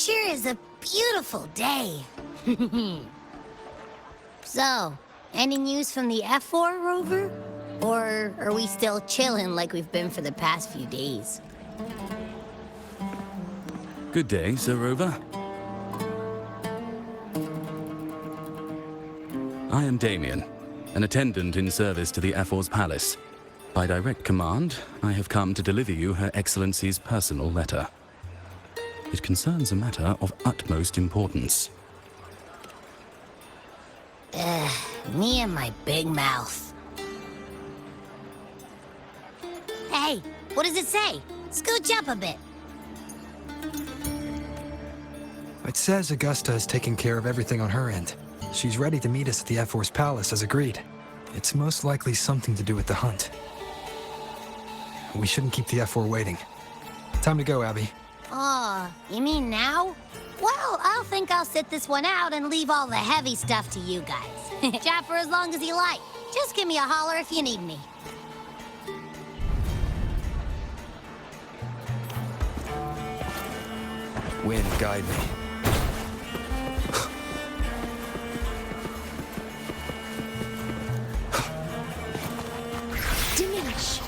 sure is a beautiful day. So, any news from the F4 rover? Or are we still chilling like we've been for the past few days? Good day, Sir Rover. I am Damien, an attendant in service to the F4's palace. By direct command, I have come to deliver you Her Excellency's personal letter. It concerns a matter of utmost importance. Me and my big mouth. Hey, what does it say? Scooch up a bit. It says Augusta is taking care of everything on her end. She's ready to meet us at the F4's palace as agreed. It's most likely something to do with the hunt. We shouldn't keep the F4 waiting. Time to go, Abby. Oh, you mean now? Well, I'll sit this one out and leave all the heavy stuff to you guys. Chat for as long as you like. Just give me a holler if you need me. Wind, guide me. Diminish.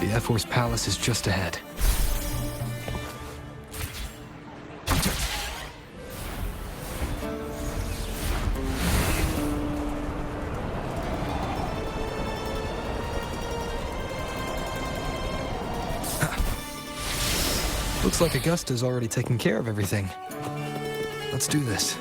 The F4's palace is just ahead. Looks like Augusta's already taken care of everything. Let's do this.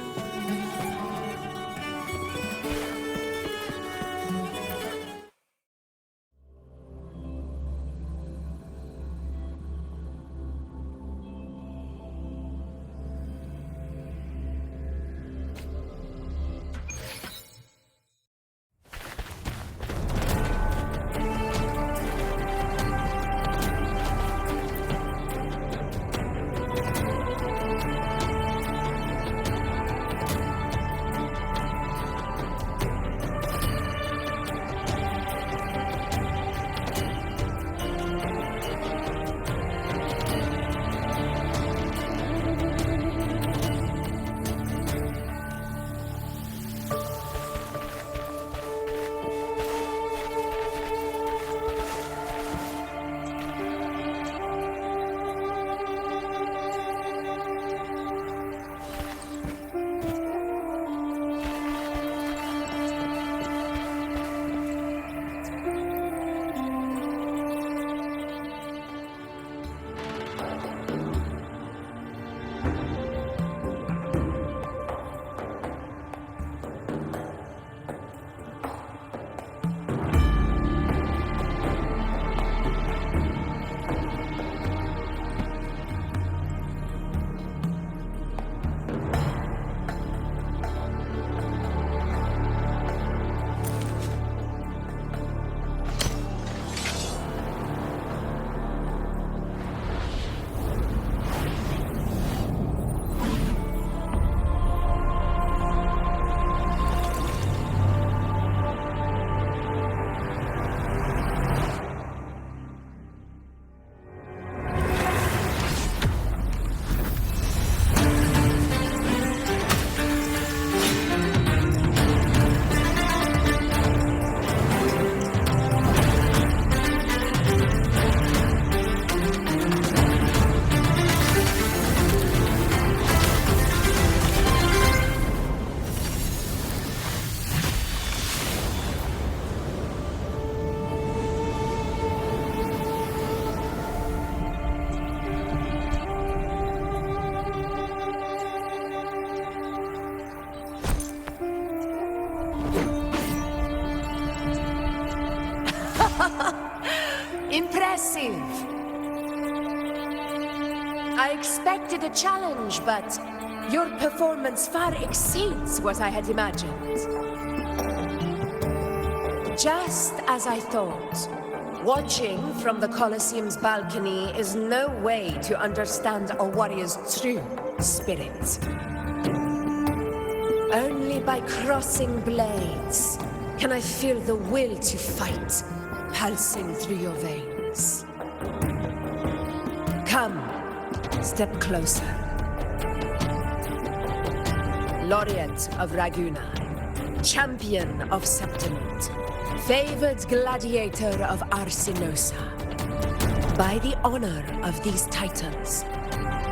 Impressive. I expected a challenge, but your performance far exceeds what I had imagined. Just as I thought, watching from the Colosseum's balcony is no way to understand a warrior's true spirit. Only by crossing blades can I feel the will to fight pulsing through your veins. Come, Step closer. Laureate of Raguna, champion of Septimont, favored gladiator of Arsinosa. By the honor of these titles,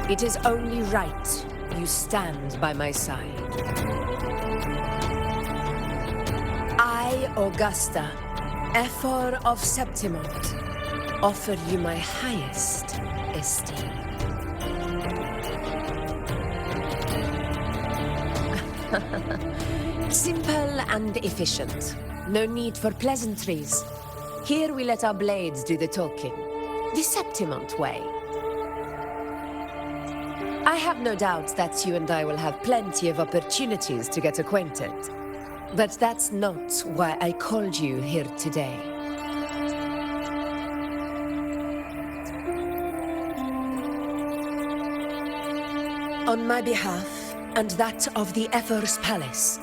it is only right you stand by my side. I, Augusta, Ephor of Septimont, offer you my highest esteem. Simple and efficient. No need for pleasantries. Here we let our blades do the talking. The Septimont way. I have no doubt that you and I will have plenty of opportunities to get acquainted. But that's not why I called you here today. On my behalf, and that of the Ephor's Palace,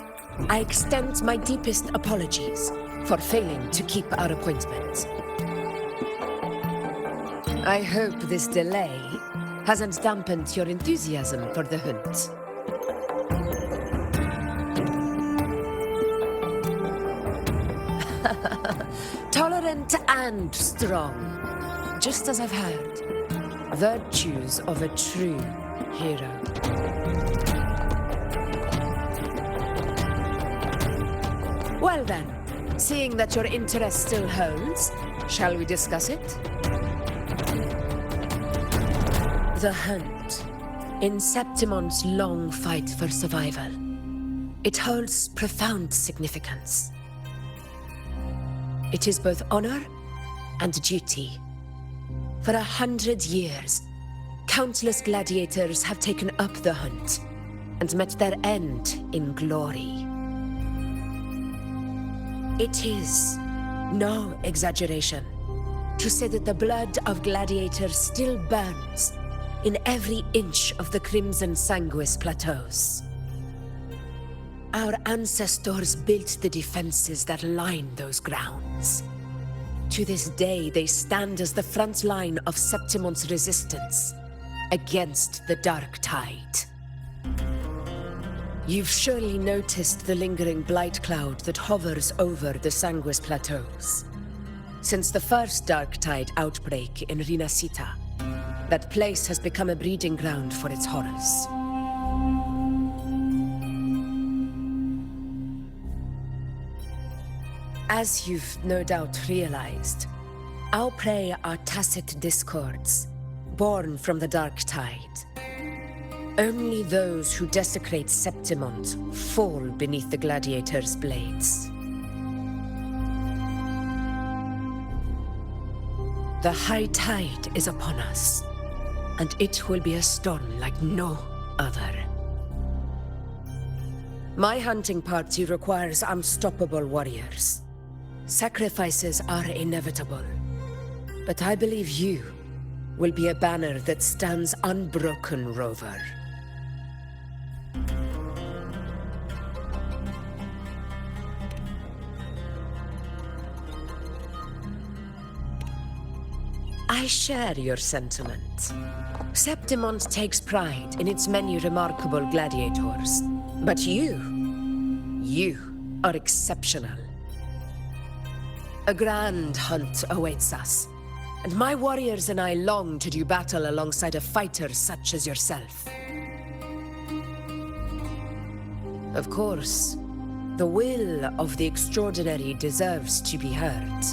I extend my deepest apologies for failing to keep our appointment. I hope this delay hasn't dampened your enthusiasm for the hunt. Tolerant and strong, just as I've heard. Virtues of a true hero. Well then, seeing that your interest still holds, shall we discuss it? The hunt. In Septimont's long fight for survival, it holds profound significance. It is both honor and duty. For 100 years, countless gladiators have taken up the hunt and met their end in glory. It is no exaggeration to say that the blood of gladiators still burns in every inch of the Crimson Sanguis plateaus. Our ancestors built the defenses that line those grounds. To this day, they stand as the front line of Septimont's resistance against the Dark Tide. You've surely noticed the lingering blight cloud that hovers over the Sanguis plateaus. Since the first Dark Tide outbreak in Rinasita, that place has become a breeding ground for its horrors. As you've no doubt realized, our prey are tacit discords, born from the Dark Tide. Only those who desecrate Septimont fall beneath the gladiators' blades. The high tide is upon us, and it will be a storm like no other. My hunting party requires unstoppable warriors. Sacrifices are inevitable, but I believe you will be a banner that stands unbroken, Rover. I share your sentiment. Septimont takes pride in its many remarkable gladiators, but you are exceptional. A grand hunt awaits us, and my warriors and I long to do battle alongside a fighter such as yourself. Of course, the will of the extraordinary deserves to be heard.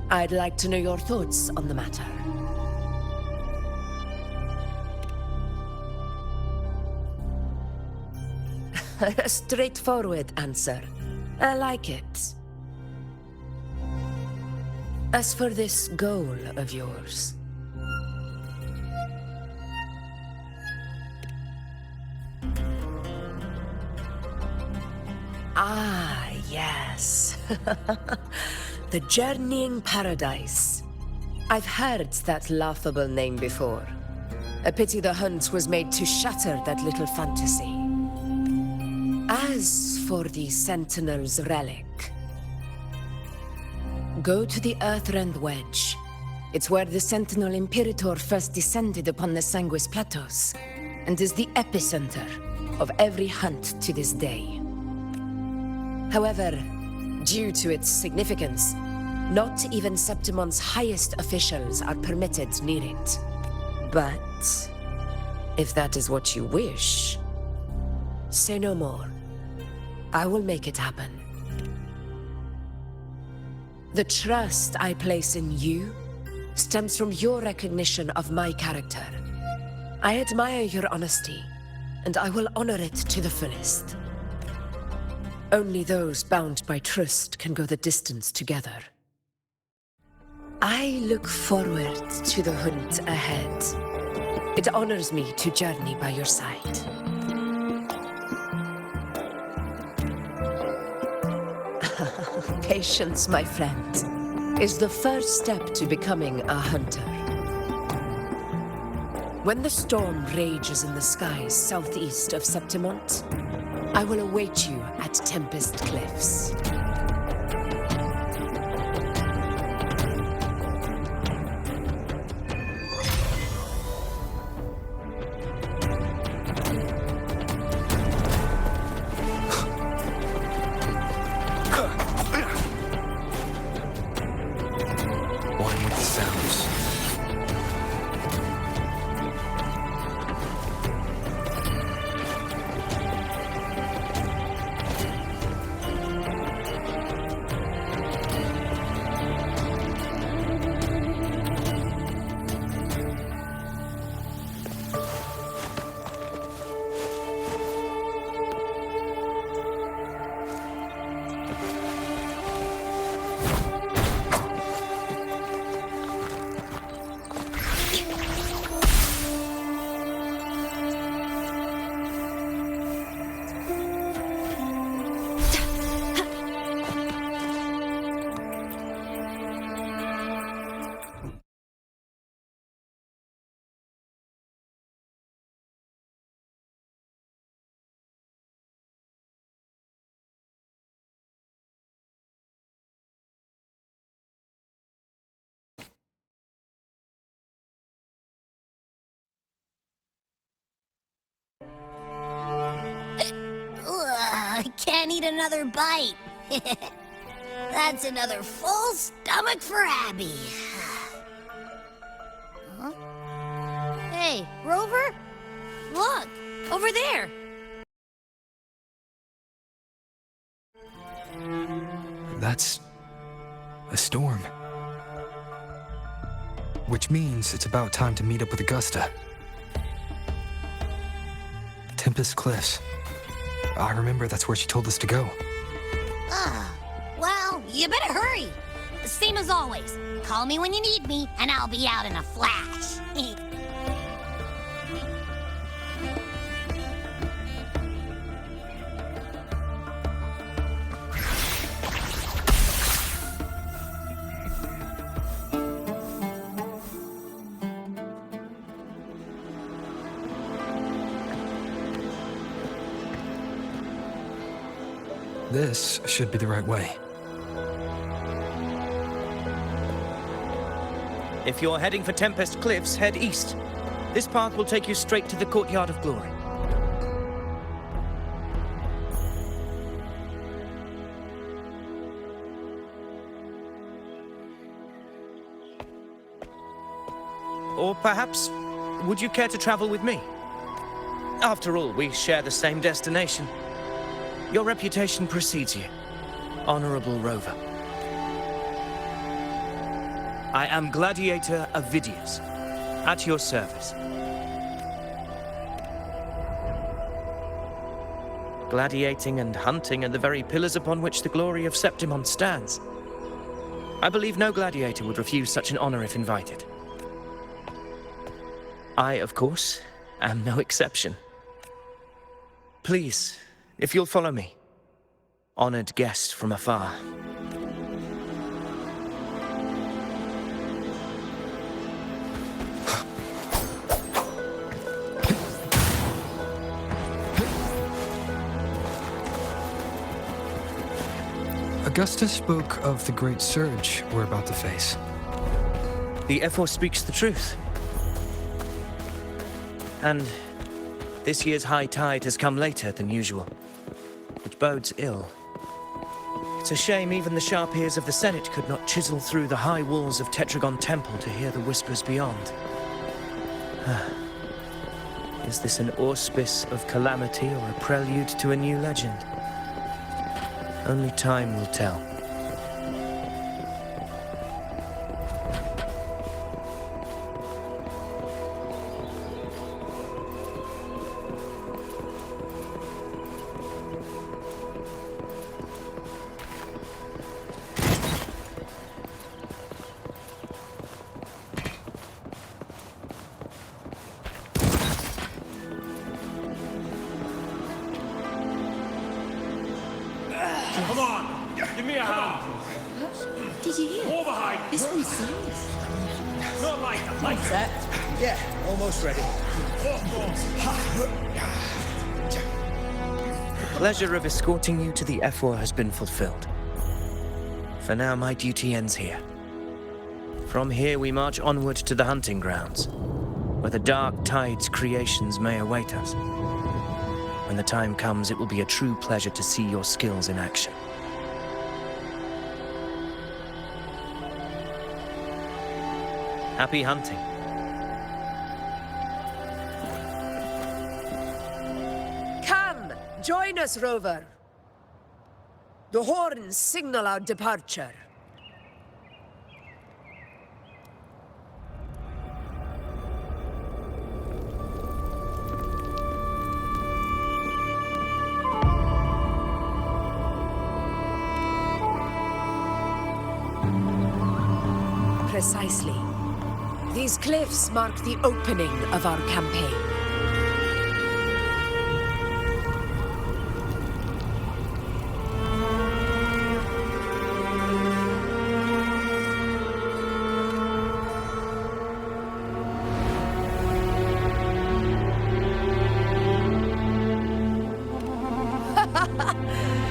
I'd like to know your thoughts on the matter. A straightforward answer. I like it. As for this goal of yours... Ah, yes. The Journeying Paradise. I've heard that laughable name before. A pity the hunt was made to shatter that little fantasy. As for the Sentinel's relic, go to the Earthrend Wedge. It's where the Sentinel Imperator first descended upon the Sanguis Plateaus, and is the epicenter of every hunt to this day. However, due to its significance, not even Septimon's highest officials are permitted near it. But if that is what you wish, say no more. I will make it happen. The trust I place in you stems from your recognition of my character. I admire your honesty, and I will honor it to the fullest. Only those bound by trust can go the distance together. I look forward to the hunt ahead. It honors me to journey by your side. Patience, my friend, is the first step to becoming a hunter. When the storm rages in the skies southeast of Septimont, I will await you at Tempest Cliffs. One with the sounds. Ugh, I can't eat another bite. That's another full stomach for Abby. Huh? Hey, Rover? Look, over there. That's a storm. Which means it's about time to meet up with Augusta. Tempest Cliffs. I remember that's where she told us to go. Well, you better hurry. Same as always. Call me when you need me, and I'll be out in a flash. This should be the right way. If you're heading for Tempest Cliffs, head east. This path will take you straight to the Courtyard of Glory. Or perhaps, would you care to travel with me? After all, we share the same destination. Your reputation precedes you, Honorable Rover. I am Gladiator Avidius, at your service. Gladiating and hunting are the very pillars upon which the glory of Septimont stands. I believe no gladiator would refuse such an honor if invited. I, of course, am no exception. Please, if you'll follow me, honored guest from afar. Augusta spoke of the great surge we're about to face. The Ephor speaks the truth. And this year's high tide has come later than usual, which bodes ill. It's a shame even the sharp ears of the Senate could not chisel through the high walls of Tetragon Temple to hear the whispers beyond. Is this an auspice of calamity or a prelude to a new legend? Only time will tell. Come on, give me a hand. Did you hear? War behind. This one's serious. Not like that. Yeah, almost ready. The pleasure of escorting you to the Ephor has been fulfilled. For now, my duty ends here. From here, we march onward to the hunting grounds, where the dark tide's creations may await us. When the time comes, it will be a true pleasure to see your skills in action. Happy hunting. Come, join us, Rover. The horns signal our departure. Precisely. These cliffs mark the opening of our campaign.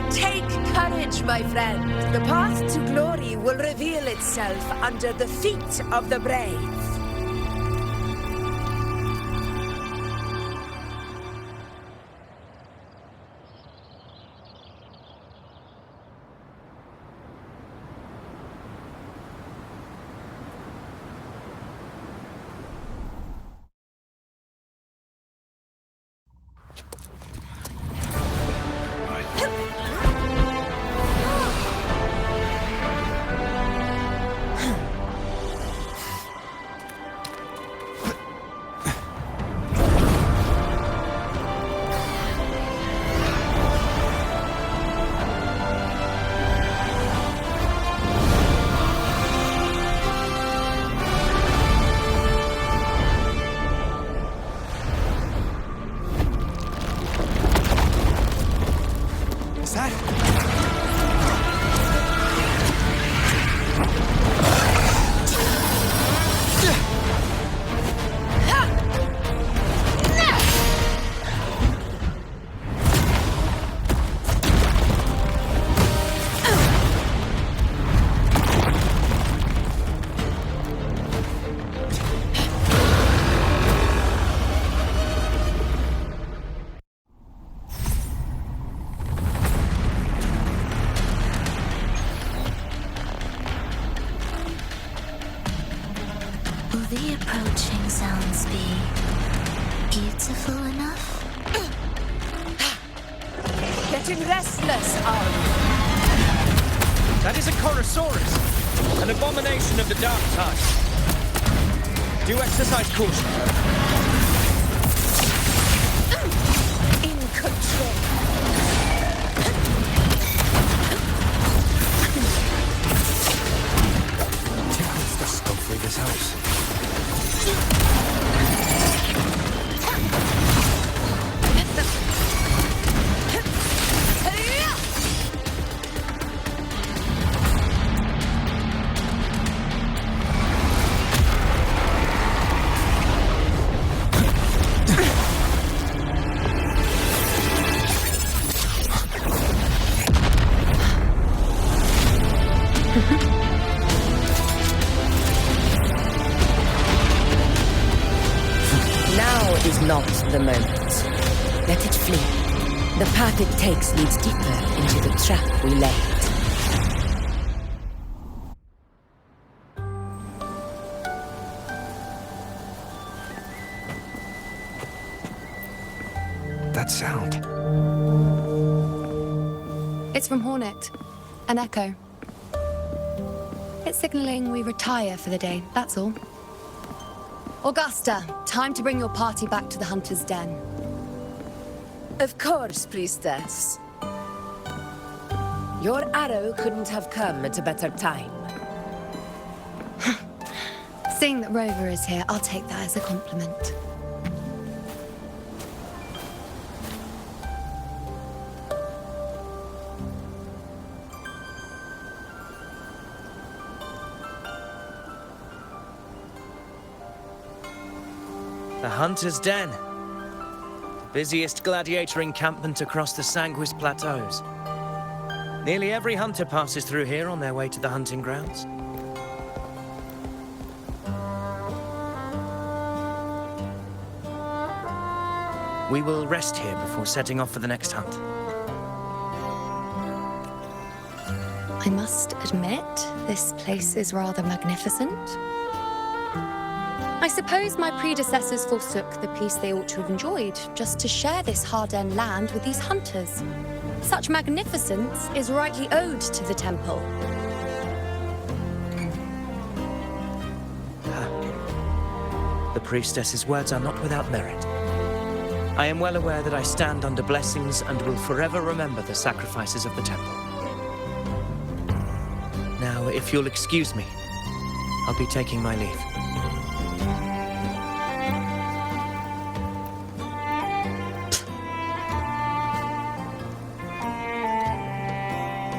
Take courage, my friend. The path to glory will reveal itself under the feet of the brave. Will the approaching sounds be beautiful enough? Getting restless, are we? That is a Chorosaurus, an abomination of the dark tide. Do exercise caution. In control. Tickles the scope for this house. is not the moment. Let it flee. The path it takes leads deeper into the trap we laid. That sound. It's from Hornet. An echo. It's signaling we retire for the day, that's all. Augusta, time to bring your party back to the Hunter's Den. Of course, priestess. Your arrow couldn't have come at a better time. Seeing that Rover is here, I'll take that as a compliment. The Hunter's Den. The busiest gladiator encampment across the Sanguis Plateaus. Nearly every hunter passes through here on their way to the hunting grounds. We will rest here before setting off for the next hunt. I must admit, this place is rather magnificent. I suppose my predecessors forsook the peace they ought to have enjoyed, just to share this hard-earned land with these hunters. Such magnificence is rightly owed to the temple. The priestess's words are not without merit. I am well aware that I stand under blessings and will forever remember the sacrifices of the temple. Now, if you'll excuse me, I'll be taking my leave.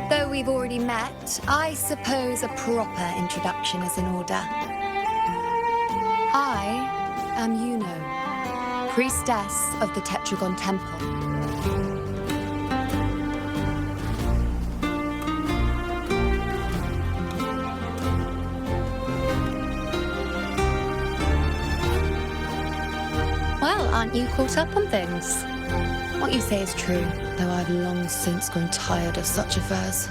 Though we've already met, I suppose a proper introduction is in order. I am Yuno, priestess of the Tetragon Temple. Well, aren't you caught up on things? What you say is true, though I've long since grown tired of such affairs.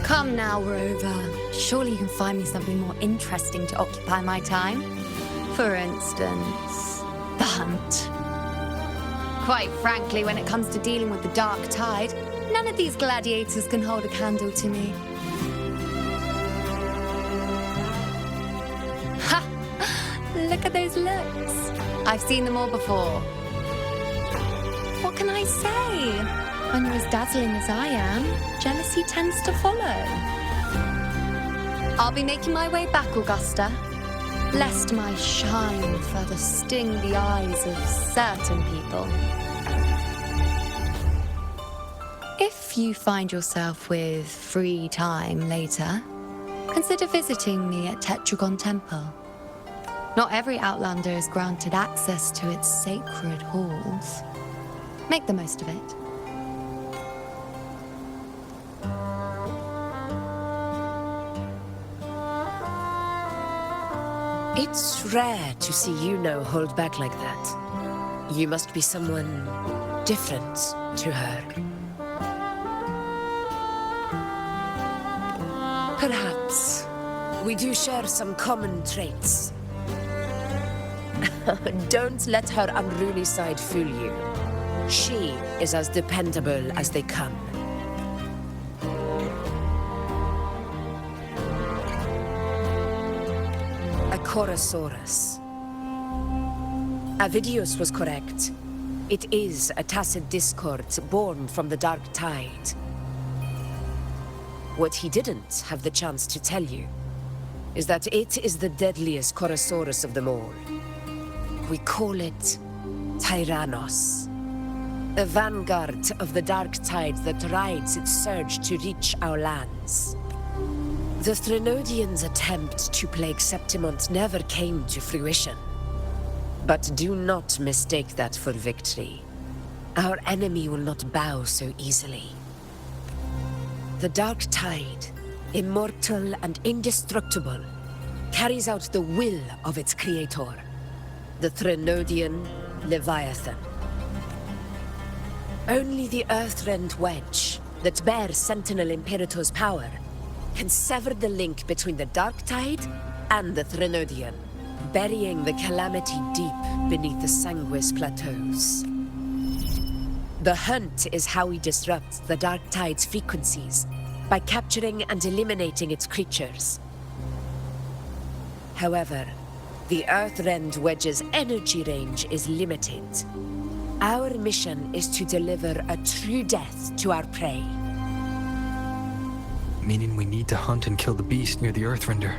Come now, Rover. Surely you can find me something more interesting to occupy my time. For instance, the hunt. Quite frankly, when it comes to dealing with the dark tide, none of these gladiators can hold a candle to me. Ha! Look at those looks. I've seen them all before. What can I say? When you're as dazzling as I am, jealousy tends to follow. I'll be making my way back, Augusta, lest my shine further sting the eyes of certain people. If you find yourself with free time later, consider visiting me at Tetragon Temple. Not every Outlander is granted access to its sacred halls. Make the most of it. It's rare to see Yuno hold back like that. You must be someone different to her. Perhaps we do share some common traits. Don't let her unruly side fool you. She is as dependable as they come. A Chorosaurus. Avidius was correct. It is a tacit discord born from the dark tide. What he didn't have the chance to tell you is that it is the deadliest Chorosaurus of them all. We call it Tyrannos. The vanguard of the dark tide that rides its surge to reach our lands. The Threnodians' attempt to plague Septimont never came to fruition. But do not mistake that for victory. Our enemy will not bow so easily. The dark tide, immortal and indestructible, carries out the will of its creator. the Threnodian Leviathan. Only the Earthrend Wedge that bears Sentinel Imperator's power can sever the link between the Dark Tide and the Threnodian, burying the Calamity deep beneath the Sanguis Plateaus. The hunt is how we disrupt the Dark Tide's frequencies, by capturing and eliminating its creatures. However, the Earthrend Wedge's energy range is limited. Our mission is to deliver a true death to our prey. Meaning we need to hunt and kill the beast near the Earthrender.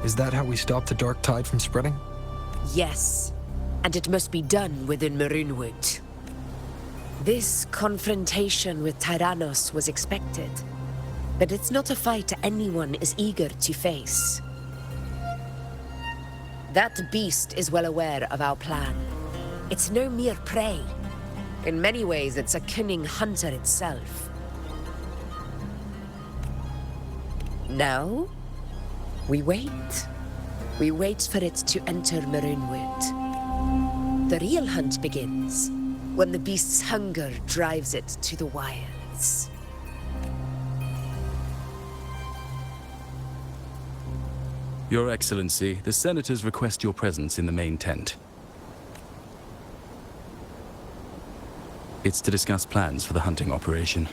Is that how we stop the Dark Tide from spreading? Yes, and it must be done within Maroonwood. This confrontation with Tyrannos was expected, but it's not a fight anyone is eager to face. That beast is well aware of our plan. It's no mere prey. In many ways, it's a cunning hunter itself. Now, we wait. We wait for it to enter Maroonwood. The real hunt begins when the beast's hunger drives it to the wilds. Your Excellency, the Senators request your presence in the main tent. It's to discuss plans for the hunting operation.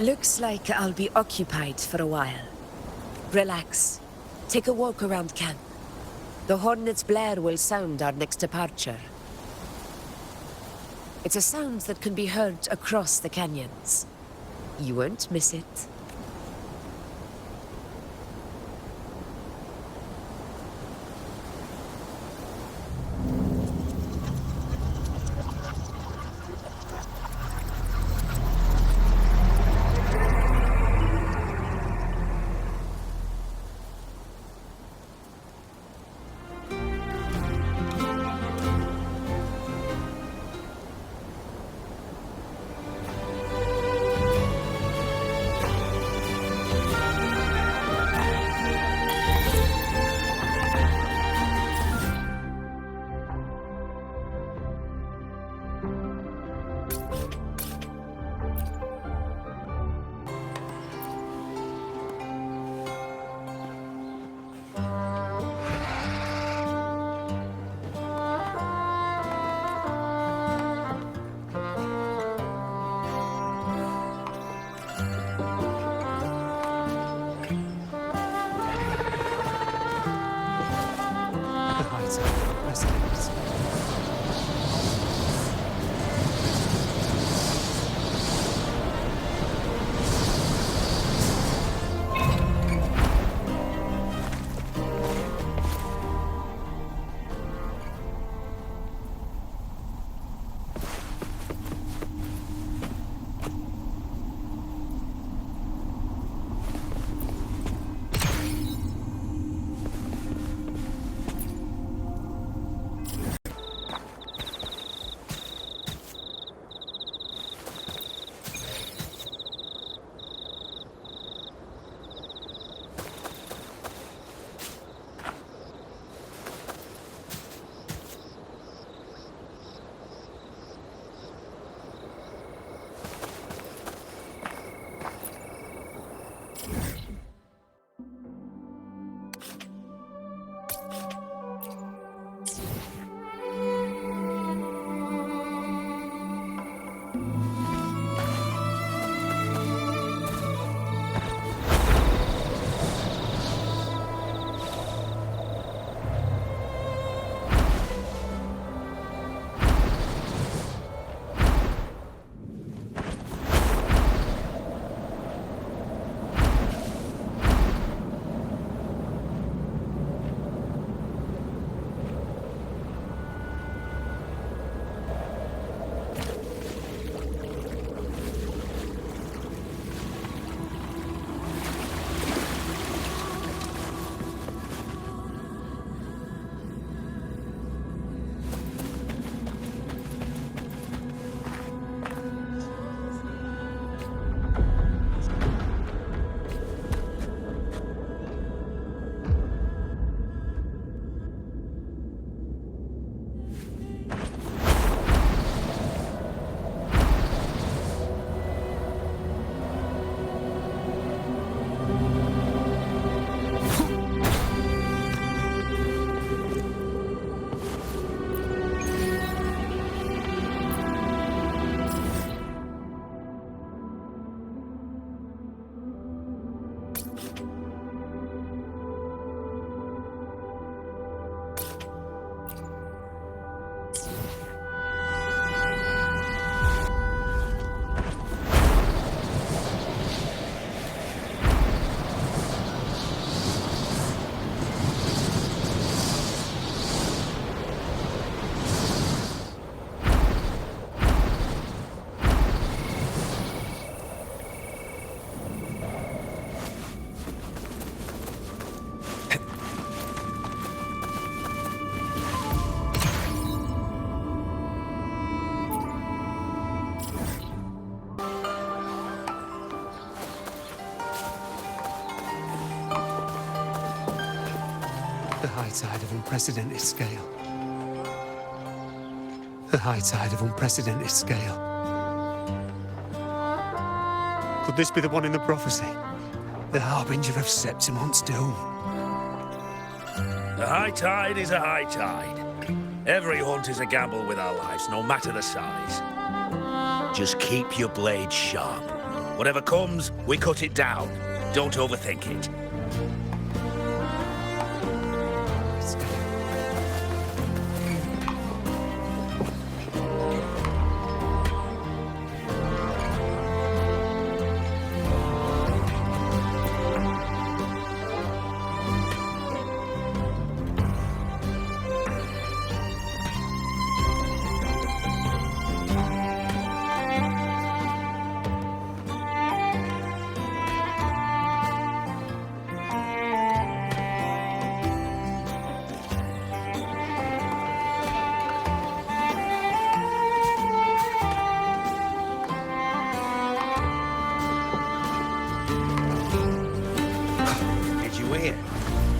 Looks like I'll be occupied for a while. Relax. Take a walk around camp. The Hornet's blare will sound our next departure. It's a sound that can be heard across the canyons. You won't miss it. high tide of unprecedented scale. The high tide of unprecedented scale. Could this be the one in the prophecy? The harbinger of Septimon's doom? A high tide is a high tide. Every hunt is a gamble with our lives, no matter the size. Just keep your blade sharp. Whatever comes, we cut it down. Don't overthink it.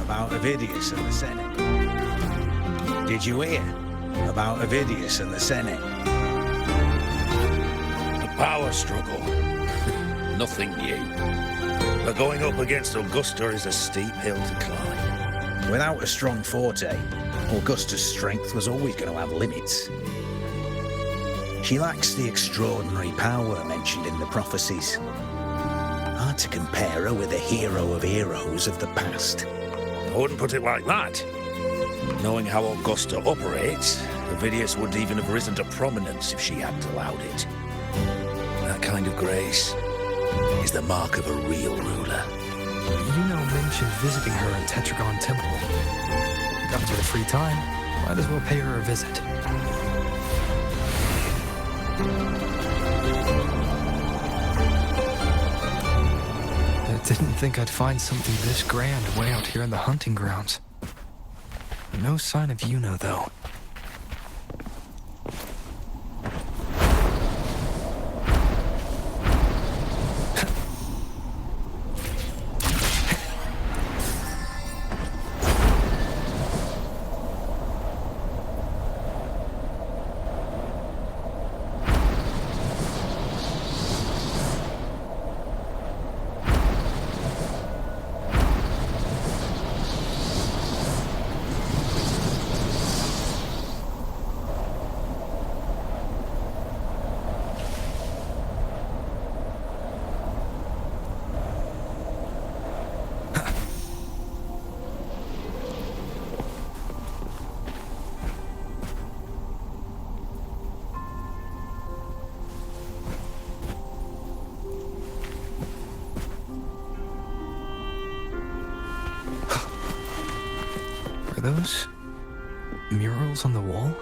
About Avidius and the Senate? Did you hear about Avidius and the Senate? The power struggle. Nothing new. But going up against Augusta is a steep hill to climb. Without a strong forte, Augusta's strength was always going to have limits. She lacks the extraordinary power mentioned in the prophecies. Hard to compare her with a hero of heroes of the past. I wouldn't put it like that. Knowing how Augusta operates, Avidius wouldn't even have risen to prominence if she hadn't allowed it. That kind of grace is the mark of a real ruler. Yuno mentioned visiting her at Tetragon Temple. Got to the free time, might as well pay her a visit. I didn't think I'd find something this grand way out here in the hunting grounds. No sign of Yuno, though. Are those murals on the wall?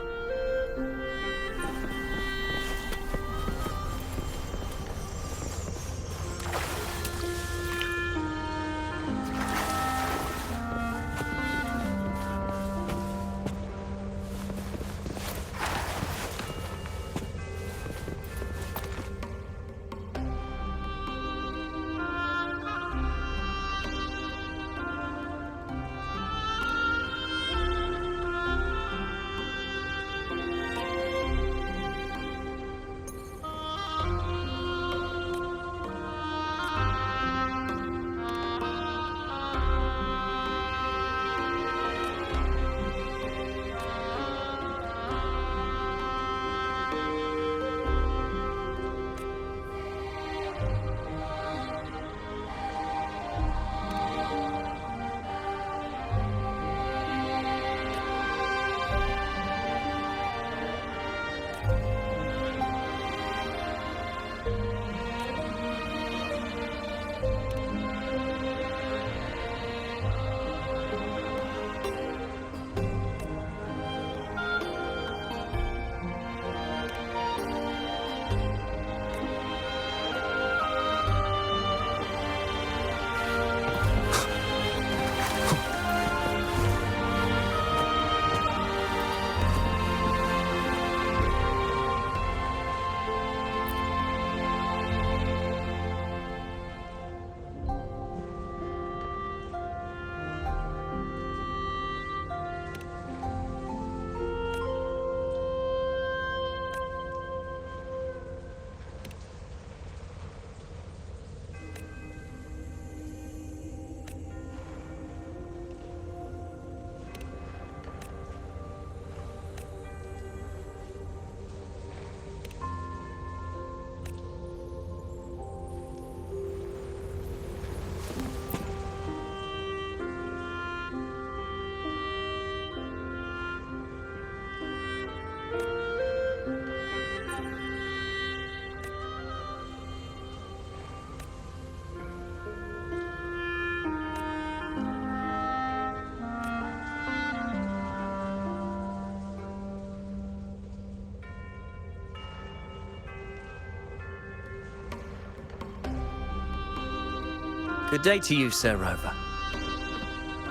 Good day to you, Sir Rover.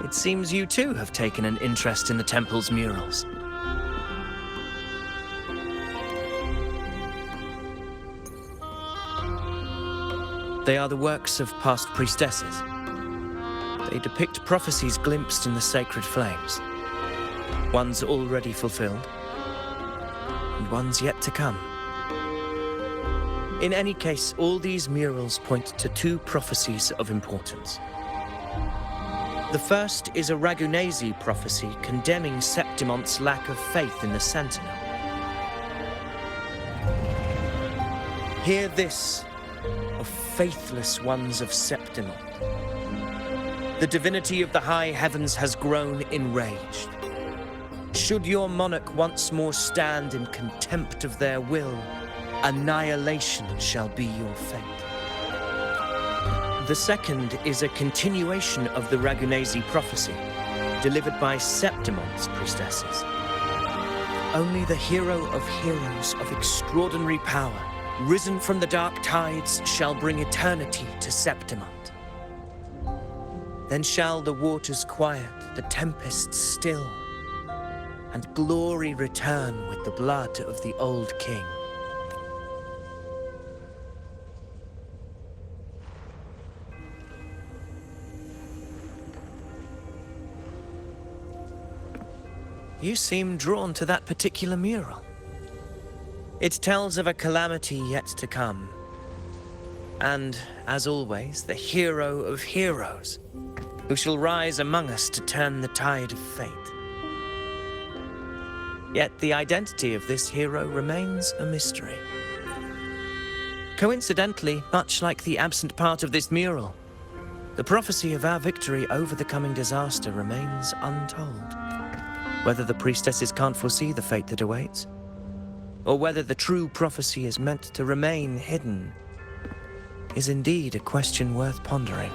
It seems you too have taken an interest in the temple's murals. They are the works of past priestesses. They depict prophecies glimpsed in the sacred flames. Ones already fulfilled, and ones yet to come. In any case, all these murals point to two prophecies of importance. The first is a Ragunesi prophecy condemning Septimonte's lack of faith in the Sentinel. Hear this, O faithless ones of Septimont. The divinity of the high heavens has grown enraged. Should your monarch once more stand in contempt of their will, annihilation shall be your fate. The second is a continuation of the Ragunesi prophecy, delivered by Septimonte's priestesses. Only the hero of heroes of extraordinary power, risen from the dark tides, shall bring eternity to Septimont. Then shall the waters quiet, the tempests still, and glory return with the blood of the old king. You seem drawn to that particular mural. It tells of a calamity yet to come. And, as always, the hero of heroes, who shall rise among us to turn the tide of fate. Yet the identity of this hero remains a mystery. Coincidentally, much like the absent part of this mural, the prophecy of our victory over the coming disaster remains untold. Whether the priestesses can't foresee the fate that awaits, or whether the true prophecy is meant to remain hidden, is indeed a question worth pondering.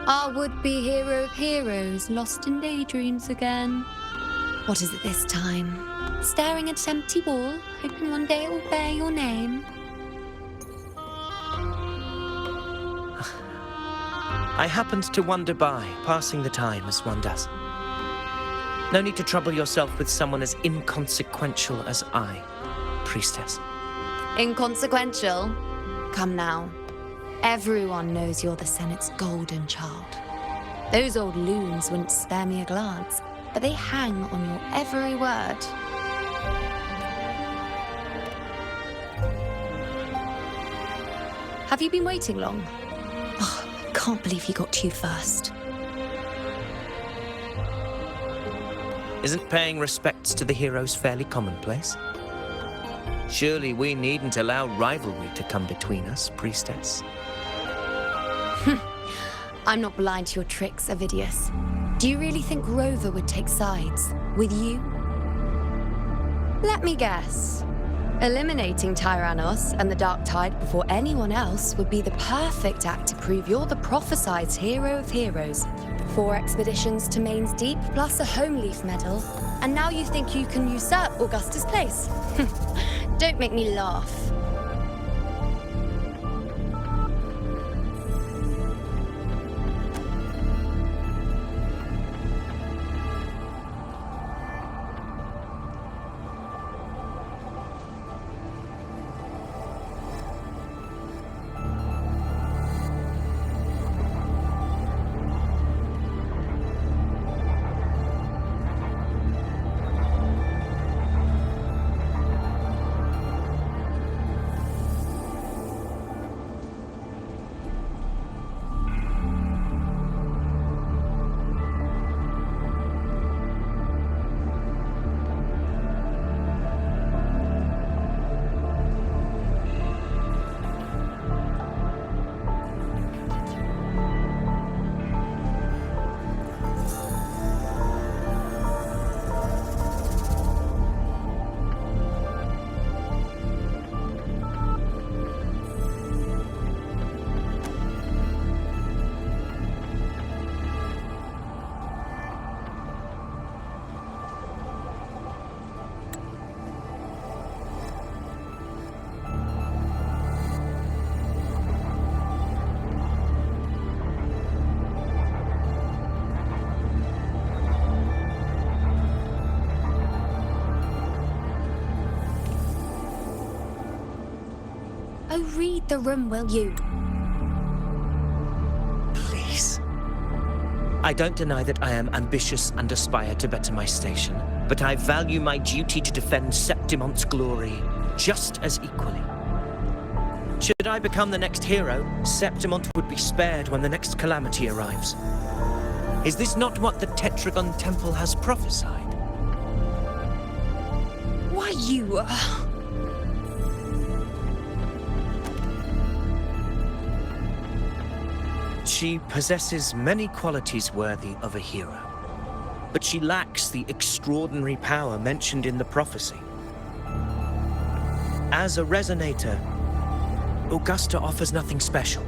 Our would-be hero of heroes lost in daydreams again. What is it this time? Staring at an empty wall, hoping one day it will bear your name? I happened to wander by, passing the time as one does. No need to trouble yourself with someone as inconsequential as I, priestess. Inconsequential? Come now. Everyone knows you're the Senate's golden child. Those old loons wouldn't spare me a glance, but they hang on your every word. Have you been waiting long? Oh, I can't believe he got to you first. Isn't paying respects to the heroes fairly commonplace? Surely we needn't allow rivalry to come between us, priestess. I'm not blind to your tricks, Avidius. Do you really think Rover would take sides with you? Let me guess. Eliminating Tyrannos and the Dark Tide before anyone else would be the perfect act to prove you're the prophesied hero of heroes. 4 expeditions to Main's Deep, plus a Home Leaf medal, and now you think you can usurp Augustus' place? Don't make me laugh. Oh, read the room, will you? Please. I don't deny that I am ambitious and aspire to better my station, but I value my duty to defend Septimont's glory just as equally. Should I become the next hero, Septimont would be spared when the next calamity arrives. Is this not what the Tetragon Temple has prophesied? Why, you... She possesses many qualities worthy of a hero, but she lacks the extraordinary power mentioned in the prophecy. As a resonator, Augusta offers nothing special.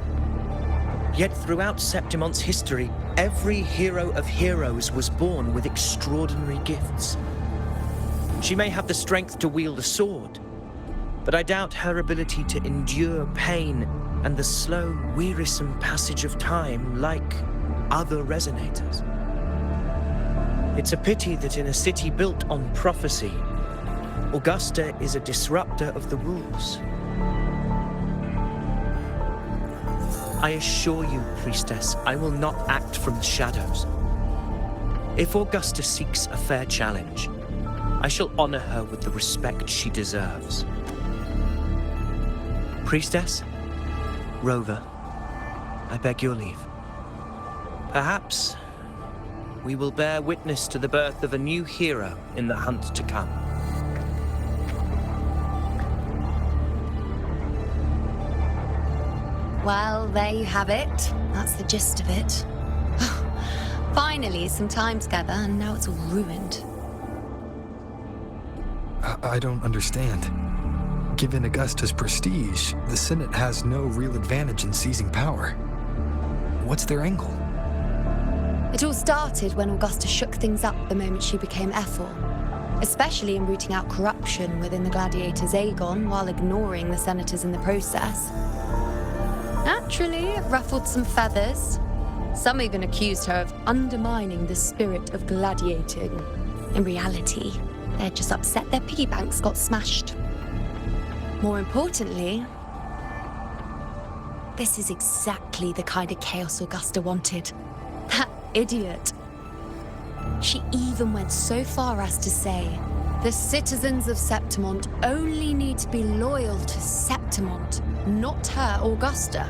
Yet throughout Septimont's history, every hero of heroes was born with extraordinary gifts. She may have the strength to wield a sword, but I doubt her ability to endure pain and the slow, wearisome passage of time like other resonators. It's a pity that in a city built on prophecy, Augusta is a disruptor of the rules. I assure you, Priestess, I will not act from the shadows. If Augusta seeks a fair challenge, I shall honor her with the respect she deserves. Priestess? Rover, I beg your leave. Perhaps we will bear witness to the birth of a new hero in the hunt to come. Well, there you have it. That's the gist of it. Finally, some time together, and now it's all ruined. I don't understand. Given Augusta's prestige, the Senate has no real advantage in seizing power. What's their angle? It all started when Augusta shook things up the moment she became Ephor, especially in rooting out corruption within the gladiators Aegon while ignoring the senators in the process. Naturally, it ruffled some feathers. Some even accused her of undermining the spirit of gladiating. In reality, they're just upset their piggy banks got smashed. More importantly, this is exactly the kind of chaos Augusta wanted. That idiot. She even went so far as to say, the citizens of Septimont only need to be loyal to Septimont, not her, Augusta.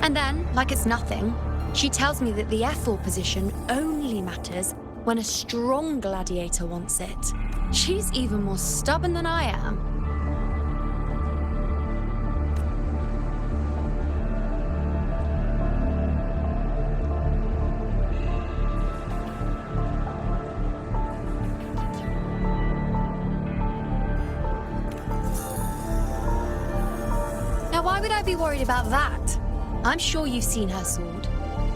And then, like it's nothing, she tells me that the Ephor position only matters when a strong gladiator wants it. She's even more stubborn than I am. Now, why would I be worried about that? I'm sure you've seen her sword.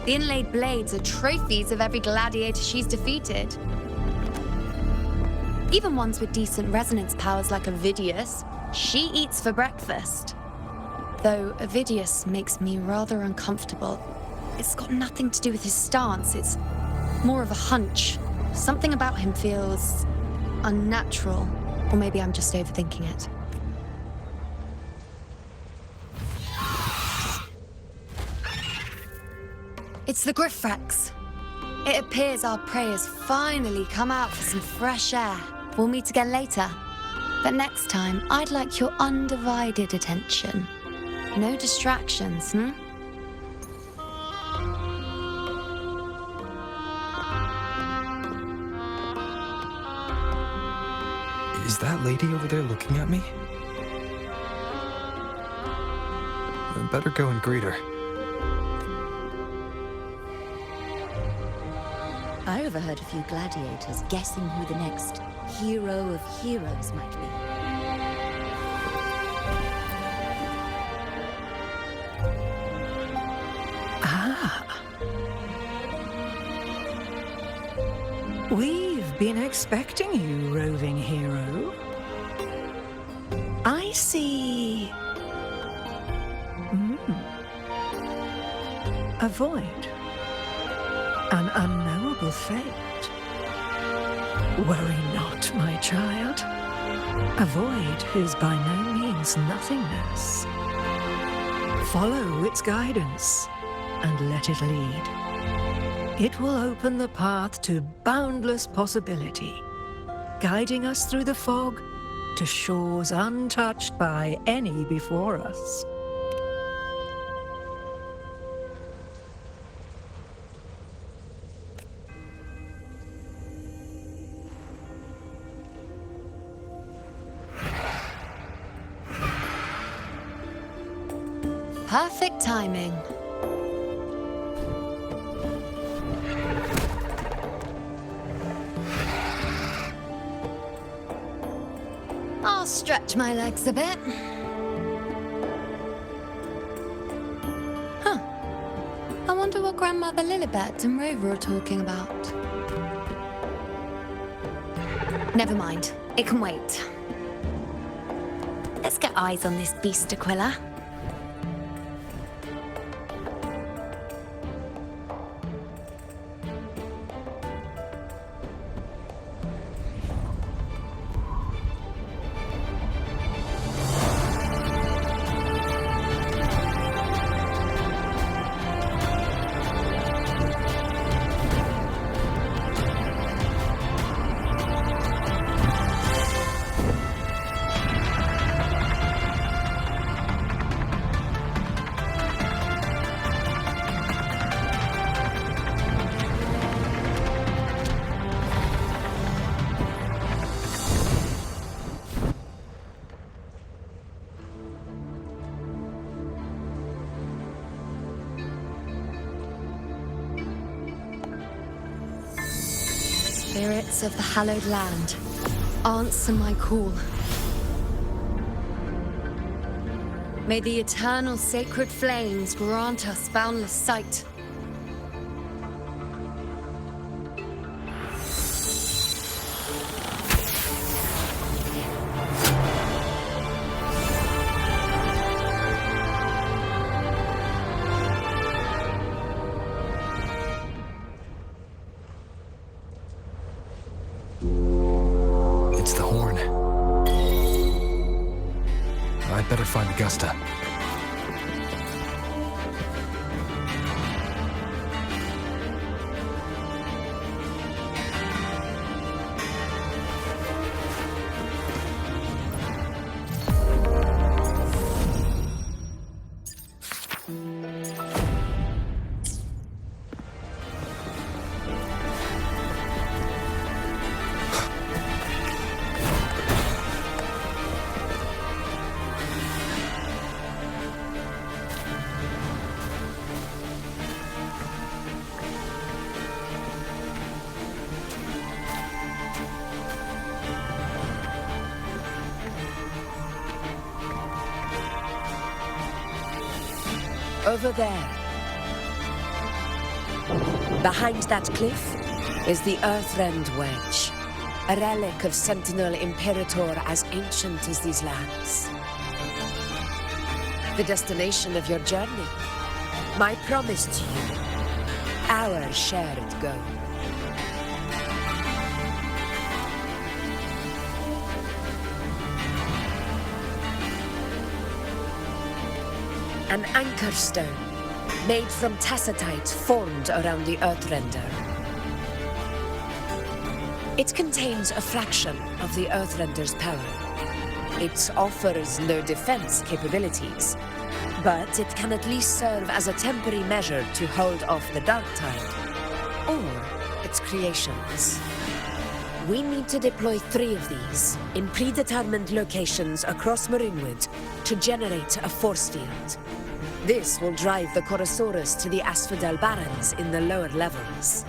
The inlaid blades are trophies of every gladiator she's defeated. Even ones with decent resonance powers like Ovidius, she eats for breakfast. Though Ovidius makes me rather uncomfortable. It's got nothing to do with his stance, it's more of a hunch. Something about him feels unnatural, or maybe I'm just overthinking it. It's the Griffrex. It appears our prey has finally come out for some fresh air. We'll meet again later. But next time, I'd like your undivided attention. No distractions, Is that lady over there looking at me? I better go and greet her. I overheard a few gladiators guessing who the next hero of heroes might be. Ah. We've been expecting you, roving hero. I see... A void. An unknowable fate. Worry not, my child. A void is by no means nothingness. Follow its guidance and let it lead. It will open the path to boundless possibility, guiding us through the fog to shores untouched by any before us. Perfect timing. I'll stretch my legs a bit. Huh. I wonder what Grandmother Lilibet and Rover are talking about. Never mind. It can wait. Let's get eyes on this beast, Aquila. Spirits of the hallowed land, answer my call. May the eternal sacred flames grant us boundless sight. It's the horn. I'd better find Augusta. Over there. Behind that cliff is the Earthrend Wedge, a relic of Sentinel Imperator as ancient as these lands. The destination of your journey, my promise to you, our shared goal. An anchor stone, made from tacitite formed around the Earthrender. It contains a fraction of the Earthrender's power. It offers no defense capabilities, but it can at least serve as a temporary measure to hold off the dark tide, or its creations. We need to deploy 3 of these in predetermined locations across Marinewood to generate a force field. This will drive the Chorosaurus to the Asphodel Barrens in the lower levels.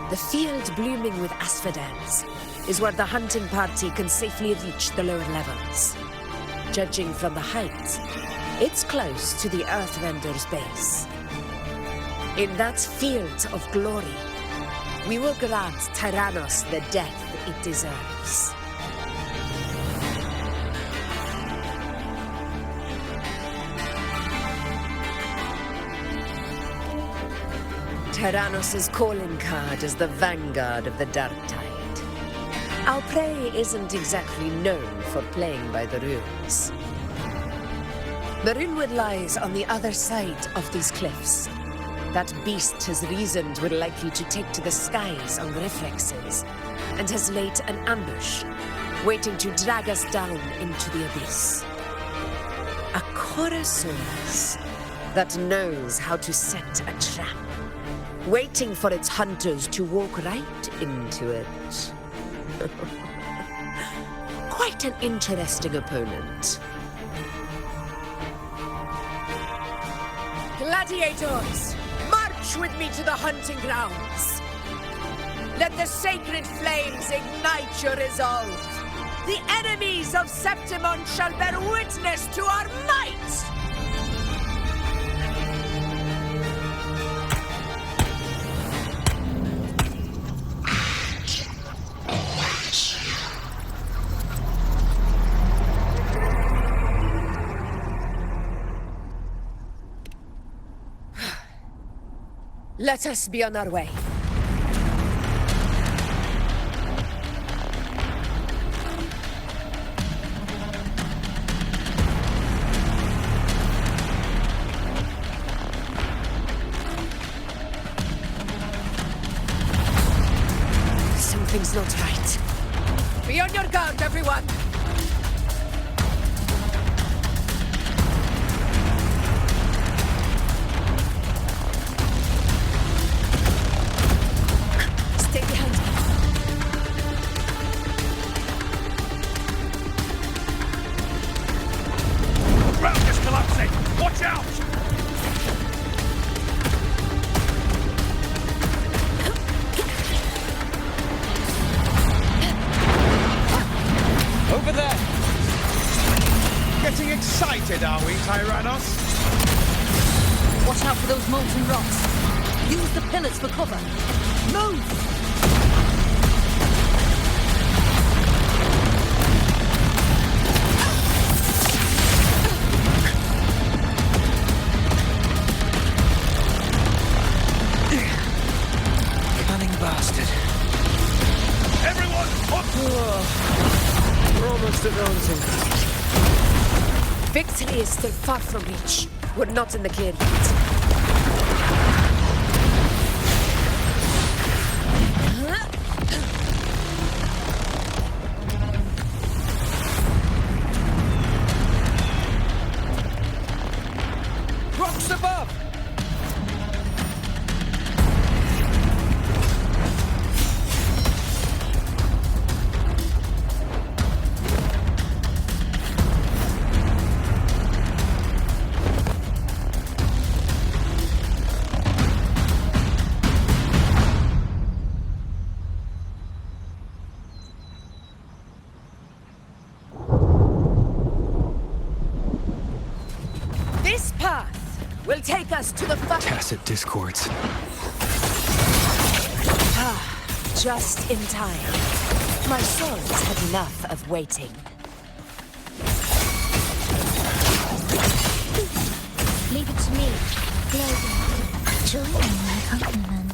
The field blooming with asphodels is where the hunting party can safely reach the lower levels. Judging from the height, it's close to the Earthrender's base. In that field of glory, we will grant Tyrannos the death it deserves. Tyrannos' calling card is the vanguard of the dark tide. Our prey isn't exactly known for playing by the rules. The Rinwood lies on the other side of these cliffs. That beast has reasoned we're likely to take to the skies on reflexes, and has laid an ambush, waiting to drag us down into the abyss. A Chorosaurus that knows how to set a trap, waiting for its hunters to walk right into it. Quite an interesting opponent. Gladiators, march with me to the hunting grounds. Let the sacred flames ignite your resolve. The enemies of Septimon shall bear witness to our might! Let us be on our way. Something's not right. Be on your guard, everyone! Stay behind me. Ground is collapsing! Watch out! Over there! Getting excited, are we, Tyrannos? Watch out for those molten rocks. Use the pillars for cover. Move! Cunning bastard. Everyone, up! We're almost at Wuthering. Victory is still far from reach. We're not in the clear yet. Rocks above! This path will take us to the Tacit discords. Just in time. My soul's had enough of waiting. Leave it to me. Logan, join in my compliment.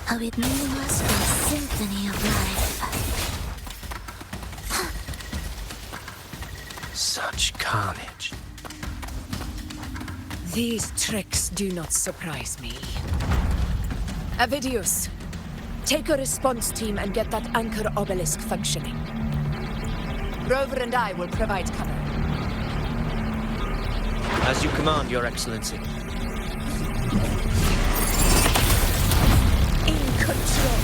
A meaningless symphony of life. Such carnage. These tricks do not surprise me. Avidius, take a response team and get that anchor obelisk functioning. Rover and I will provide cover. As you command, Your Excellency. In control.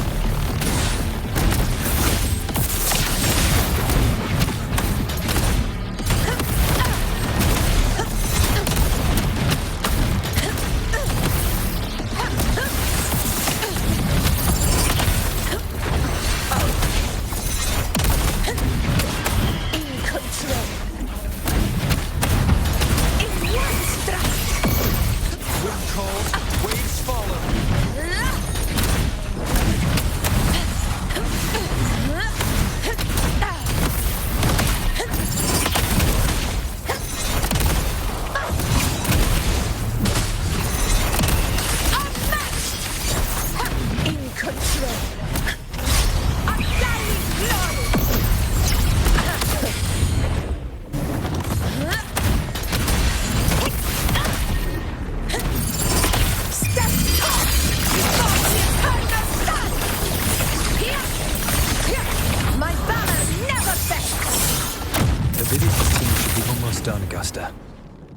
Vidius' team should be almost done, Augusta.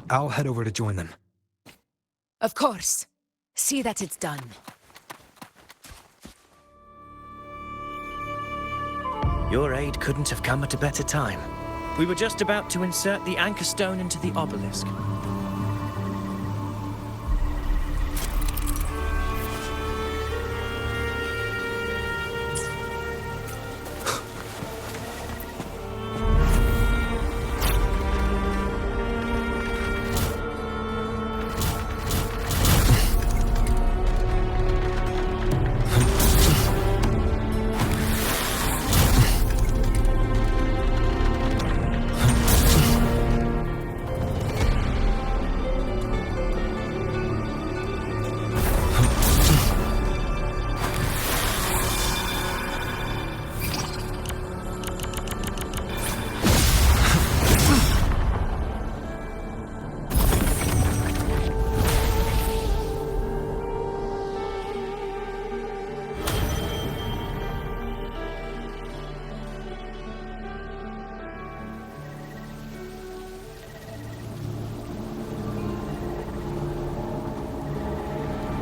I'll head over to join them. Of course. See that it's done. Your aid couldn't have come at a better time. We were just about to insert the anchor stone into the obelisk.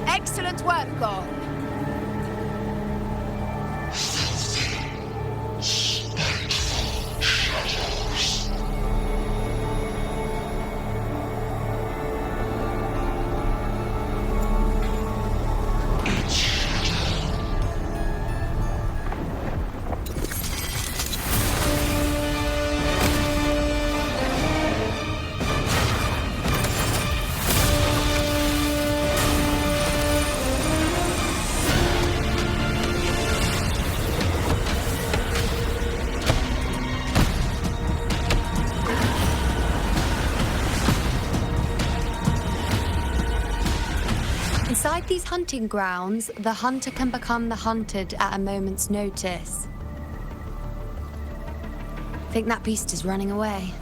Excellent work, Gorn. Inside these hunting grounds, the hunter can become the hunted at a moment's notice. Think that beast is running away?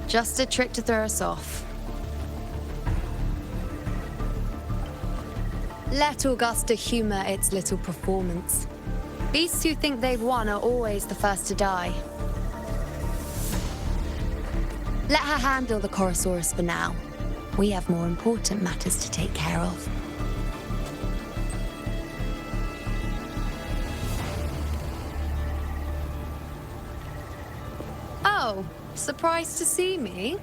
Just a trick to throw us off. Let Augusta humor its little performance. Beasts who think they've won are always the first to die. Let her handle the Chorosaurus for now. We have more important matters to take care of. Oh, surprised to see me?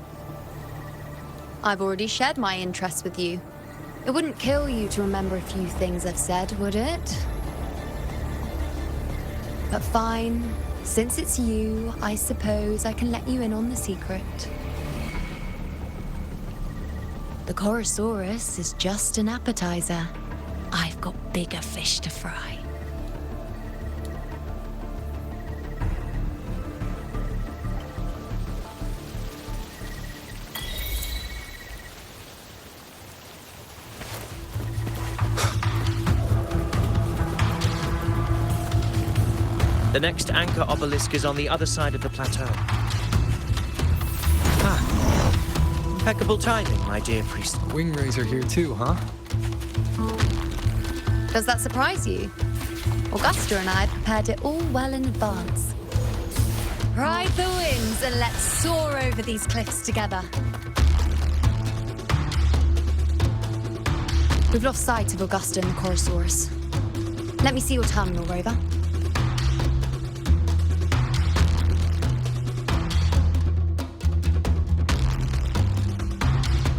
I've already shared my interest with you. It wouldn't kill you to remember a few things I've said, would it? But fine. Since it's you, I suppose I can let you in on the secret. The Chorosaurus is just an appetizer. I've got bigger fish to fry. The next anchor obelisk is on the other side of the plateau. Impeccable timing, my dear priest. Wingrays are here too, huh? Does that surprise you? Augusta and I prepared it all well in advance. Ride the winds and let's soar over these cliffs together. We've lost sight of Augusta and the Chorosaurus. Let me see your terminal, Rover.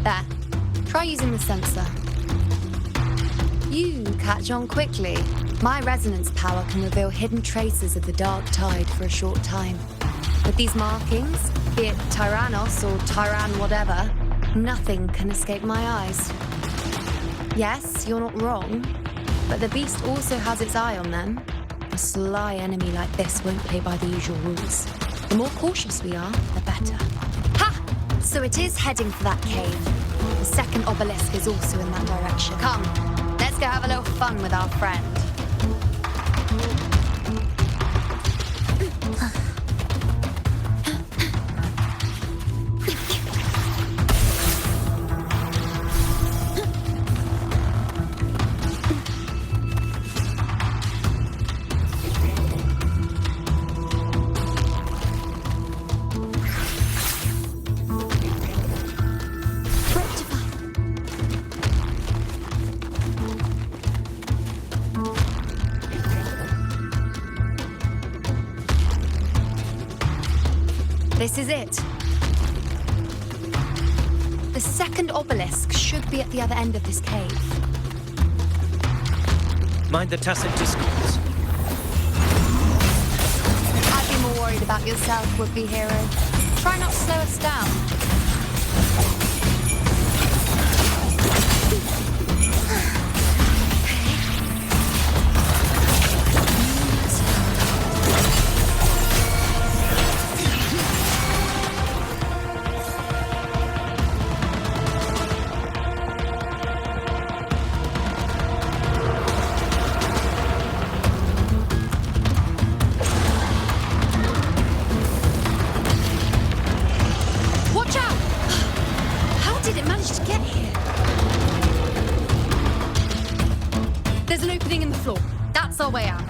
There. Try using the sensor. You catch on quickly. My resonance power can reveal hidden traces of the dark tide for a short time. With these markings, be it Tyrannos or Tyran whatever, nothing can escape my eyes. Yes, you're not wrong, but the beast also has its eye on them. A sly enemy like this won't play by the usual rules. The more cautious we are, the better. Ha! So it is heading for that cave. The second obelisk is also in that direction. Come, let's go have a little fun with our friend. This is it. The second obelisk should be at the other end of this cave. Mind the tacit discords. I'd be more worried about yourself, would-be hero. Try not to slow us down. That's our way out.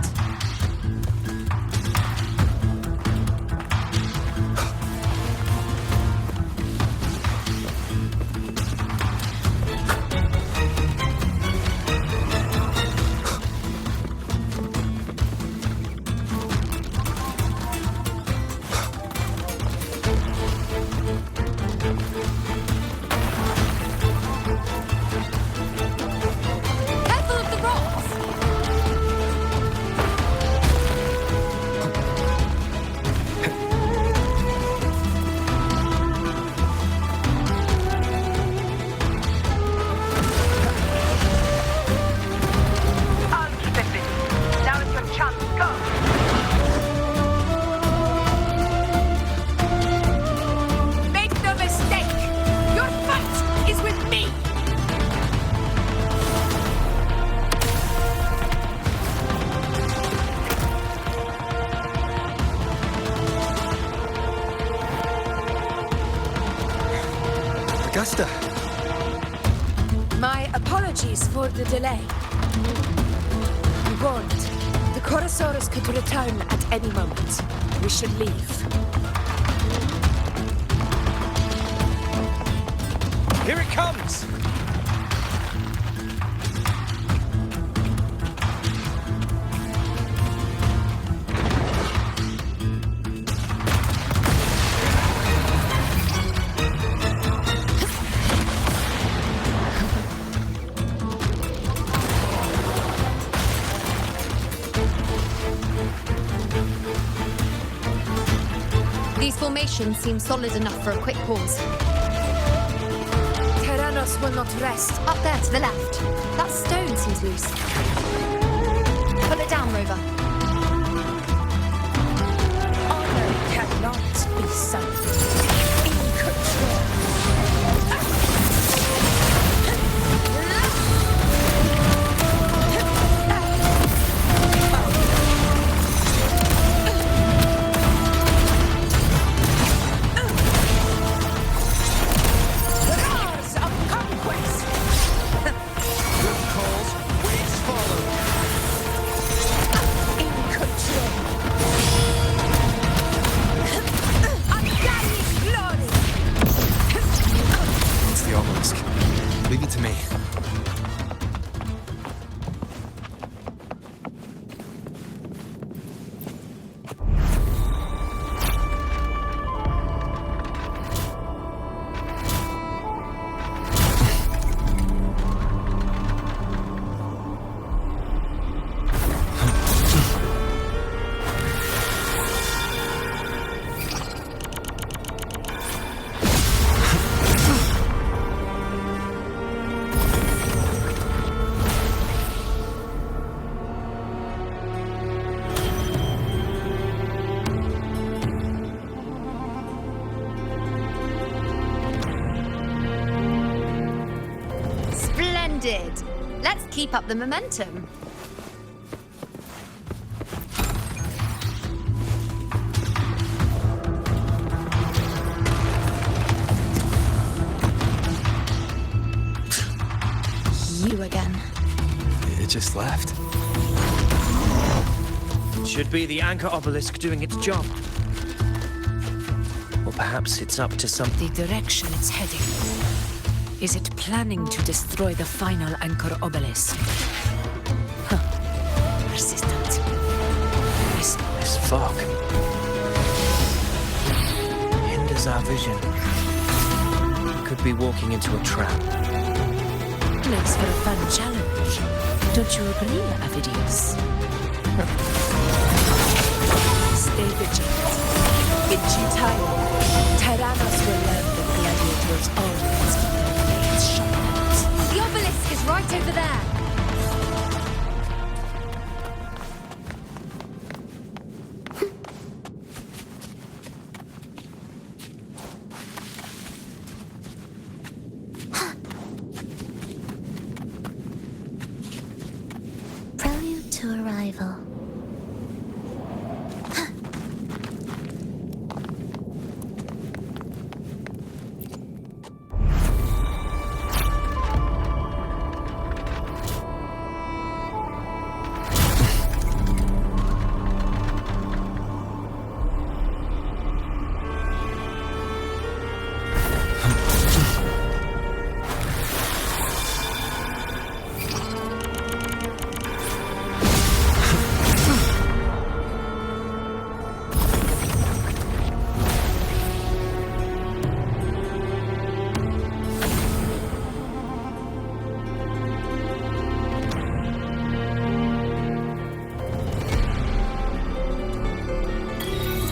Augusta! My apologies for the delay. We warned. The Chorosaurus could return at any moment. We should leave. Here it comes! These formations seem solid enough for a quick pause. Tyrannos will not rest. Up there to the left. That stone seems loose. Put it down, Rover. Honor cannot be sunk. In control. Leave it to me. Let's keep up the momentum. You again. It just left. Should be the anchor obelisk doing its job. Or perhaps it's up to something. The direction it's heading. Is it planning to destroy the final anchor obelisk? Huh. Persistent. This fog. as our vision. We could be walking into a trap. Makes for a fun challenge. Don't you agree, Avidius? Stay vigilant. In due time, Tyrannos will learn that gladiators always keep their blades sharp. The obelisk is right over there. Prelude to arrival.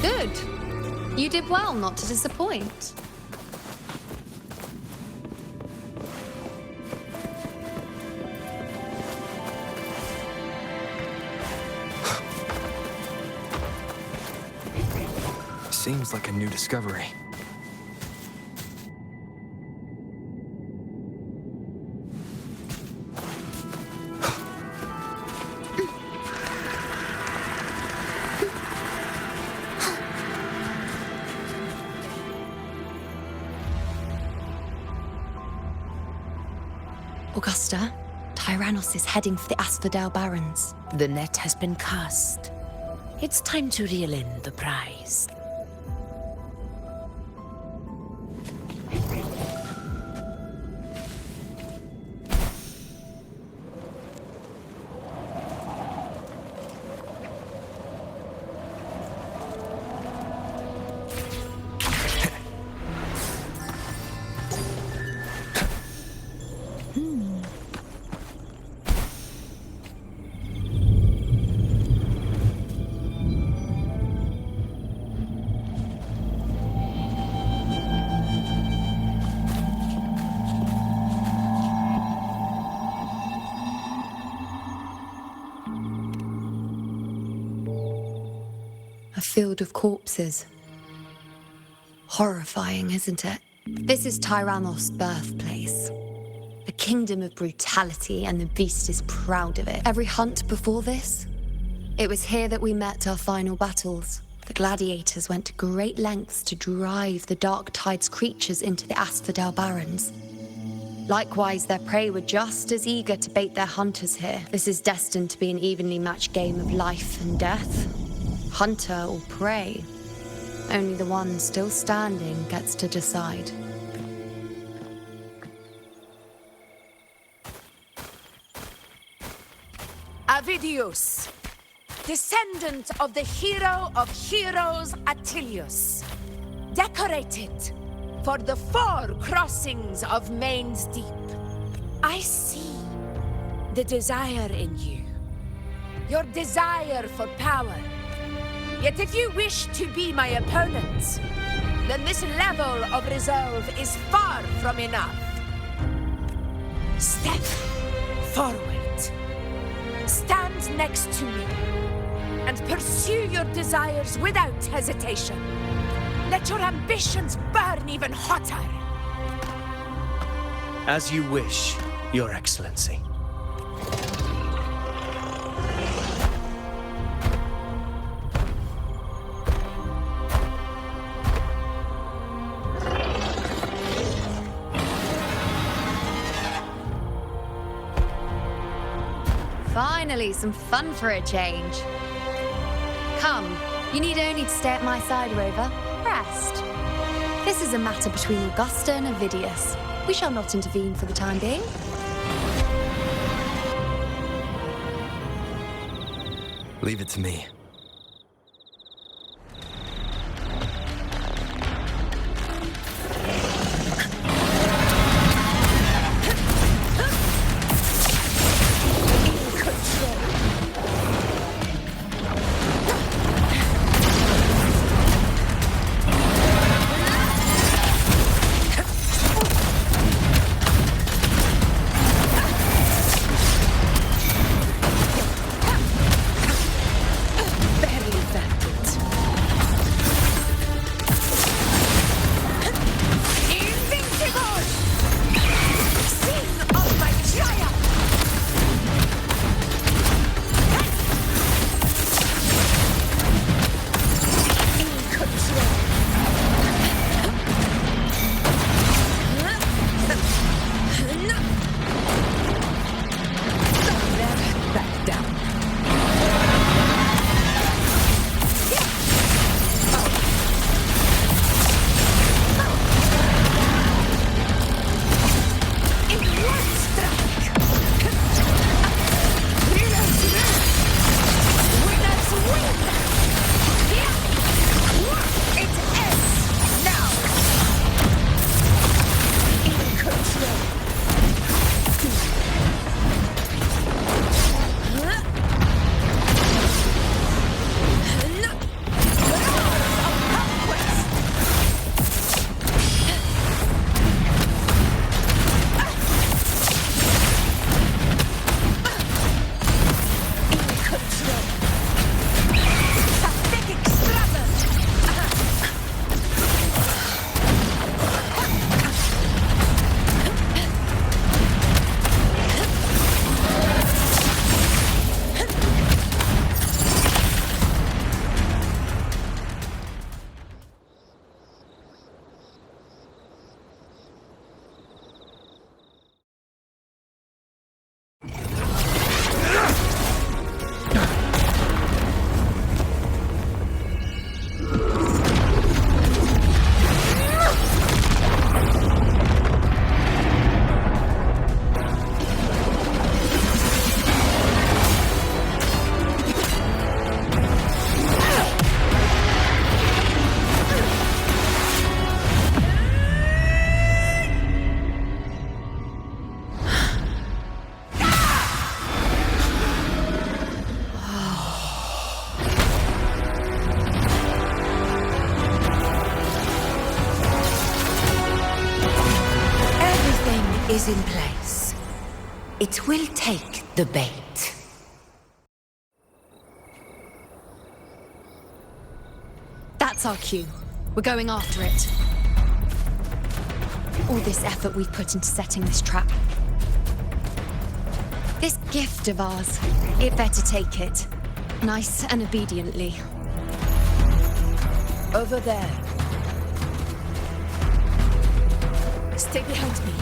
Good. You did well not to disappoint. Seems like a new discovery. Augusta, Tyrannos is heading for the Asphodel Barrens. The net has been cast. It's time to reel in the prize. A field of corpses. Horrifying, isn't it? This is Tyrannos' birthplace. A kingdom of brutality, and the beast is proud of it. Every hunt before this, it was here that we met our final battles. The gladiators went to great lengths to drive the Dark Tide's creatures into the Asphodel Barrens. Likewise, their prey were just as eager to bait their hunters here. This is destined to be an evenly matched game of life and death. Hunter or prey. Only the one still standing gets to decide. Avidius, descendant of the hero of heroes Attilius, decorated for the 4 crossings of Main's Deep. I see the desire in you, your desire for power. Yet if you wish to be my opponent, then this level of resolve is far from enough. Step forward. Stand next to me and pursue your desires without hesitation. Let your ambitions burn even hotter. As you wish, Your Excellency. Finally, some fun for a change. Come, you need only to stay at my side, Rover. Rest. This is a matter between Augusta and Avidius. We shall not intervene for the time being. Leave it to me. is in place. It will take the bait. That's our cue. We're going after it. All this effort we've put into setting this trap. This gift of ours, it better take it. Nice and obediently. Over there. Stay behind me.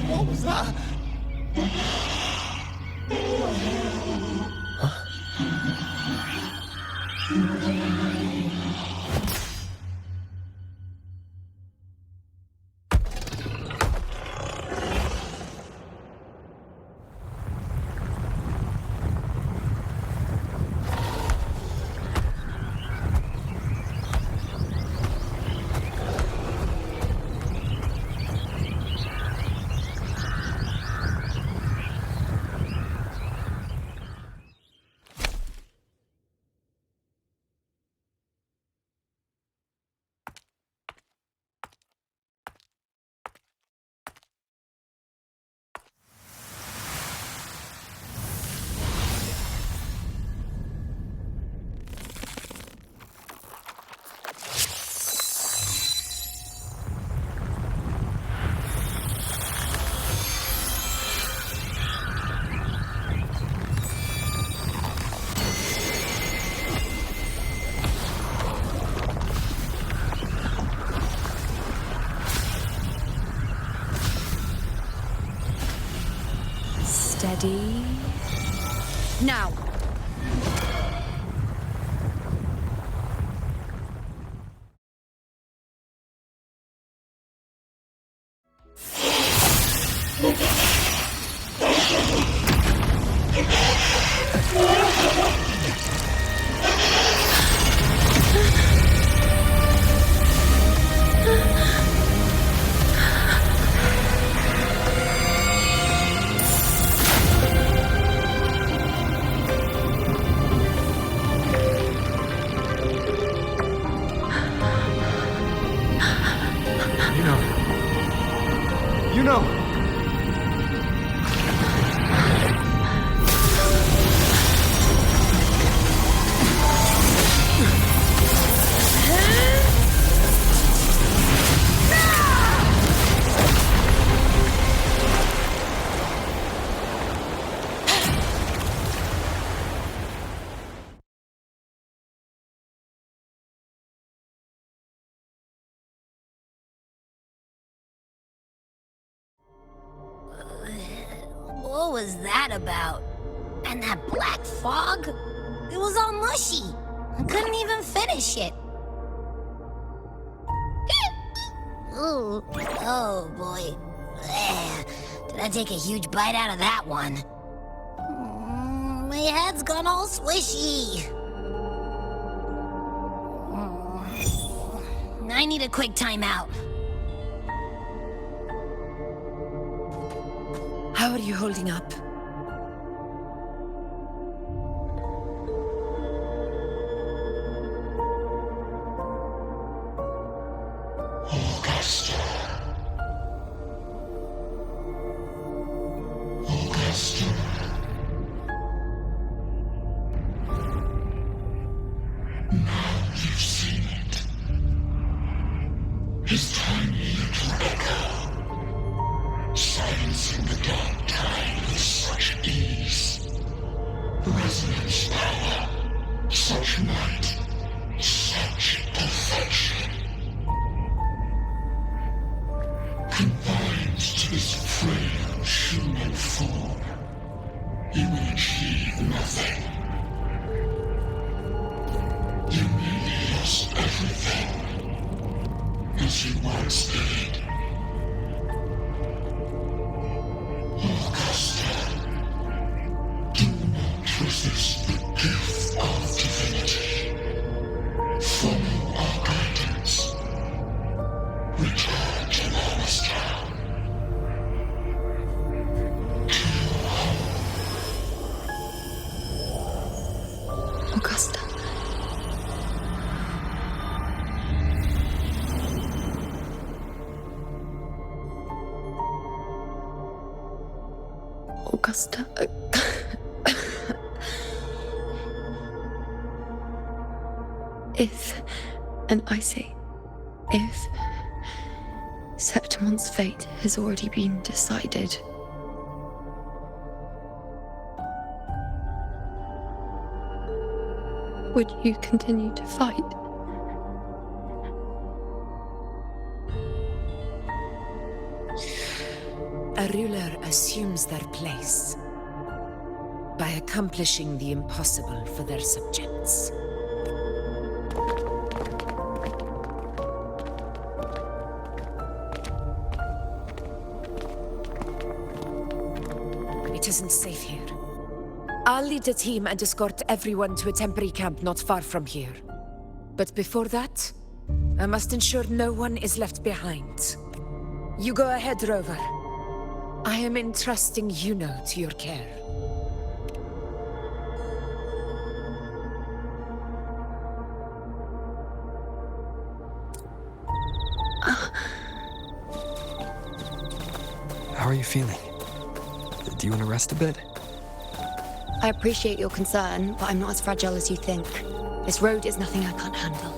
What was that? Steady. Now. You know. What was that about? And that black fog? It was all mushy. I couldn't even finish it. Ooh, oh boy. Did I take a huge bite out of that one? My head's gone all swishy. I need a quick timeout. How are you holding up? Augusta. Now you've seen it. His tiny little echo, silencing the dark tide with such ease. Resonance power, such might, such you will achieve nothing. You nearly lost everything, as you once did. Augusta, do not resist the gift of divinity. Follow our guidance. Return to Town. Augusta. Augusta. If, and I say, if Septimon's fate has already been decided, would you continue to fight? A ruler assumes their place by accomplishing the impossible for their subjects. It isn't safe here. I'll lead a team and escort everyone to a temporary camp not far from here. But before that, I must ensure no one is left behind. You go ahead, Rover. I am entrusting Juno to your care. How are you feeling? Do you want to rest a bit? I appreciate your concern, but I'm not as fragile as you think. This road is nothing I can't handle.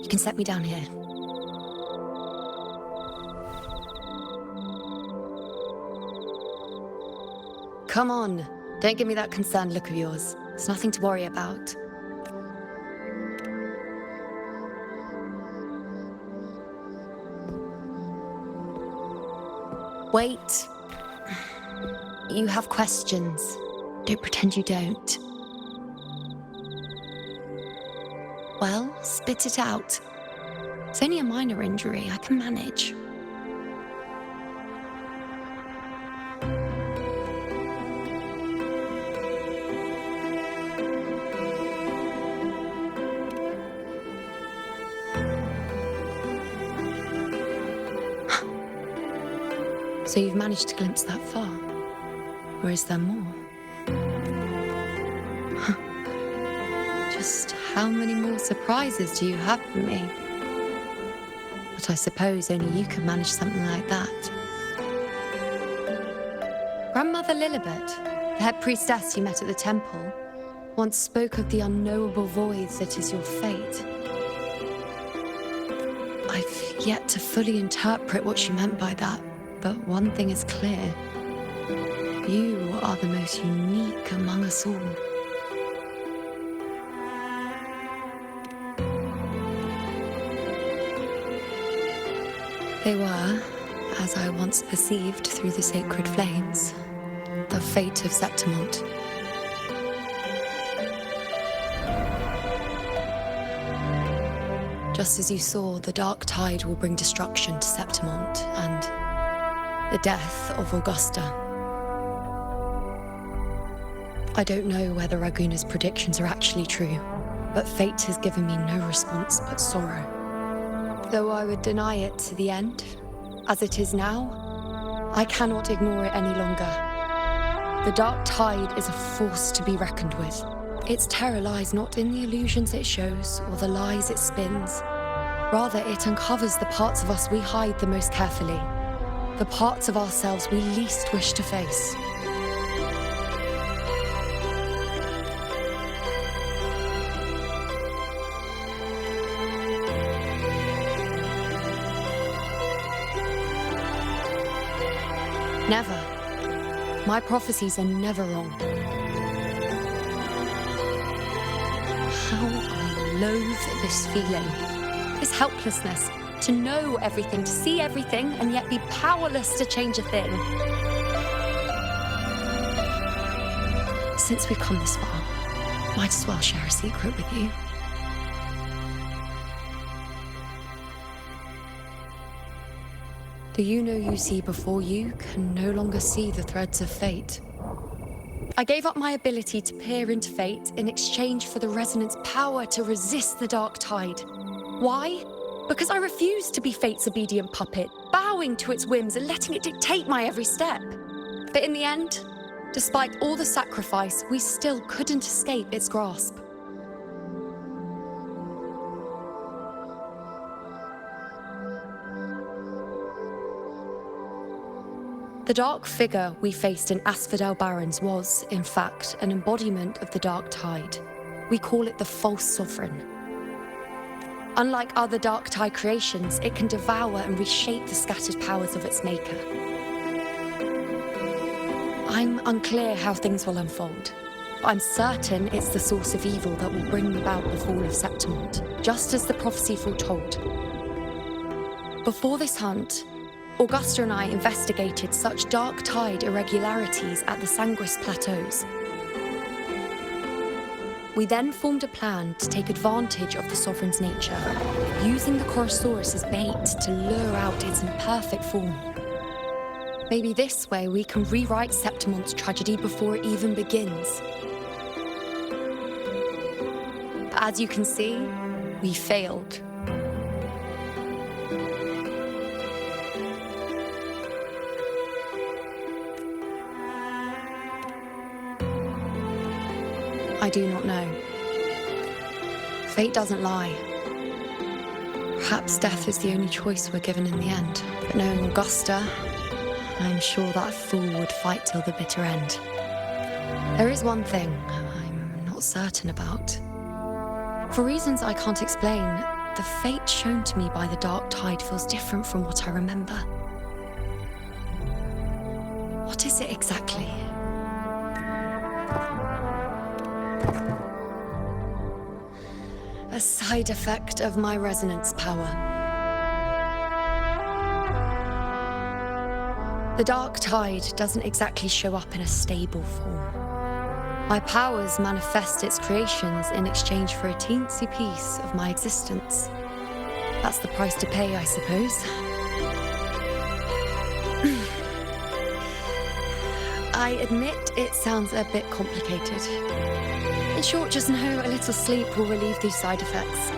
You can set me down here. Come on, don't give me that concerned look of yours. It's nothing to worry about. Wait. You have questions. Don't pretend you don't. Well, spit it out. It's only a minor injury. I can manage. So you've managed to glimpse that far? Or is there more? Just how many more surprises do you have for me? But I suppose only you could manage something like that. Grandmother Lilibet, the head priestess you met at the temple, once spoke of the unknowable void that is your fate. I've yet to fully interpret what she meant by that. But one thing is clear. You are the most unique among us all. They were, as I once perceived through the sacred flames, the fate of Septimont. Just as you saw, the dark tide will bring destruction to Septimont and the death of Augusta. I don't know whether Raguna's predictions are actually true, but fate has given me no response but sorrow. Though I would deny it to the end, as it is now, I cannot ignore it any longer. The dark tide is a force to be reckoned with. Its terror lies not in the illusions it shows or the lies it spins. Rather, it uncovers the parts of us we hide the most carefully. The parts of ourselves we least wish to face. Never. My prophecies are never wrong. How I loathe this feeling, this helplessness, to know everything, to see everything, and yet be powerless to change a thing. Since we've come this far, might as well share a secret with you. The you see before you can no longer see the threads of fate. I gave up my ability to peer into fate in exchange for the resonance power to resist the dark tide. Why? Because I refused to be fate's obedient puppet, bowing to its whims and letting it dictate my every step. But in the end, despite all the sacrifice, we still couldn't escape its grasp. The dark figure we faced in Asphodel Barrens was, in fact, an embodiment of the dark tide. We call it the false sovereign. Unlike other dark tide creations, it can devour and reshape the scattered powers of its maker. I'm unclear how things will unfold, but I'm certain it's the source of evil that will bring about the fall of Septimont, just as the prophecy foretold. Before this hunt, Augusta and I investigated such dark tide irregularities at the Sanguis Plateaus. We then formed a plan to take advantage of the Sovereign's nature, using the Chorosaurus as bait to lure out its imperfect form. Maybe this way we can rewrite Septimont's tragedy before it even begins. But as you can see, we failed. I do not know. Fate doesn't lie. Perhaps death is the only choice we're given in the end. But knowing Augusta, I'm sure that fool would fight till the bitter end. There is one thing I'm not certain about. For reasons I can't explain, the fate shown to me by the dark tide feels different from what I remember. What is it exactly? A side effect of my resonance power. The dark tide doesn't exactly show up in a stable form. My powers manifest its creations in exchange for a teensy piece of my existence. That's the price to pay, I suppose. I admit it sounds a bit complicated. In short, just know a little sleep will relieve these side effects.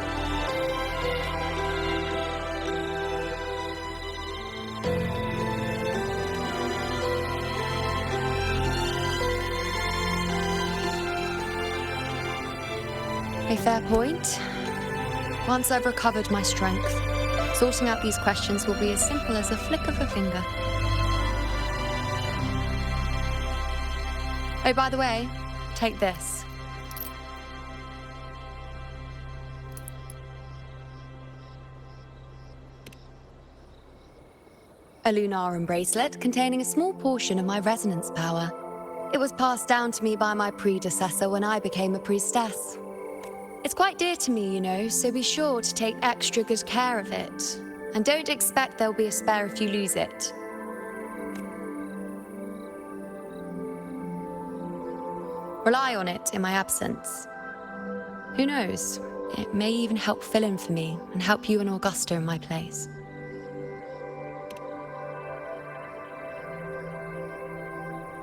A fair point. Once I've recovered my strength, sorting out these questions will be as simple as a flick of a finger. Oh, by the way, take this. A Lunarum bracelet containing a small portion of my resonance power. It was passed down to me by my predecessor when I became a priestess. It's quite dear to me, you know, so be sure to take extra good care of it. And don't expect there'll be a spare if you lose it. Rely on it in my absence. Who knows? It may even help fill in for me and help you and Augusta in my place.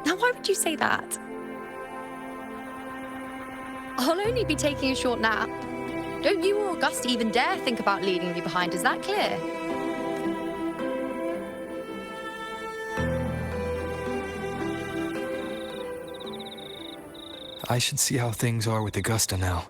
Now, why would you say that? I'll only be taking a short nap. Don't you or Augusta even dare think about leaving me behind, is that clear? I should see how things are with Augusta now.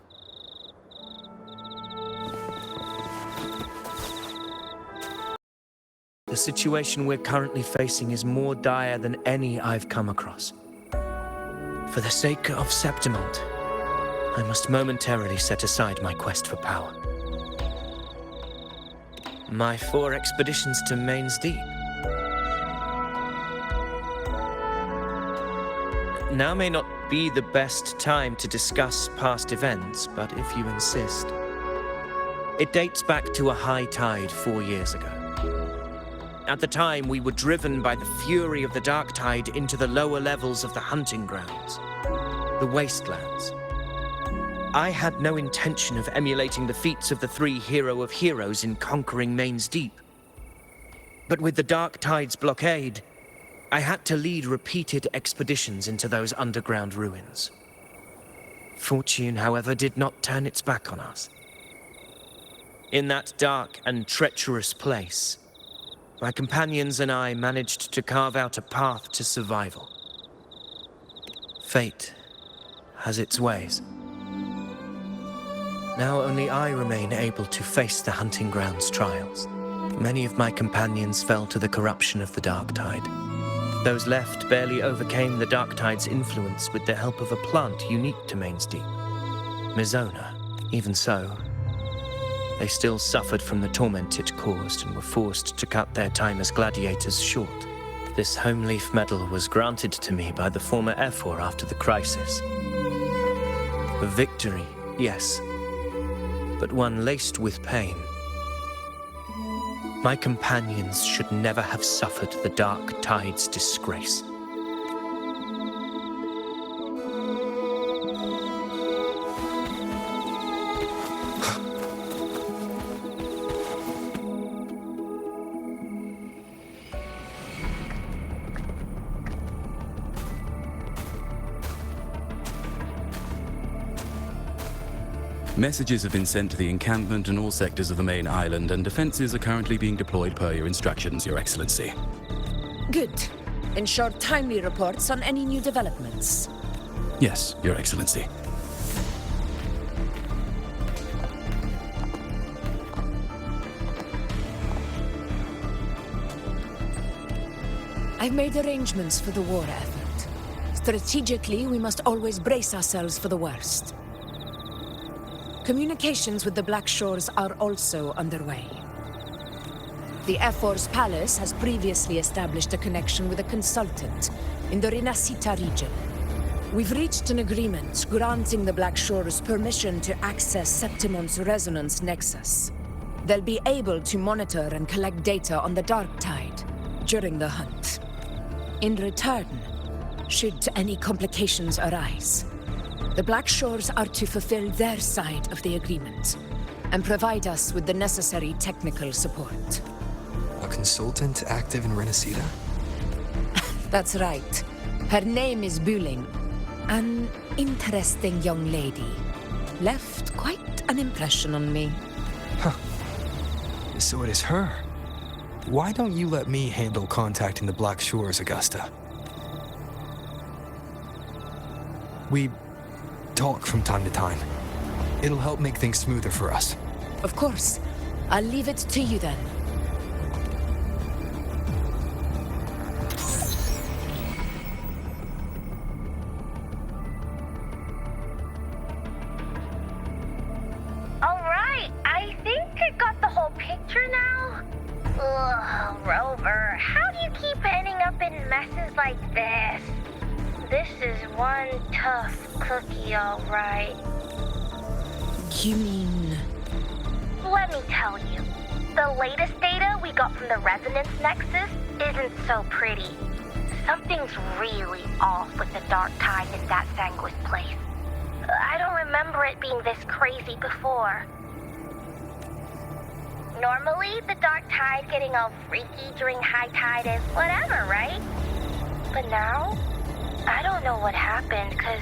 The situation we're currently facing is more dire than any I've come across. For the sake of Septimont, I must momentarily set aside my quest for power. My 4 expeditions to Main's Deep. Now may not be the best time to discuss past events, but if you insist. It dates back to a high tide 4 years ago. At the time, we were driven by the fury of the dark tide into the lower levels of the hunting grounds, the wastelands. I had no intention of emulating the feats of the 3 hero of heroes in conquering Main's Deep. But with the dark tide's blockade, I had to lead repeated expeditions into those underground ruins. Fortune, however, did not turn its back on us. In that dark and treacherous place, my companions and I managed to carve out a path to survival. Fate has its ways. Now only I remain able to face the hunting grounds trials. Many of my companions fell to the corruption of the dark tide. Those left barely overcame the dark tide's influence with the help of a plant unique to Main's Deep, Mizona. Even so, they still suffered from the torment it caused and were forced to cut their time as gladiators short. This home leaf medal was granted to me by the former Ephor after the crisis. A victory, yes, but one laced with pain. My companions should never have suffered the dark tide's disgrace. Messages have been sent to the encampment and all sectors of the main island, and defenses are currently being deployed per your instructions, Your Excellency. Good. Ensure timely reports on any new developments. Yes, Your Excellency. I've made arrangements for the war effort. Strategically, we must always brace ourselves for the worst. Communications with the Black Shores are also underway. The Ephor's palace has previously established a connection with a consultant in the Rinascita region. We've reached an agreement granting the Black Shores permission to access Septimon's resonance nexus. They'll be able to monitor and collect data on the Dark Tide during the hunt. In return, should any complications arise, the Black Shores are to fulfill their side of the agreement and provide us with the necessary technical support. A consultant active in Rinascita? That's right. Her name is Buling. An interesting young lady. Left quite an impression on me. Huh. So it is her. Why don't you let me handle contacting the Black Shores, Augusta? We talk from time to time. It'll help make things smoother for us. Of course. I'll leave it to you then. Alright, I think I got the whole picture now. Ugh, Rover, how do you keep ending up in messes like this? This is one tough cookie, all right. You mean... Let me tell you. The latest data we got from the Resonance Nexus isn't so pretty. Something's really off with the Dark Tide in that Sanguis place. I don't remember it being this crazy before. Normally, the Dark Tide getting all freaky during high tide is whatever, right? But now... I don't know what happened, because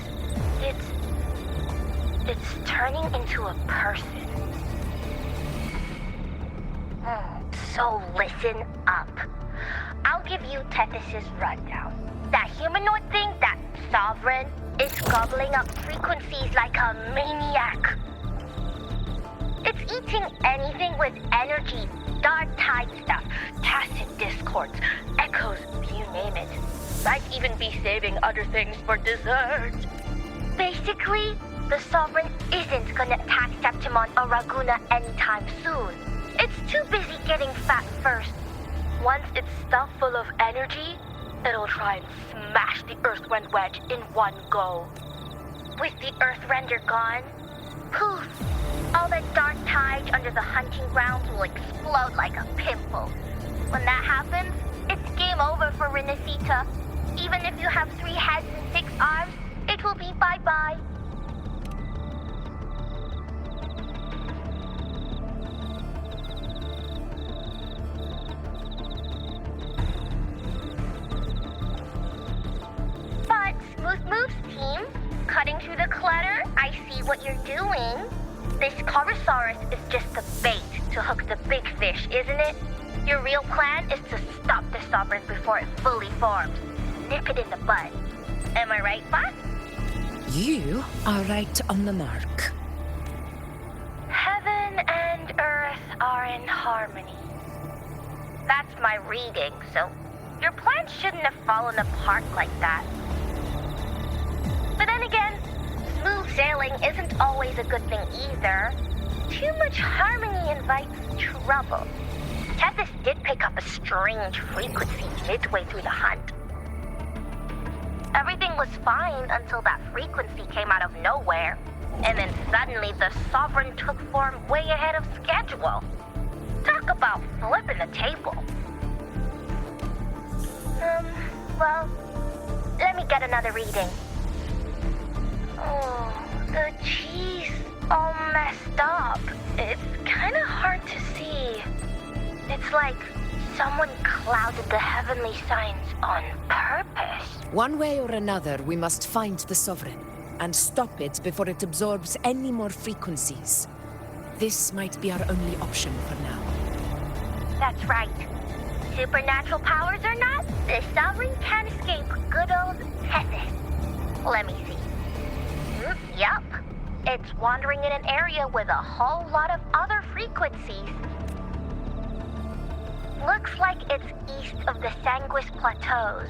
it's turning into a person. So listen up. I'll give you Tethys' rundown. That humanoid thing, that Sovereign, is gobbling up frequencies like a maniac. It's eating anything with energy, dark tide stuff, tacit discords, echoes, you name it. Might even be saving other things for dessert. Basically, the Sovereign isn't gonna attack Septimon or Raguna anytime soon. It's too busy getting fat first. Once it's stuffed full of energy, It'll try and smash the Earthrend wedge in one go. With the Earthrender gone, poof! All the dark tide under the hunting grounds will explode like a pimple. When that happens, it's game over for Renacita. Even if you have 3 heads and 6 arms, it will be bye-bye. But Smooth Moves team, cutting through the clutter, I see what you're doing. This Corosaurus is just the bait to hook the big fish, isn't it? Your real plan is to stop the Sovereign before it fully forms. Nip it in the bud. Am I right, boss? You are right on the mark. Heaven and Earth are in harmony. That's my reading, so your plan shouldn't have fallen apart like that. But then again, smooth sailing isn't always a good thing either. Too much harmony invites trouble. Tethys did pick up a strange frequency midway through the hunt. Everything was fine until that frequency came out of nowhere, and then suddenly the Sovereign took form way ahead of schedule. Talk about flipping the table. Well, let me get another reading. Oh, the cheese all messed up. It's kind of hard to see. It's like someone clouded the heavenly signs on purpose. One way or another, we must find the Sovereign and stop it before it absorbs any more frequencies. This might be our only option for now. That's right. Supernatural powers or not, the Sovereign can't escape good old Tethys. Let me see. Yup. It's wandering in an area with a whole lot of other frequencies. Looks like it's east of the Sanguis Plateaus.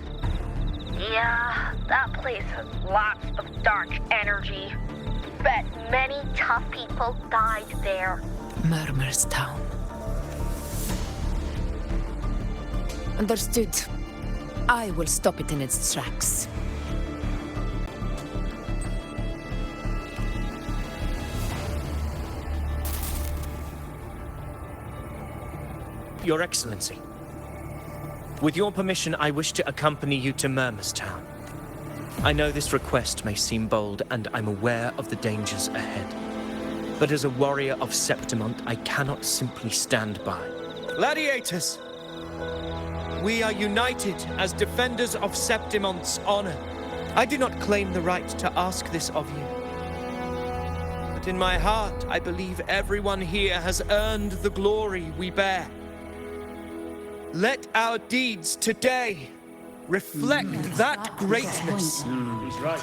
Yeah, that place has lots of dark energy. Bet many tough people died there. Murmur's Town. Understood. I will stop it in its tracks. Your Excellency, with your permission, I wish to accompany you to Murmur's Town. I know this request may seem bold, and I'm aware of the dangers ahead. But as a warrior of Septimont, I cannot simply stand by. Gladiators! We are united as defenders of Septimont's honor. I do not claim the right to ask this of you. But in my heart, I believe everyone here has earned the glory we bear. Let our deeds today reflect that greatness. He's right.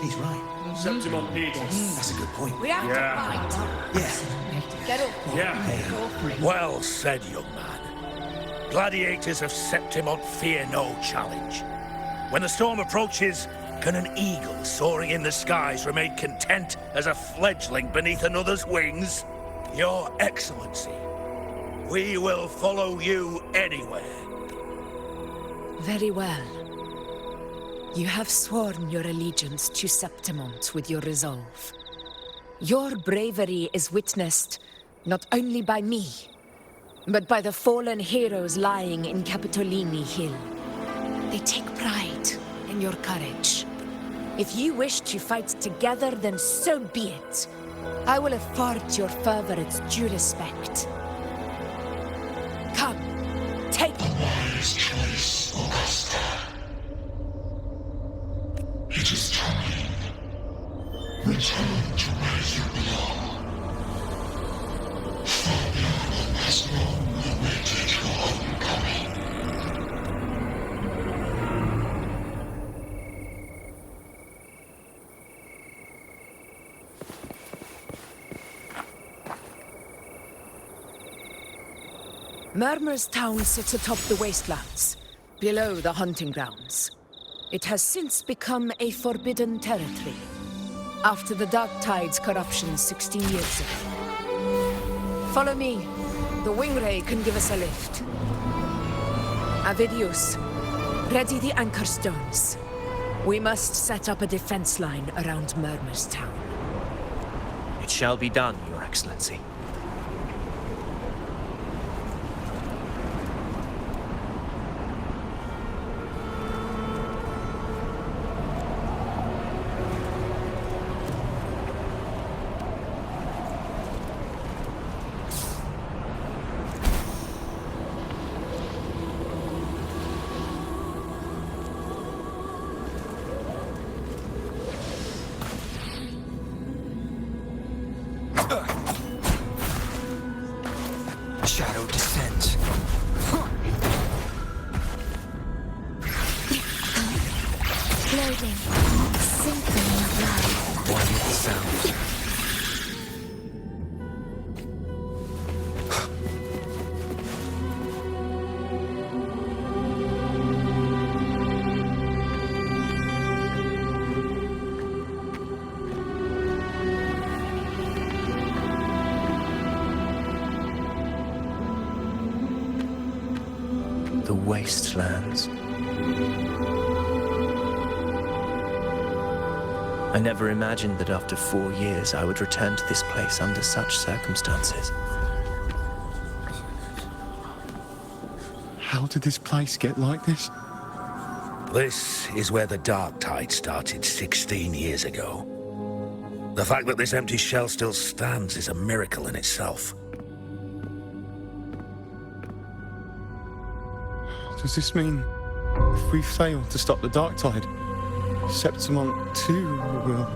He's right. Septimont needs us. That's a good point. We have to fight. Yeah. Get up. Yeah. Well said, young man. Gladiators of Septimont fear no challenge. When the storm approaches, can an eagle soaring in the skies remain content as a fledgling beneath another's wings? Your Excellency, we will follow you anywhere. Very well. You have sworn your allegiance to Septimont with your resolve. Your bravery is witnessed not only by me, but by the fallen heroes lying in Capitolini Hill. They take pride in your courage. If you wish to fight together, then so be it. I will afford your fervor its due respect. Come, take it. Wise choice, Augusta. It is time. Return to where you belong. Fabian has long awaited your homecoming. Murmur's Town sits atop the wastelands, below the hunting grounds. It has since become a forbidden territory, after the Dark Tide's corruption 16 years ago. Follow me. The Wingray can give us a lift. Avidius, Ready the anchor stones. We must set up a defense line around Murmur's town. It shall be done, Your Excellency. Shadow descends. Floating. Symphony of life. One with the sound. The wastelands. I never imagined that after 4 years I would return to this place under such circumstances. How did this place get like this? This is where the Dark Tide started 16 years ago. The fact that this empty shell still stands is a miracle in itself. Does this mean if we fail to stop the Dark Tide, Septimont too will...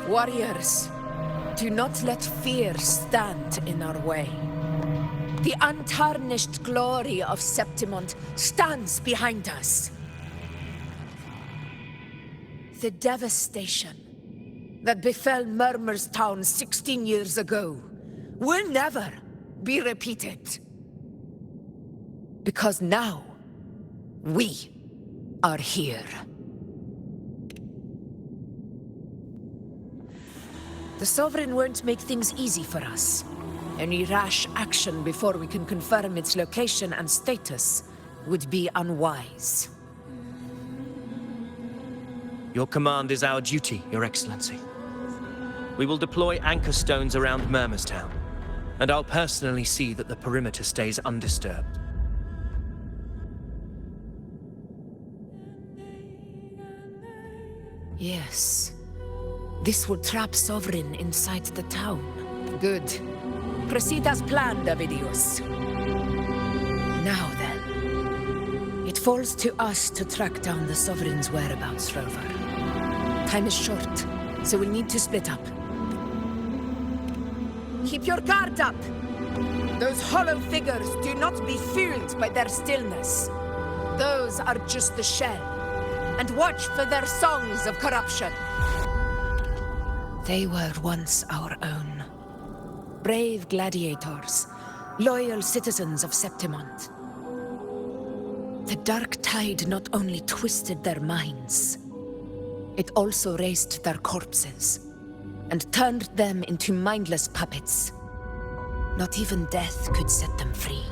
Warriors, do not let fear stand in our way. The untarnished glory of Septimont stands behind us. The devastation that befell Murmur's town 16 years ago will never be repeated. Because now, we are here. The Sovereign won't make things easy for us. Any rash action before we can confirm its location and status would be unwise. Your command is our duty, Your Excellency. We will deploy anchor stones around Murmur's town, and I'll personally see that the perimeter stays undisturbed. Yes. This will trap Sovereign inside the town. Good. Proceed as planned, Davidius. Now then. It falls to us to track down the Sovereign's whereabouts, Rover. Time is short, so we'll need to split up. Keep your guard up! Those hollow figures do not be fooled by their stillness. Those are just the shell. And watch for their songs of corruption. They were once our own. Brave gladiators, loyal citizens of Septimont. The Dark Tide not only twisted their minds, it also raised their corpses and turned them into mindless puppets. Not even death could set them free.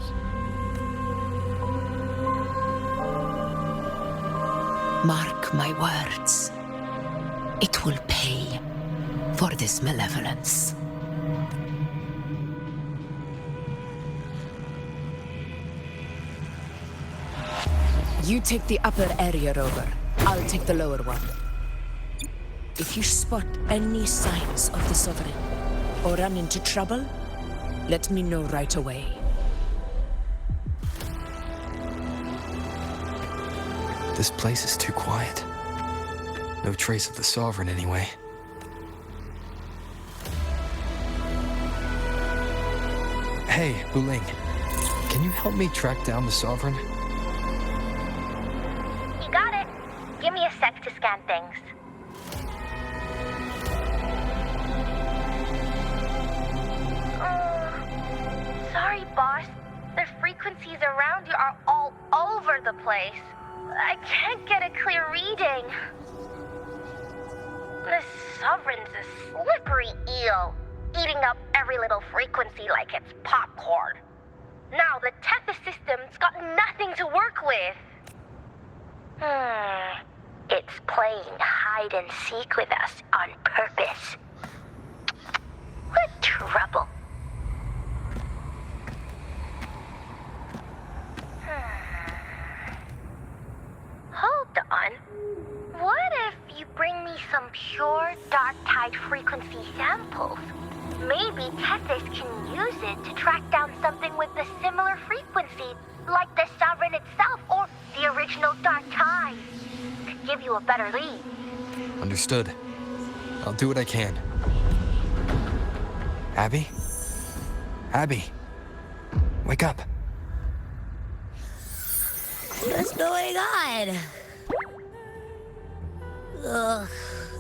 Mark my words. It will pay for this malevolence. You take the upper area, Rover. I'll take the lower one. If you spot any signs of the Sovereign, or run into trouble, let me know right away. This place is too quiet. No trace of the Sovereign, anyway. Hey, Wuthering. Can you help me track down the Sovereign? You got it. Give me a sec to scan things. Sorry, boss. The frequencies around you are all over the place. I can't get a clear reading. The Sovereign's a slippery eel, eating up every little frequency like it's popcorn. Now the Tethys system's got nothing to work with. It's playing hide and seek with us on purpose. What trouble. Hold on. What if you bring me some pure dark tide frequency samples? Maybe Tethys can use it to track down something with a similar frequency, like the Sovereign itself or the original dark tide. Could give you a better lead. Understood. I'll do what I can. Abby? Abby! Wake up! What's going on? Ugh,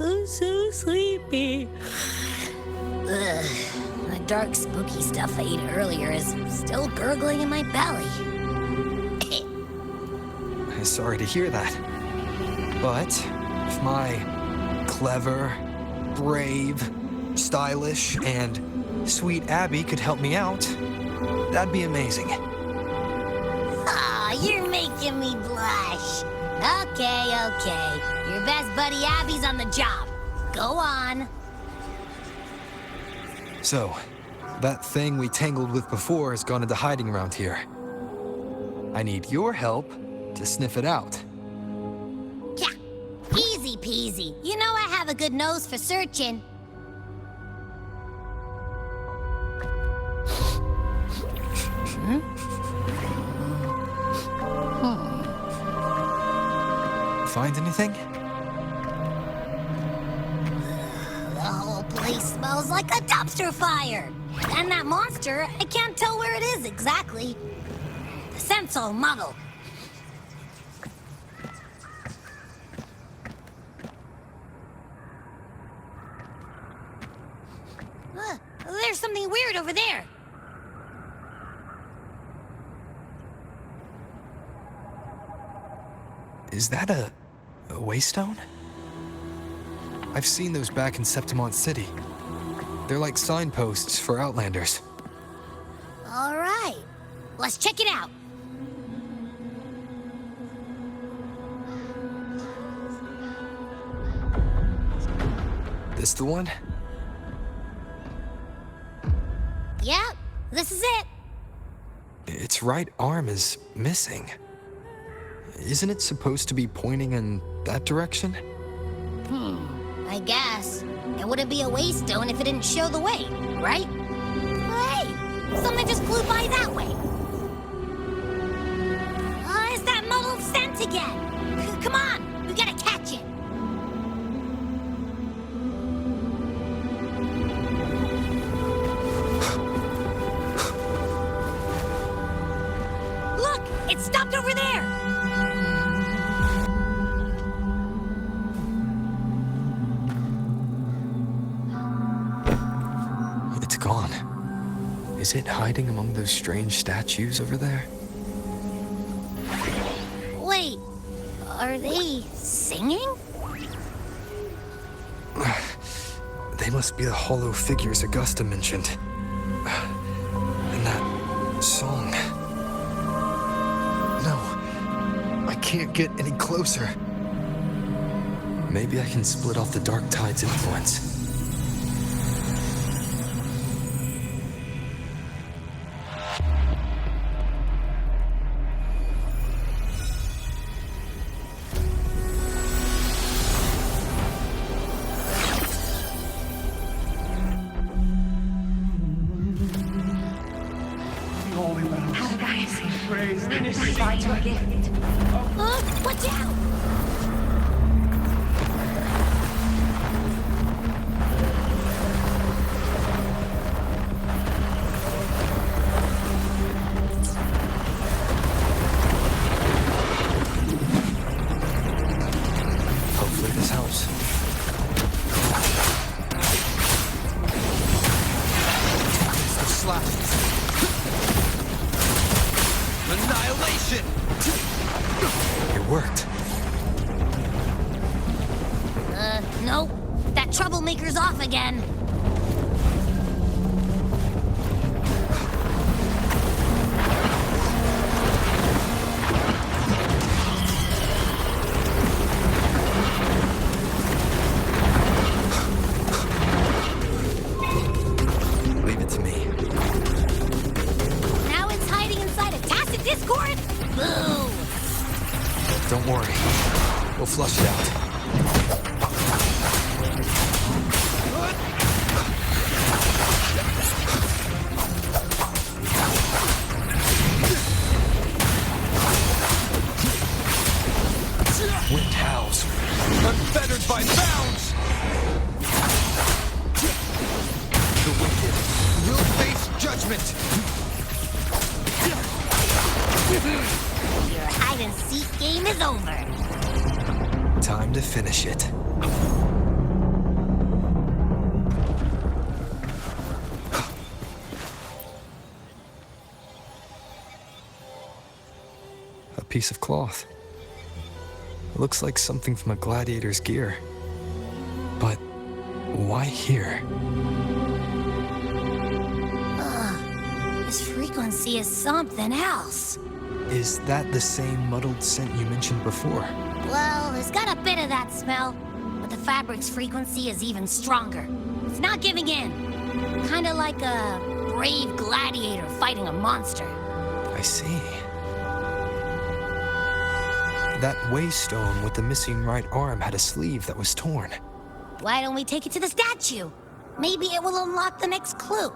I'm so sleepy. Ugh, the dark, spooky stuff I ate earlier is still gurgling in my belly. Sorry to hear that. But if my clever, brave, stylish, and sweet Abby could help me out, that'd be amazing. Aw, you're making me blush. Okay. Your best buddy Abby's on the job. Go on. So, that thing we tangled with before has gone into hiding around here. I need your help to sniff it out. Yeah, easy peasy. You know I have a good nose for searching. Find anything? The whole place smells like a dumpster fire. And that monster, I can't tell where it is exactly. The scent's all muddled. There's something weird over there. Is that a waystone? I've seen those back in Septimont City. They're like signposts for Outlanders. All right, let's check it out. This the one? Yep, this is it. Its right arm is missing. Isn't it supposed to be pointing in that direction? I guess. It wouldn't be a waystone if it didn't show the way, right? Hey, something just flew by that way. Oh, it's that muddled scent again. Come on, we gotta catch it. Look, it stopped over there. It's gone. Is it hiding among those strange statues over there? Wait, are they singing? They must be the hollow figures Augusta mentioned. And that song. No, I can't get any closer. Maybe I can split off the Dark Tide's influence. Watch out! Hopefully this helps. Slap. Annihilation! It worked. Nope. That troublemaker's off again. flush it out. Wind howls. Unfettered by bounds! The wicked will face judgment! Your hide-and-seek game is over. Time to finish it. A piece of cloth. It looks like something from a gladiator's gear. But why here? This frequency is something else. Is that the same muddled scent you mentioned before? Well, it's got a bit of that smell, but the fabric's frequency is even stronger. It's not giving in. Kinda like a brave gladiator fighting a monster. I see. That waystone with the missing right arm had a sleeve that was torn. Why don't we take it to the statue? Maybe it will unlock the next clue.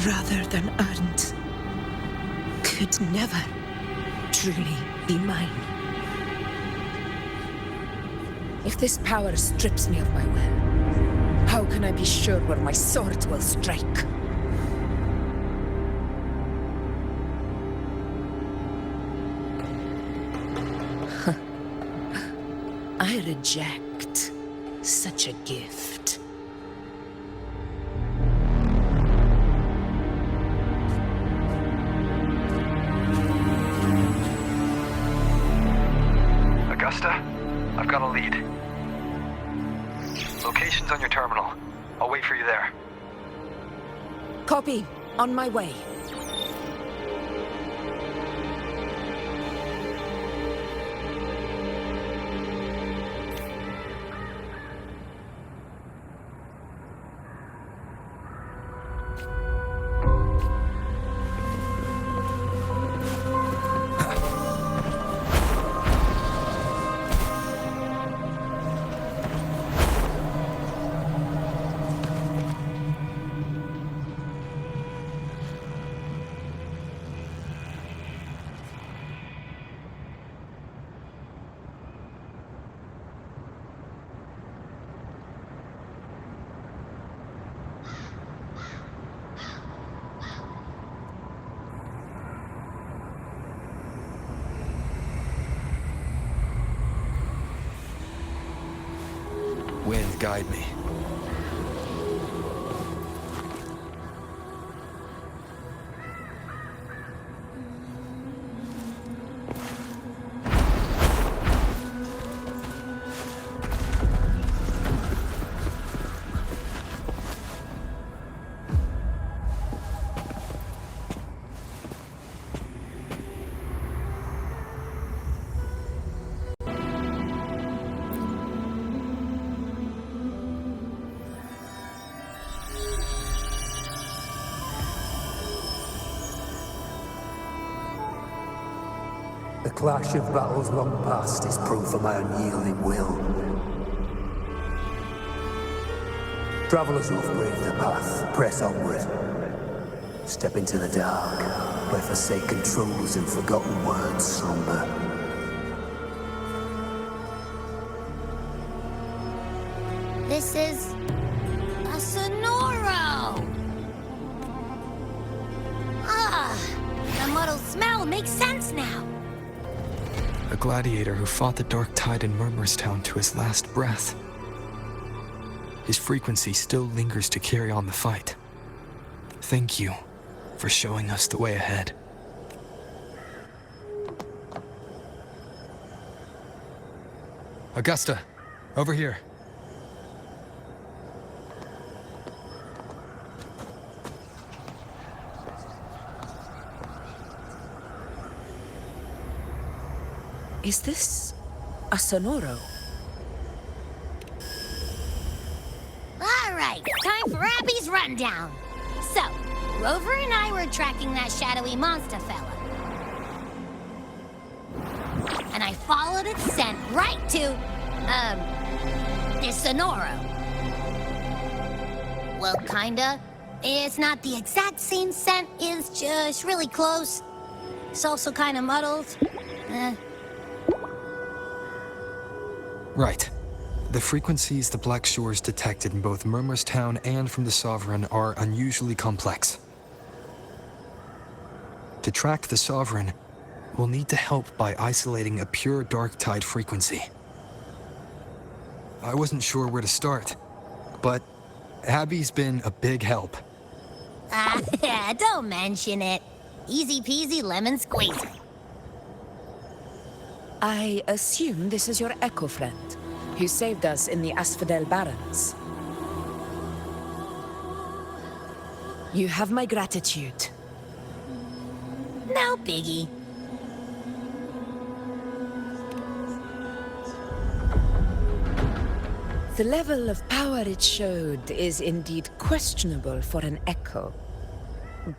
Rather than earned, could never truly be mine. If this power strips me of my will, how can I be sure where my sword will strike? I reject such a gift. I've got a lead. Location's on your terminal. I'll wait for you there. Copy. On my way. to guide me. The clash of battles long past is proof of my unyielding will. Travelers who have braved the path, press onward. Step into the dark, where forsaken truths and forgotten words slumber. This is a Sonoro! Ah, the muddled smell makes sense now. A gladiator who fought the dark tide in Murmurstown to his last breath. His frequency still lingers to carry on the fight. Thank you for showing us the way ahead. Augusta, over here. Is this a Sonoro? All right, time for Abby's rundown. So, Rover and I were tracking that shadowy monster fella. And I followed its scent right to, this Sonoro. Well, kinda. It's not the exact same scent, it's just really close. It's also kinda muddled. Right. The frequencies the Black Shores detected in both Murmurstown and from the Sovereign are unusually complex. To track the Sovereign, we'll need to help by isolating a pure dark tide frequency. I wasn't sure where to start, but Abby's been a big help. Don't mention it. Easy peasy lemon squeezy. I assume this is your Echo friend, who saved us in the Asphodel Barrens. You have my gratitude. No biggie. The level of power it showed is indeed questionable for an Echo.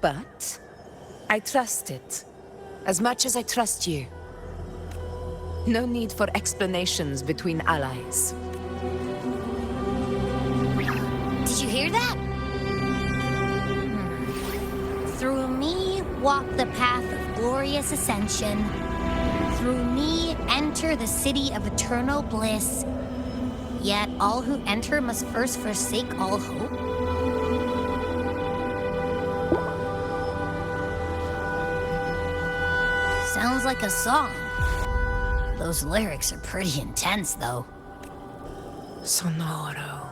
But I trust it, as much as I trust you. No need for explanations between allies. Did you hear that? Through me walk the path of glorious ascension. Through me enter the city of eternal bliss. Yet all who enter must first forsake all hope. Sounds like a song. Those lyrics are pretty intense, though. Sonoro,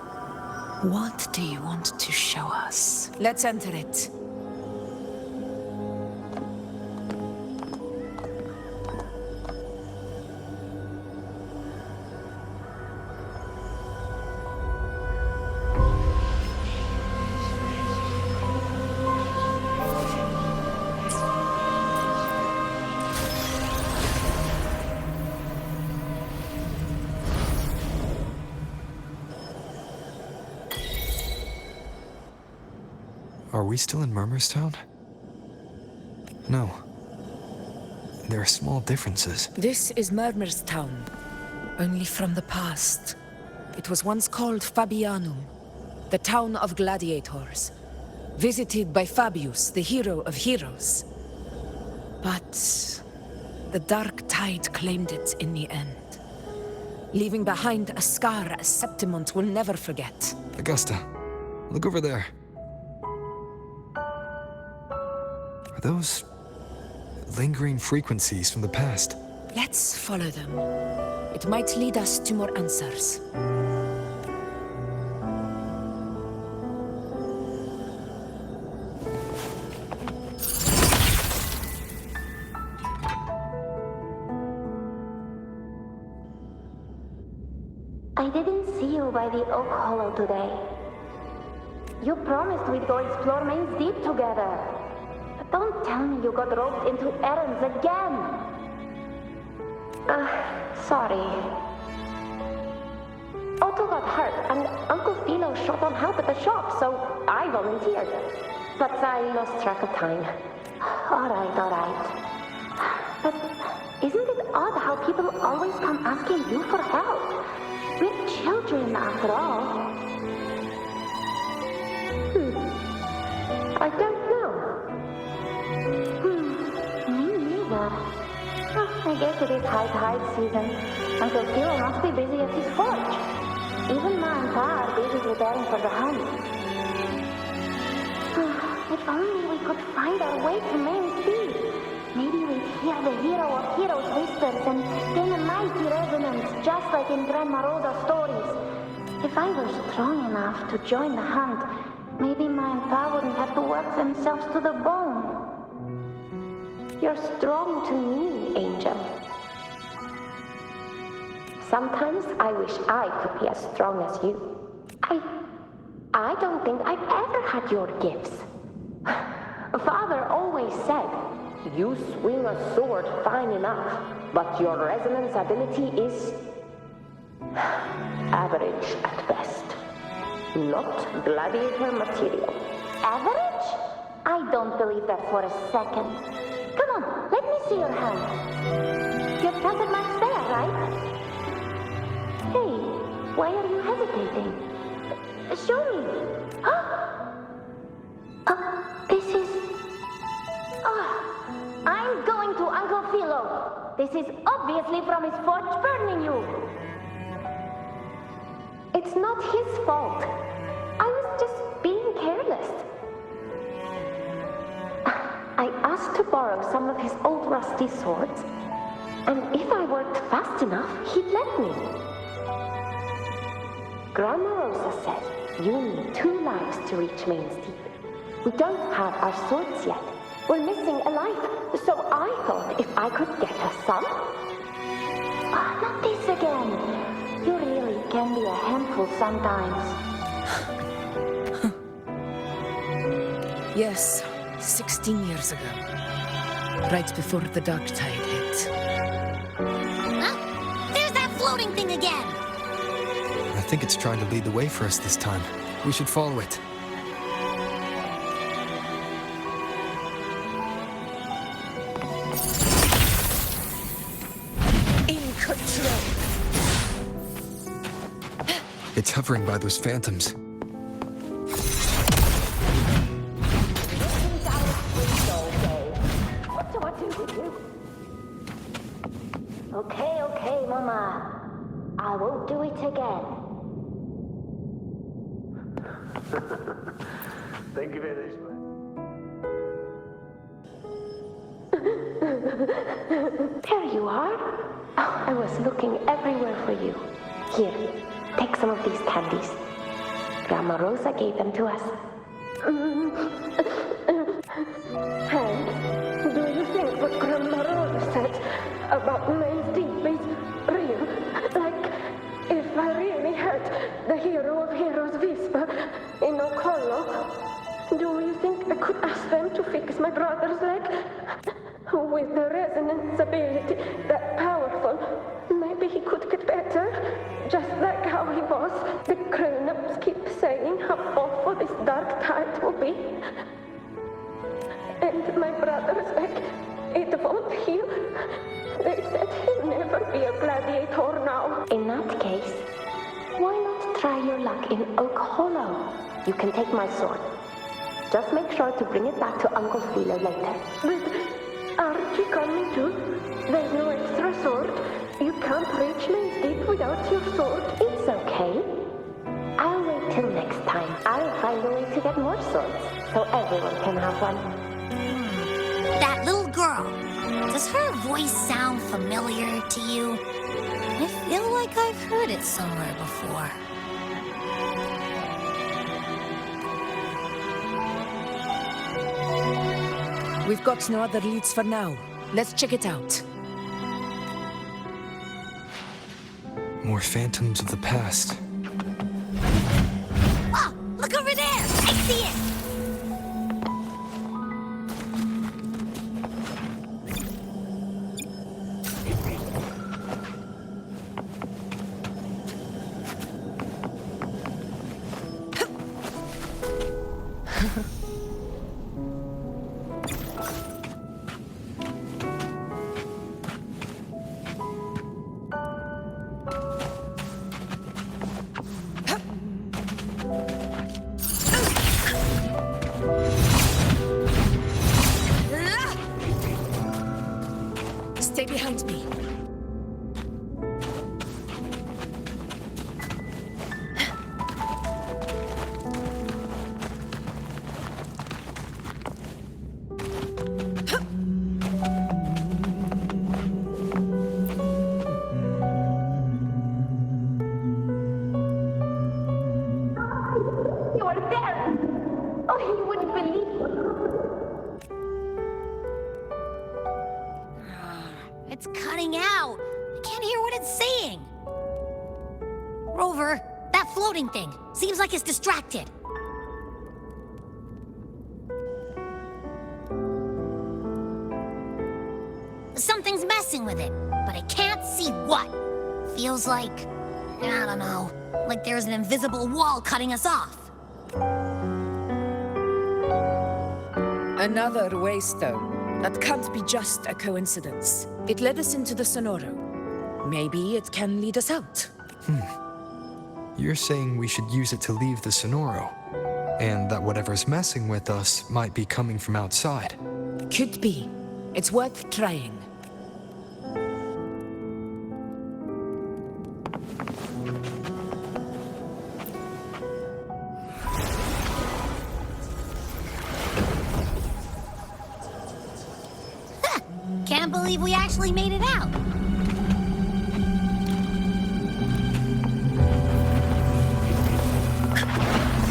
what do you want to show us? Let's enter it. Are we still in Murmurstown? No. There are small differences. This is Murmurstown, only from the past. It was once called Fabianum, the town of gladiators, visited by Fabius, the hero of heroes. But the dark tide claimed it in the end, leaving behind a scar Septimont will never forget. Augusta, look over there. Are those lingering frequencies from the past? Let's follow them. It might lead us to more answers. by the Oak Hollow today. You promised we'd go explore Main's Deep together. But don't tell me you got roped into errands again. Sorry. Otto got hurt, and Uncle Philo short on help at the shop, so I volunteered. But I lost track of time. All right. But isn't it odd how people always come asking you for help? We're children, after all. I don't know. Me neither. I guess it is high tide season. Uncle Philo must be busy at his forge. Even Ma and Pa are busy preparing for the hunt. If only we could find our way to Main's Deep. Maybe we'd hear the hero of heroes whispers and gain a mighty resonance, just like in Grandma Rosa's stories. If I were strong enough to join the hunt, maybe Ma and Pa wouldn't have to work themselves to the bone. You're strong to me, Angel. Sometimes I wish I could be as strong as you. I don't think I've ever had your gifts. Father always said, you swing a sword fine enough, but your resonance ability is average at best. Not gladiator material. Average? I don't believe that for a second. Come on, let me see your hand. Your trumpet mark's there, right? Hey, why are you hesitating? Show me. This is... I'm going to Uncle Philo. This is obviously from his forge burning you. It's not his fault. I was just being careless. I asked to borrow some of his old rusty swords, and if I worked fast enough, he'd let me. Grandma Rosa said you need 2 lives to reach Main's Deep. We don't have our swords yet. We're missing a life, so I thought if I could get us some... not this again. You really can be a handful sometimes. Yes, 16 years ago. Right before the dark tide hit. There's that floating thing again! I think it's trying to lead the way for us this time. We should follow it. It's hovering by those phantoms. What do we do? Okay, Mama. I won't do it again. Thank you very much. There you are. Oh, I was looking everywhere for you. Here, take some of these candies. Grandma Rosa gave them to us. And do you think what Grandma Rosa said about Main's Deep is real? Like, if I really heard the hero of heroes whisper in Oak Hollow, do you think I could ask them to fix my brother's leg? With the resonance ability that powerful, maybe he could get better. Just like how he was. The grown-ups keep saying how awful this dark tide will be. And my brother's leg, it won't heal. They said he'll never be a gladiator now. In that case, why not try your luck in Oak Hollow? You can take my sword. Just make sure to bring it back to Uncle Philo later. But aren't you coming too? There's no extra sword. You can't reach Main's Deep without your sword. It's okay. I'll wait till next time. I'll find a way to get more swords, so everyone can have one. That little girl. Does her voice sound familiar to you? I feel like I've heard it somewhere before. We've got no other leads for now. Let's check it out. More phantoms of the past. Look over there! I see it! Stay behind me. You are there! Oh, you wouldn't believe It's cutting out. I can't hear what it's saying. Rover, that floating thing seems like it's distracted. Something's messing with it, but I can't see what. Feels like, I don't know, like there's an invisible wall cutting us off. Another waystone. That can't be just a coincidence. It led us into the Sonoro. Maybe it can lead us out. You're saying we should use it to leave the Sonoro, and that whatever's messing with us might be coming from outside. Could be. It's worth trying. Can't believe we actually made it out.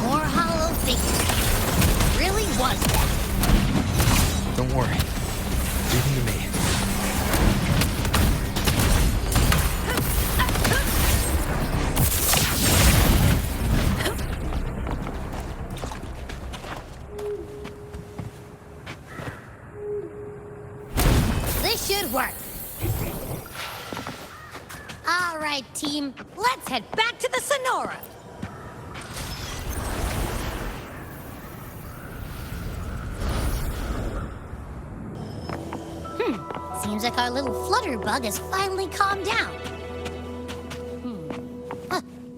More hollow figures. Really was that. Don't worry. Leave him to me. This should work. All right, team. Let's head back to the Sonora. Seems like our little flutter bug has finally calmed down.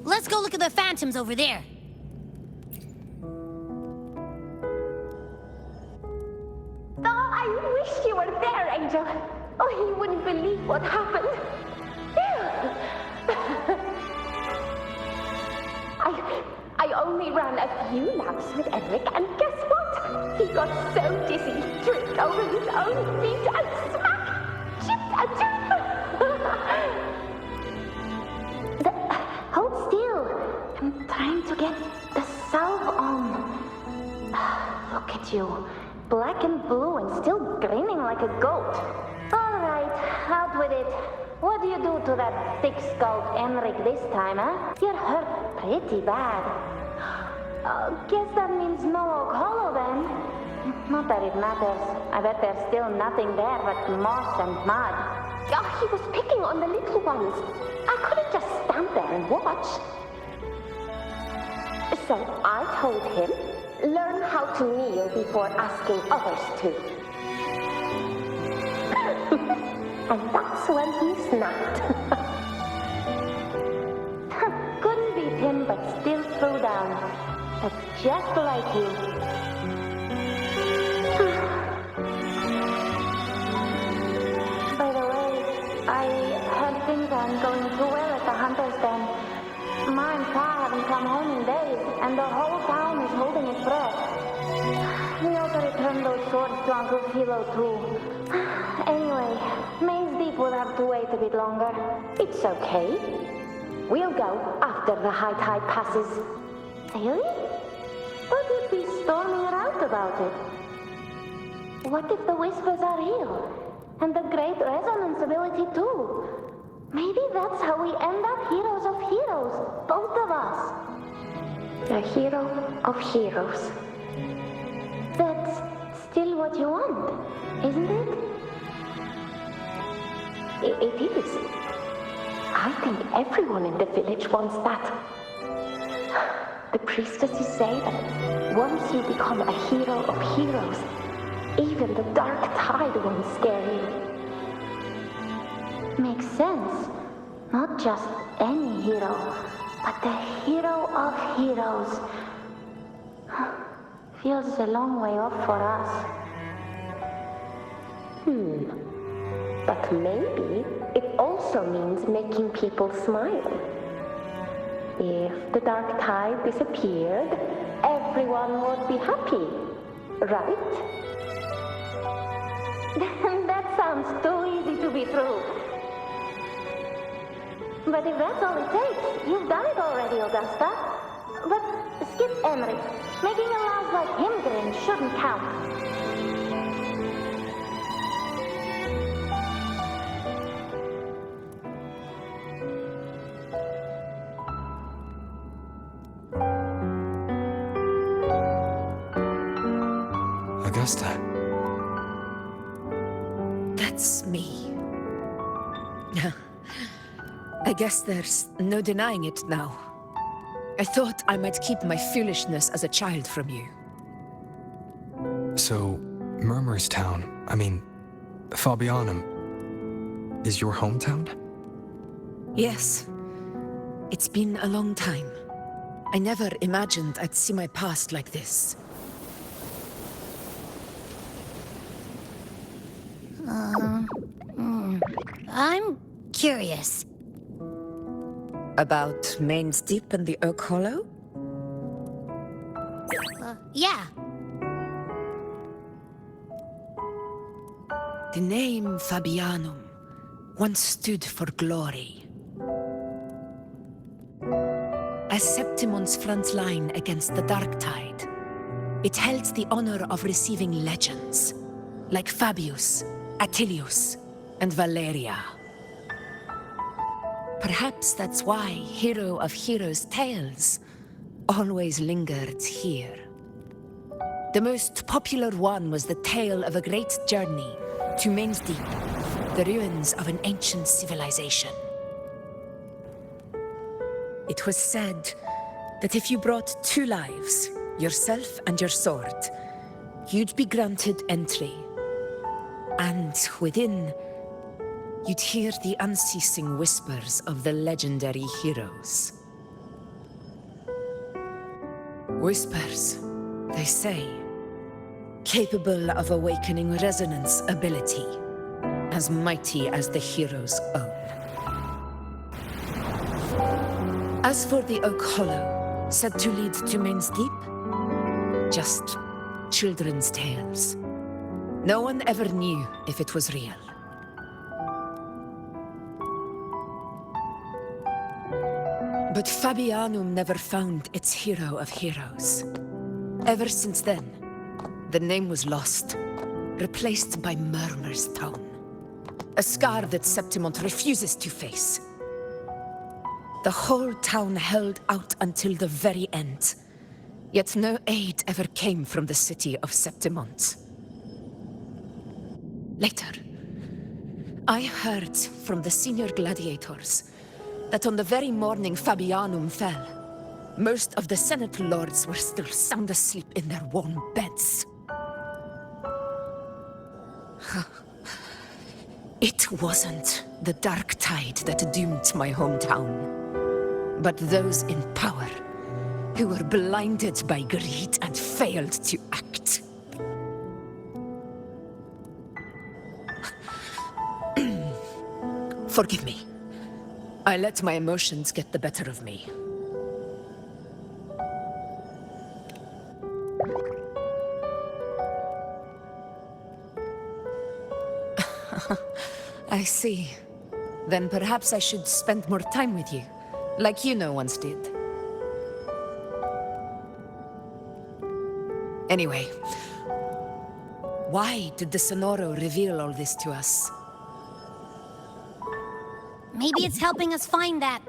Let's go look at the phantoms over there. Oh, I wish you were there, Angel. Oh, you wouldn't believe what happened. I only ran a few laps with Edric, and guess what? He got so dizzy, tripped over his own feet, and smack! Chipped a tooth! Hold still. I'm trying to get the salve on. Look at you. Black and blue and still grinning like a goat. All right, out with it. What do you do to that thick-skulled Enric this time, huh? You're hurt pretty bad. Guess that means no Oak Hollow then. Not that it matters. I bet there's still nothing there but moss and mud. Oh, he was picking on the little ones. I couldn't just stand there and watch. So I told him, learn how to kneel before asking others to. And that's when he snapped. Couldn't beat him, but still threw down. That's just like you. By the way, I heard things aren't going too well at the Hunter's Den. Ma and Pa haven't come home in days, and the whole town is holding its breath. We also returned those swords to Uncle Philo, too. Anyway, Maze Deep will have to wait a bit longer. It's okay. We'll go after the high tide passes. Really? But you'd be storming around about it. What if the whispers are real? And the great resonance ability, too? Maybe that's how we end up heroes of heroes, both of us. A hero of heroes. That's still what you want, isn't it? It is. I think everyone in the village wants that. The priestesses say that once you become a hero of heroes, even the dark tide won't scare you. Makes sense. Not just any hero, but the hero of heroes. Feels a long way off for us. But maybe it also means making people smile. If the dark tide disappeared, everyone would be happy, right? That sounds too easy to be true. But if that's all it takes, you've done it already, Augusta. But skip Emmerich. Making a laugh like him grin shouldn't count. Augusta. That's me. I guess there's no denying it now. I thought I might keep my foolishness as a child from you. So, Murmur's town, Fabianum, is your hometown? Yes. It's been a long time. I never imagined I'd see my past like this. I'm curious. About Main's Deep and the Oak Hollow? Yeah. The name Fabianum once stood for glory. As Septimon's front line against the Dark Tide, it held the honor of receiving legends, like Fabius, Attilius, and Valeria. Perhaps that's why Hero of Heroes' tales always lingered here. The most popular one was the tale of a great journey to Main's Deep, the ruins of an ancient civilization. It was said that if you brought 2 lives, yourself and your sword, you'd be granted entry. And within, you'd hear the unceasing whispers of the legendary heroes. Whispers, they say, capable of awakening resonance ability, as mighty as the hero's own. As for the Oak Hollow, said to lead to Main's Deep, just children's tales. No one ever knew if it was real. But Fabianum never found its hero of heroes. Ever since then, the name was lost, replaced by Murmur's tone. A scar that Septimont refuses to face. The whole town held out until the very end, yet no aid ever came from the city of Septimont. Later, I heard from the senior gladiators that on the very morning Fabianum fell, most of the Senate lords were still sound asleep in their warm beds. It wasn't the Dark Tide that doomed my hometown, but those in power who were blinded by greed and failed to act. Forgive me. I let my emotions get the better of me. I see. Then perhaps I should spend more time with you, like Yuno once did. Anyway, why did the Sonoro reveal all this to us? Maybe it's helping us find that,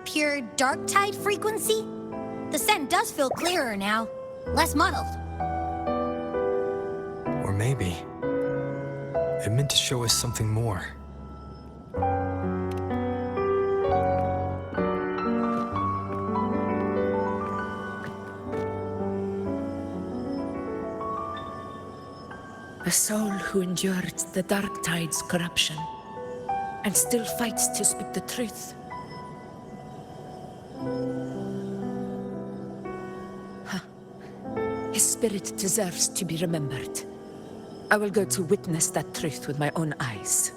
pure dark tide frequency? The scent does feel clearer now. Less muddled. Or maybe it meant to show us something more. A soul who endured the Dark Tide's corruption and still fights to speak the truth. His spirit deserves to be remembered. I will go to witness that truth with my own eyes.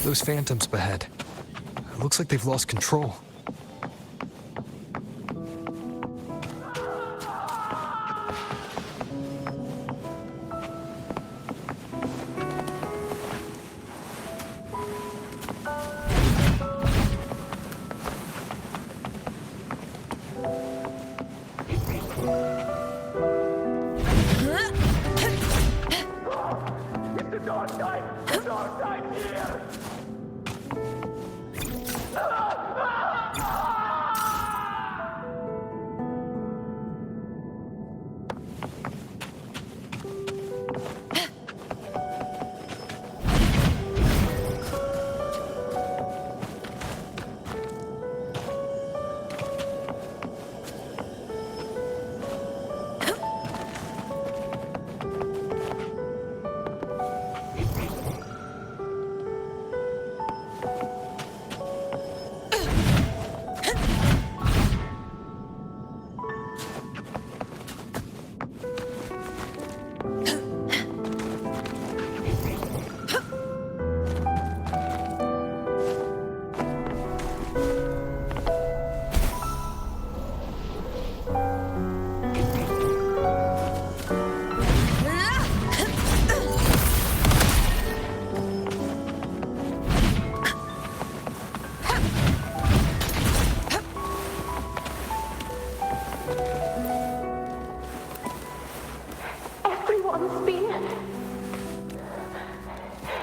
Those phantoms ahead. It looks like they've lost control.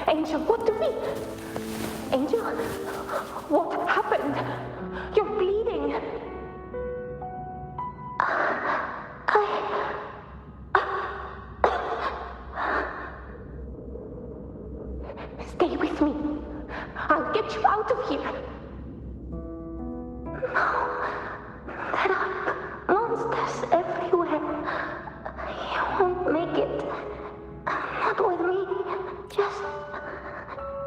Angel, what do we... Angel, what happened? You're bleeding. Stay with me. I'll get you out of here. No, there are monsters everywhere. You won't make it. Not with me. Just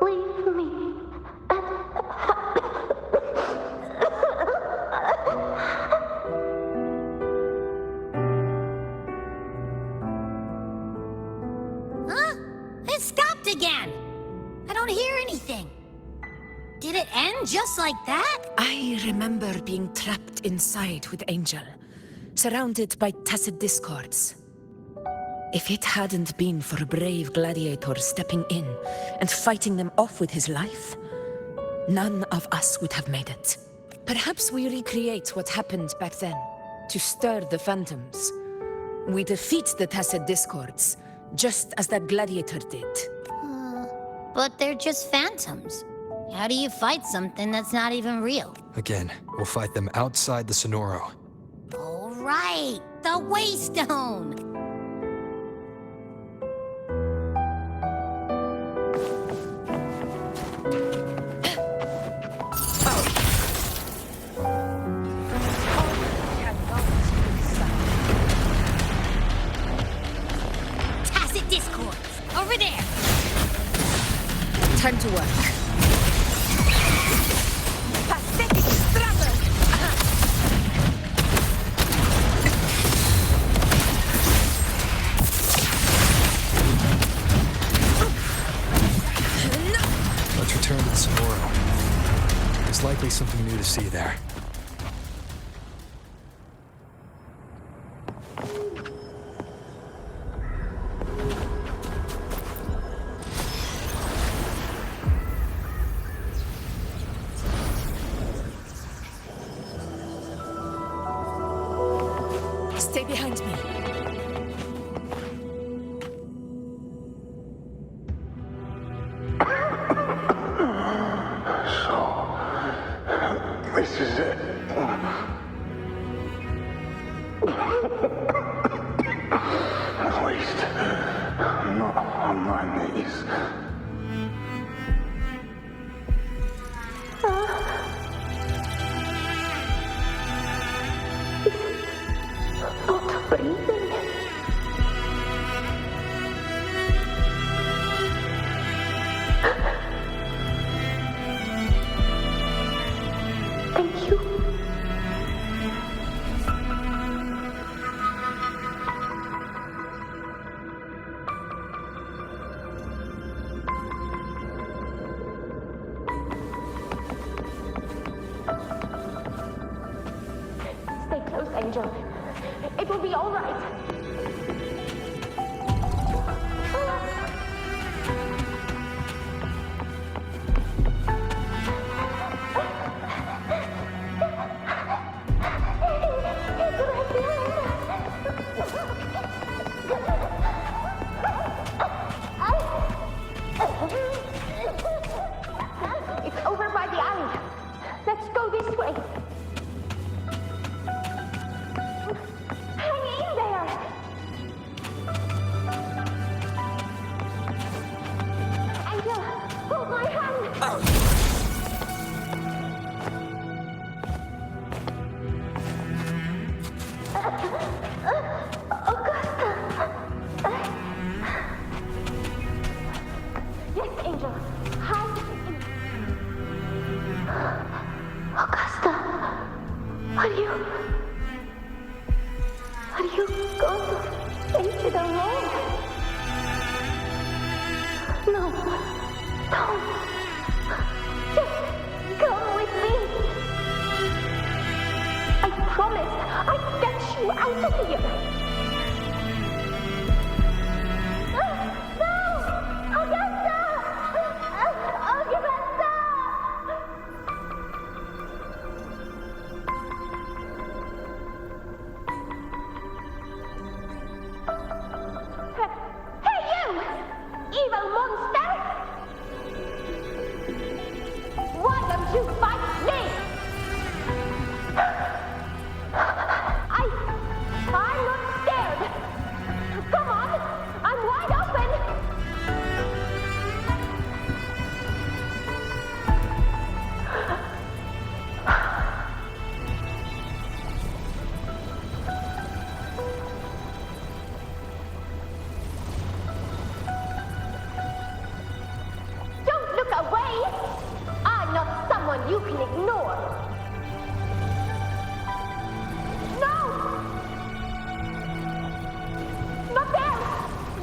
leave me. Huh? It stopped again. I don't hear anything. Did it end just like that? I remember being trapped inside with Angel, surrounded by tacit discords. If it hadn't been for a brave gladiator stepping in and fighting them off with his life, none of us would have made it. Perhaps we recreate what happened back then, to stir the phantoms. We defeat the tacit discords, just as that gladiator did. But they're just phantoms. How do you fight something that's not even real? Again, we'll fight them outside the Sonoro. All right, the Waystone. Tacit discords, over there. Time to work. Pathetic struggle. Let's return to the Sonoro. There's likely something new to see there. Stay behind me. This is it. At least, I'm not on my knees. Not breathing. Thank you. Stay close, Angel. It will be all right. It's over by the alley. Let's go this way. Hang in there. Angel, hold my hand. Yes, Angel. Hide in... Augusta, are you going to face it alone? No, don't. Just come with me. I promised I'd get you out of here. No! Augusta! Augusta! Hey, you! Evil monster! Why don't you fight me? I'm not scared. Come on, I'm wide open. Don't look away. I'm not someone you can ignore. No! Not there!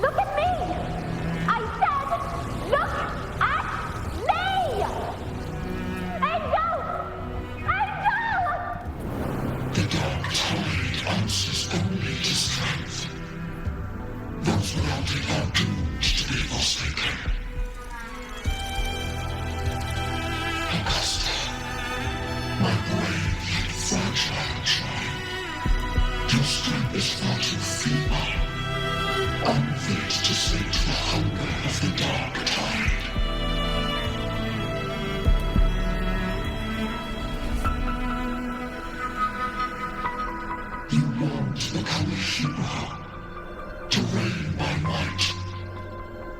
Look at me! I said, look at me! Angel! Angel! The dark tide answers only to strength. Those without it are doomed to be forsaken. Augusta, my brave yet fragile child, your strength is far too feeble, unfit to sate the hunger of the dark tide. You long to become a hero, to reign by might.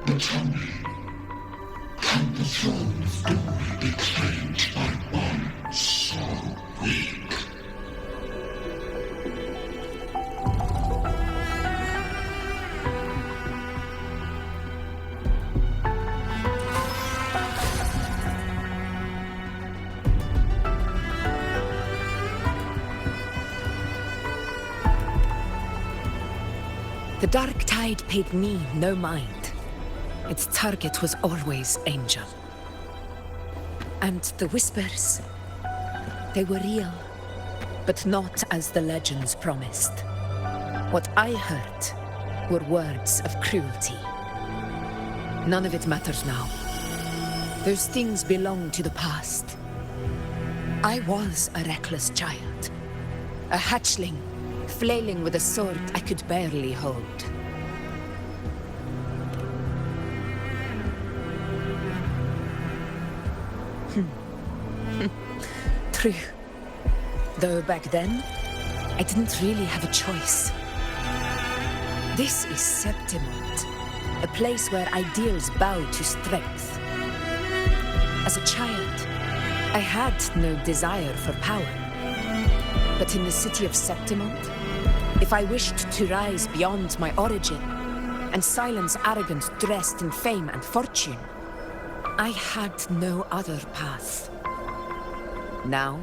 But tell me, can the throne of glory be claimed by one so weak? The dark tide paid me no mind. Its target was always Angel. And the whispers, they were real, but not as the legends promised. What I heard were words of cruelty. None of it matters now. Those things belong to the past. I was a reckless child, a hatchling, flailing with a sword I could barely hold. True. Though back then, I didn't really have a choice. This is Septimont, a place where ideals bow to strength. As a child, I had no desire for power. But in the city of Septimont, if I wished to rise beyond my origin and silence arrogance dressed in fame and fortune, I had no other path. Now,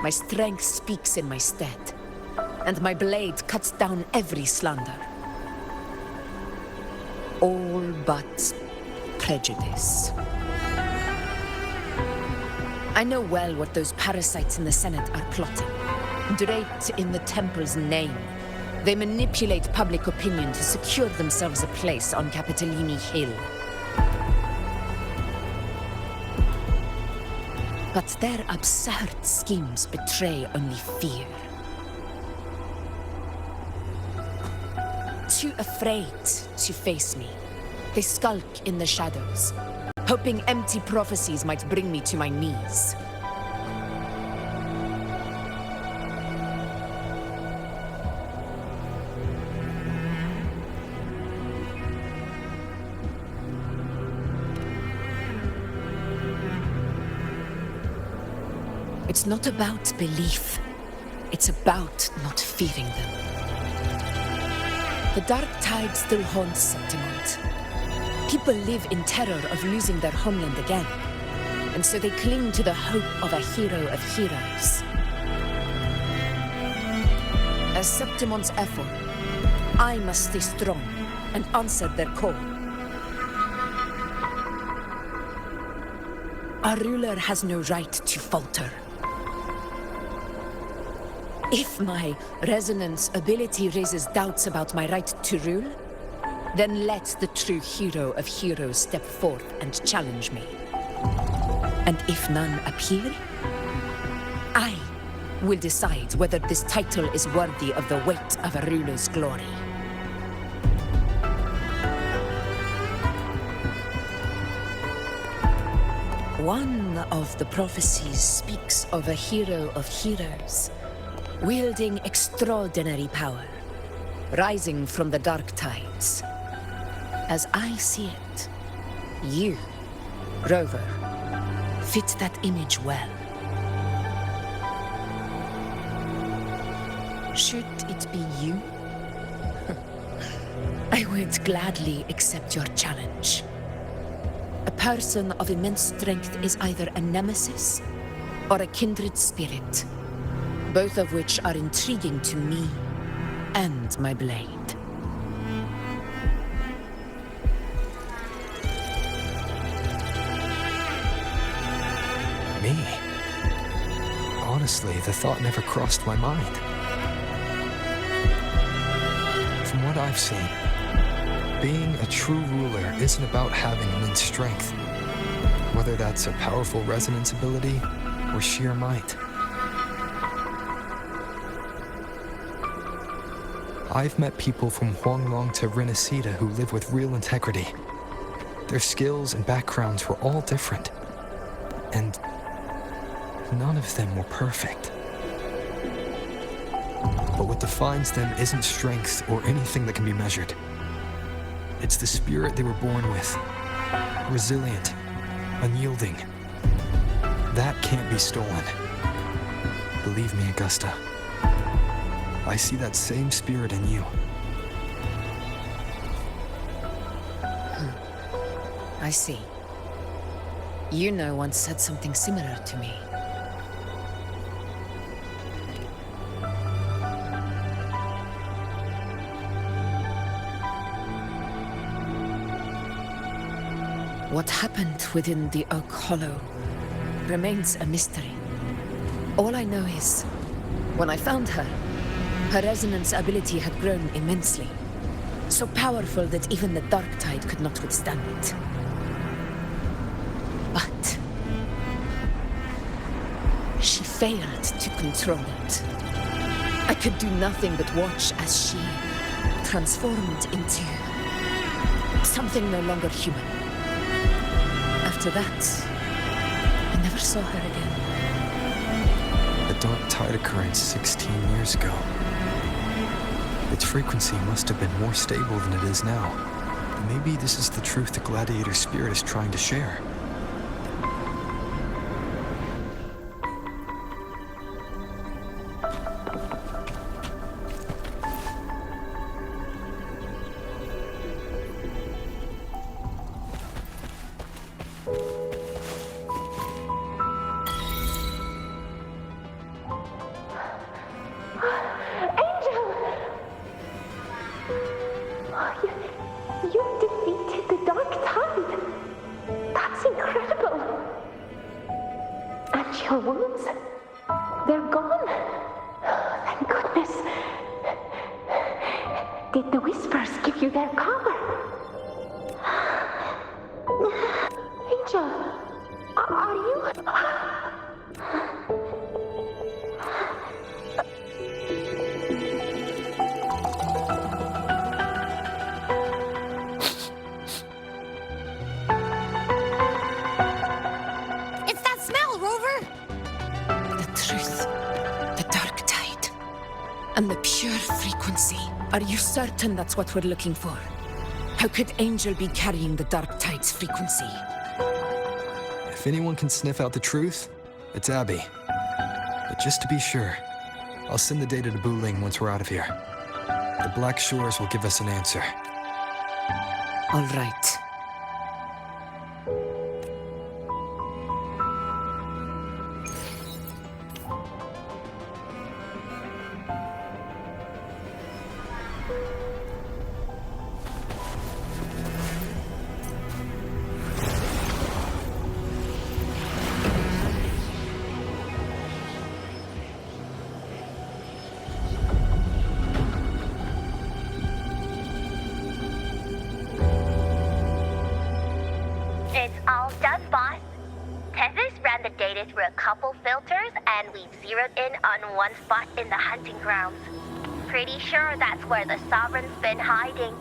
my strength speaks in my stead, and my blade cuts down every slander. All but prejudice. I know well what those parasites in the Senate are plotting. Draped in the Temple's name, they manipulate public opinion to secure themselves a place on Capitolini Hill. But their absurd schemes betray only fear. Too afraid to face me, they skulk in the shadows, hoping empty prophecies might bring me to my knees. It's not about belief. It's about not fearing them. The dark tide still haunts Septimont. People live in terror of losing their homeland again, and so they cling to the hope of a hero of heroes. As Septimont's effort, I must stay strong and answer their call. Our ruler has no right to falter. If my resonance ability raises doubts about my right to rule, then let the true hero of heroes step forth and challenge me. And if none appear, I will decide whether this title is worthy of the weight of a ruler's glory. One of the prophecies speaks of a hero of heroes, wielding extraordinary power, rising from the dark tides. As I see it, you, Rover, fit that image well. Should it be you? I would gladly accept your challenge. A person of immense strength is either a nemesis or a kindred spirit, both of which are intriguing to me and my blade. Me? Honestly, the thought never crossed my mind. From what I've seen, being a true ruler isn't about having immense strength, whether that's a powerful resonance ability or sheer might. I've met people from Huanglong to Renacida who live with real integrity. Their skills and backgrounds were all different, and none of them were perfect. But what defines them isn't strength or anything that can be measured. It's the spirit they were born with. Resilient, unyielding. That can't be stolen. Believe me, Augusta. I see that same spirit in you. I see. You know once said something similar to me. What happened within the Oak Hollow remains a mystery. All I know is, when I found her, her resonance ability had grown immensely, so powerful that even the Dark Tide could not withstand it. But she failed to control it. I could do nothing but watch as she transformed into something no longer human. After that, I never saw her again. The dark tide occurrence 16 years ago. Its frequency must have been more stable than it is now. Maybe this is the truth the Gladiator spirit is trying to share. You defeated the Dark Tide! That's incredible! And your wounds? They're gone! Thank goodness! Did the Whispers give you their power? Angel, are you... And the pure frequency. Are you certain that's what we're looking for? How could Angel be carrying the Dark Tide's frequency? If anyone can sniff out the truth, it's Abby. But just to be sure, I'll send the data to Buling once we're out of here. The Black Shores will give us an answer. All right. It's all done, boss. Tethys ran the data through a couple filters, and we zeroed in on one spot in the hunting grounds. Pretty sure that's where the Sovereign's been hiding.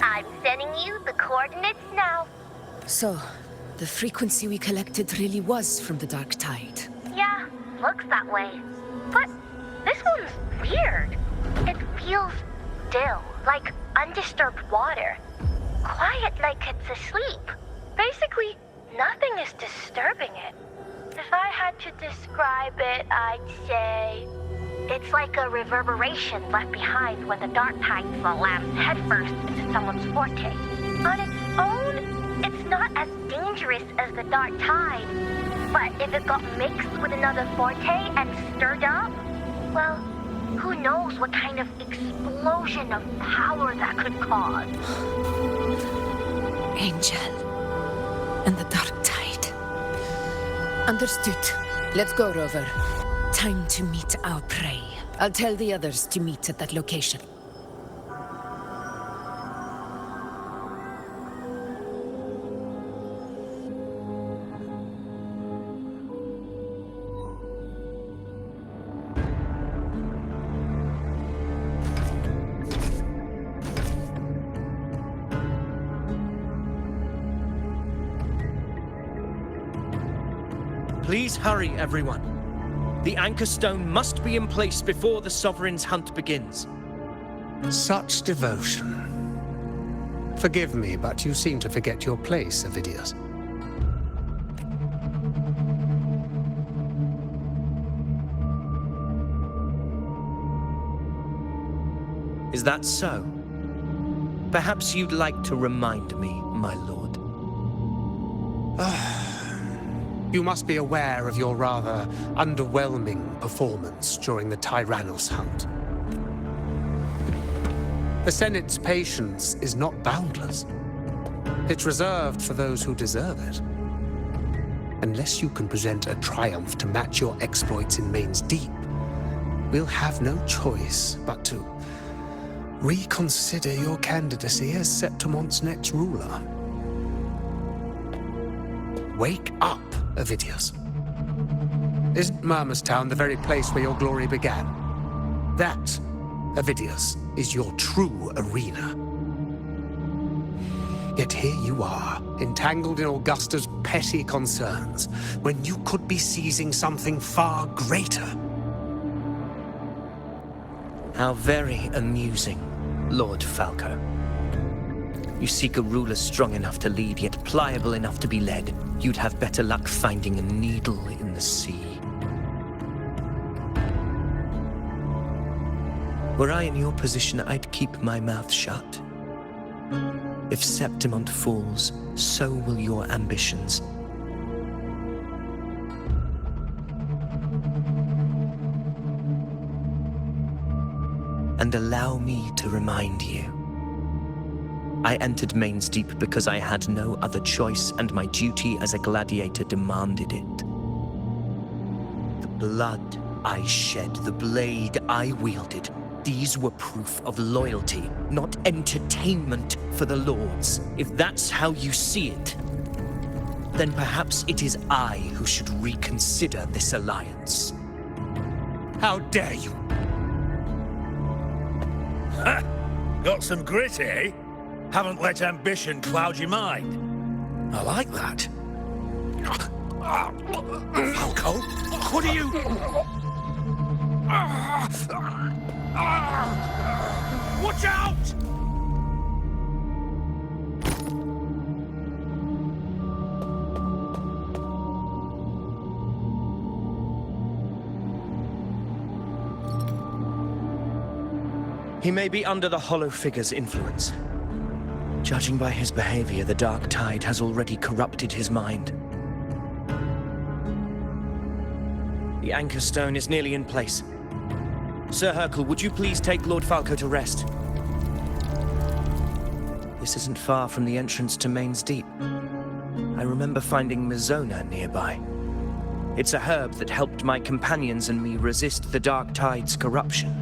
I'm sending you the coordinates now. So, the frequency we collected really was from the Dark Tide. Yeah, looks that way. But this one's weird. It feels still, like undisturbed water. Quiet like it's asleep. Basically, nothing is disturbing it. If I had to describe it, I'd say it's like a reverberation left behind when the Dark Tide slams headfirst into someone's forte. On its own, it's not as dangerous as the Dark Tide, but if it got mixed with another forte and stirred up, well, who knows what kind of explosion of power that could cause. Angel. And the Dark Tide. Understood. Let's go, Rover. Time to meet our prey. I'll tell the others to meet at that location. Please hurry, everyone. The anchor stone must be in place before the Sovereign's hunt begins. Such devotion. Forgive me, but you seem to forget your place, Avidius. Is that so? Perhaps you'd like to remind me, my lord. You must be aware of your rather underwhelming performance during the Tyrannos hunt. The Senate's patience is not boundless. It's reserved for those who deserve it. Unless you can present a triumph to match your exploits in Main's Deep, we'll have no choice but to reconsider your candidacy as Septimon's next ruler. Wake up, Avidius. Isn't Murmustown the very place where your glory began? That, Avidius, is your true arena. Yet here you are, entangled in Augusta's petty concerns, when you could be seizing something far greater. How very amusing, Lord Falco. You seek a ruler strong enough to lead, yet pliable enough to be led. You'd have better luck finding a needle in the sea. Were I in your position, I'd keep my mouth shut. If Septimont falls, so will your ambitions. And allow me to remind you. I entered Main's Deep because I had no other choice, and my duty as a gladiator demanded it. The blood I shed, the blade I wielded, these were proof of loyalty, not entertainment for the Lords. If that's how you see it, then perhaps it is I who should reconsider this alliance. How dare you? Ha! Got some grit, eh? Haven't let ambition cloud your mind. I like that. Falco, what are you... Watch out! He may be under the Hollow Figure's influence. Judging by his behavior, the Dark Tide has already corrupted his mind. The Anchor Stone is nearly in place. Sir Hercule, would you please take Lord Falco to rest? This isn't far from the entrance to Main's Deep. I remember finding Mizona nearby. It's a herb that helped my companions and me resist the Dark Tide's corruption.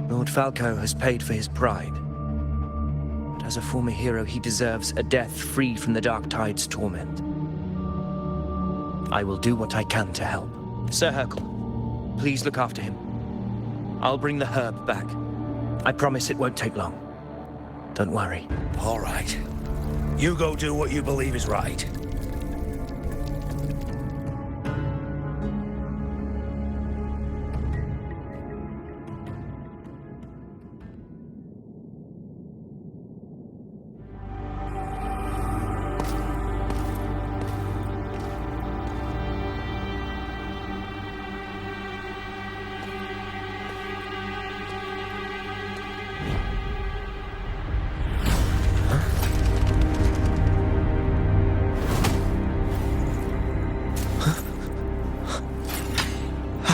Lord Falco has paid for his pride. But as a former hero, he deserves a death free from the Dark Tide's torment. I will do what I can to help. Sir Hercule, please look after him. I'll bring the herb back. I promise it won't take long. Don't worry. All right. You go do what you believe is right.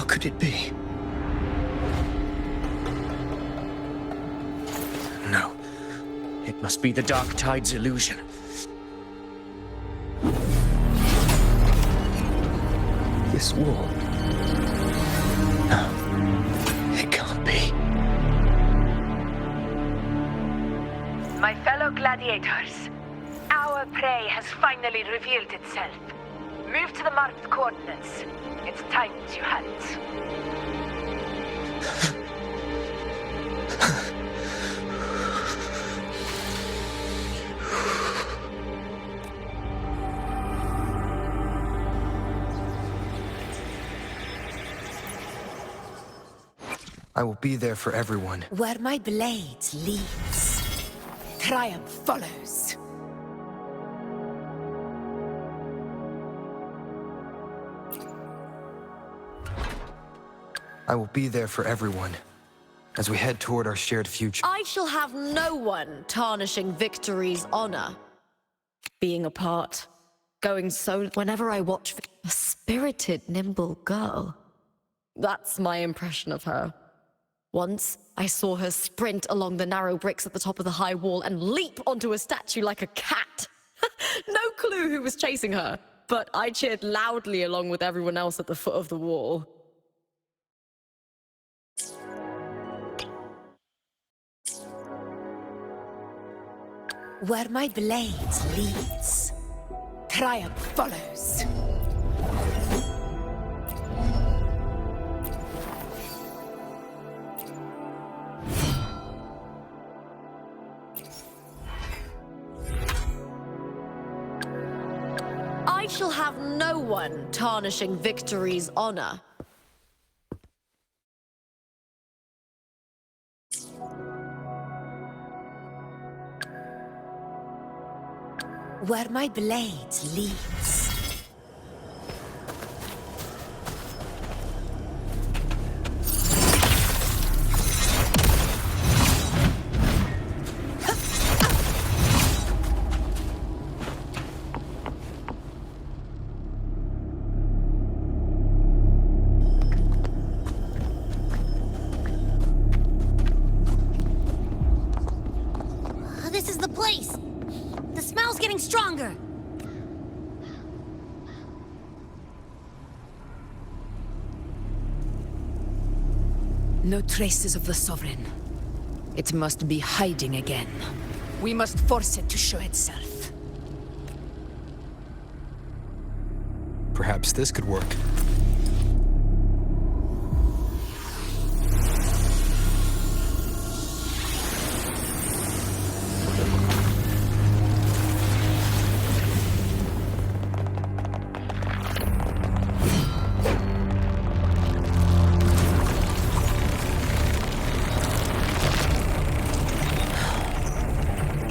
Could it be? No. It must be the Dark Tide's illusion. This wall. No. It can't be. My fellow gladiators, our prey has finally revealed itself. Move to the marked coordinates. It's time to hunt. I will be there for everyone. Where my blade leads, triumph follows. I will be there for everyone as we head toward our shared future. I shall have no one tarnishing victory's honor. Being apart, going solo. Whenever I watch a spirited, nimble girl. That's my impression of her. Once, I saw her sprint along the narrow bricks at the top of the high wall and leap onto a statue like a cat. No clue who was chasing her, but I cheered loudly along with everyone else at the foot of the wall. Where my blade leads, triumph follows. I shall have no one tarnishing victory's honor. Where my blade leads. This is the place! The smell's getting stronger! No traces of the Sovereign. It must be hiding again. We must force it to show itself. Perhaps this could work.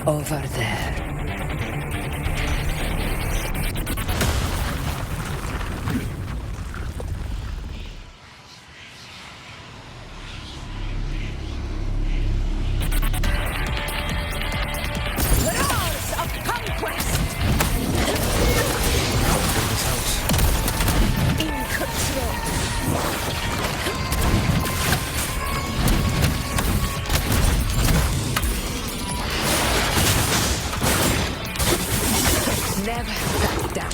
Over there. Roars of conquest! In control. Never back down.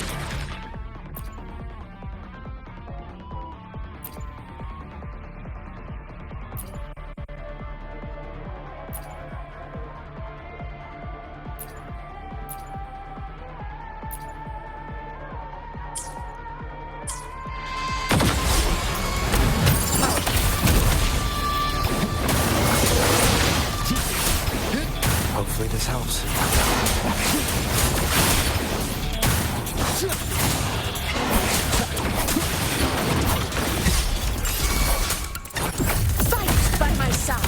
Hopefully this helps. Fight by my side.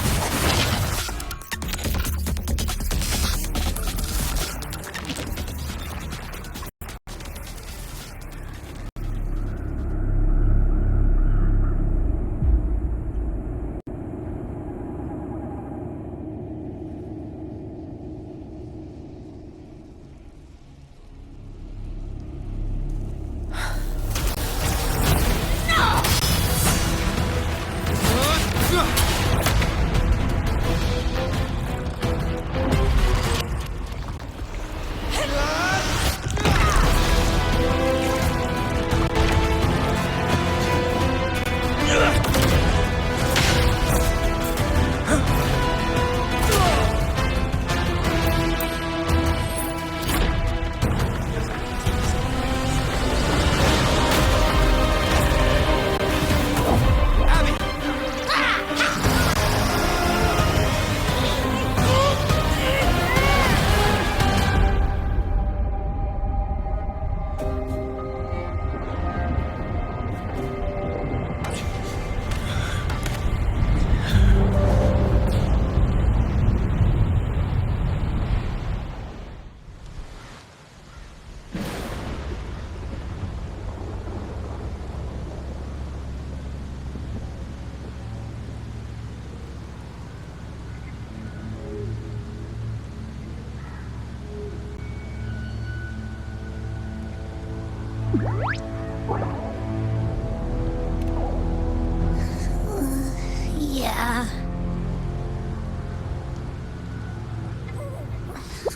Yeah.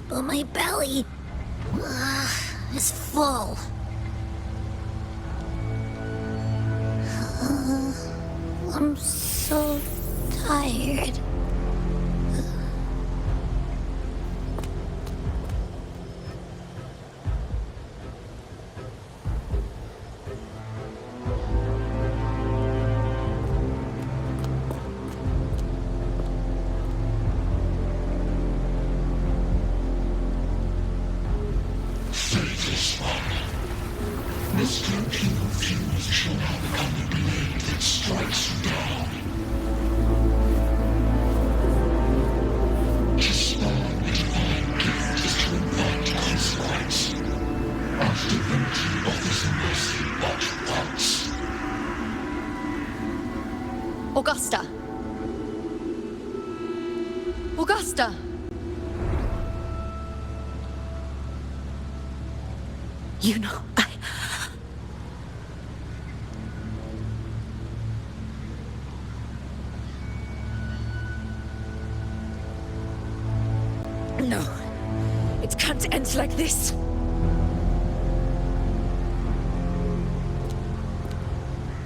But my belly is full. I'm so tired. This cloaking of fuse shall now become the blade that strikes you down. Augusta! Augusta! You know, No. It can't end like this.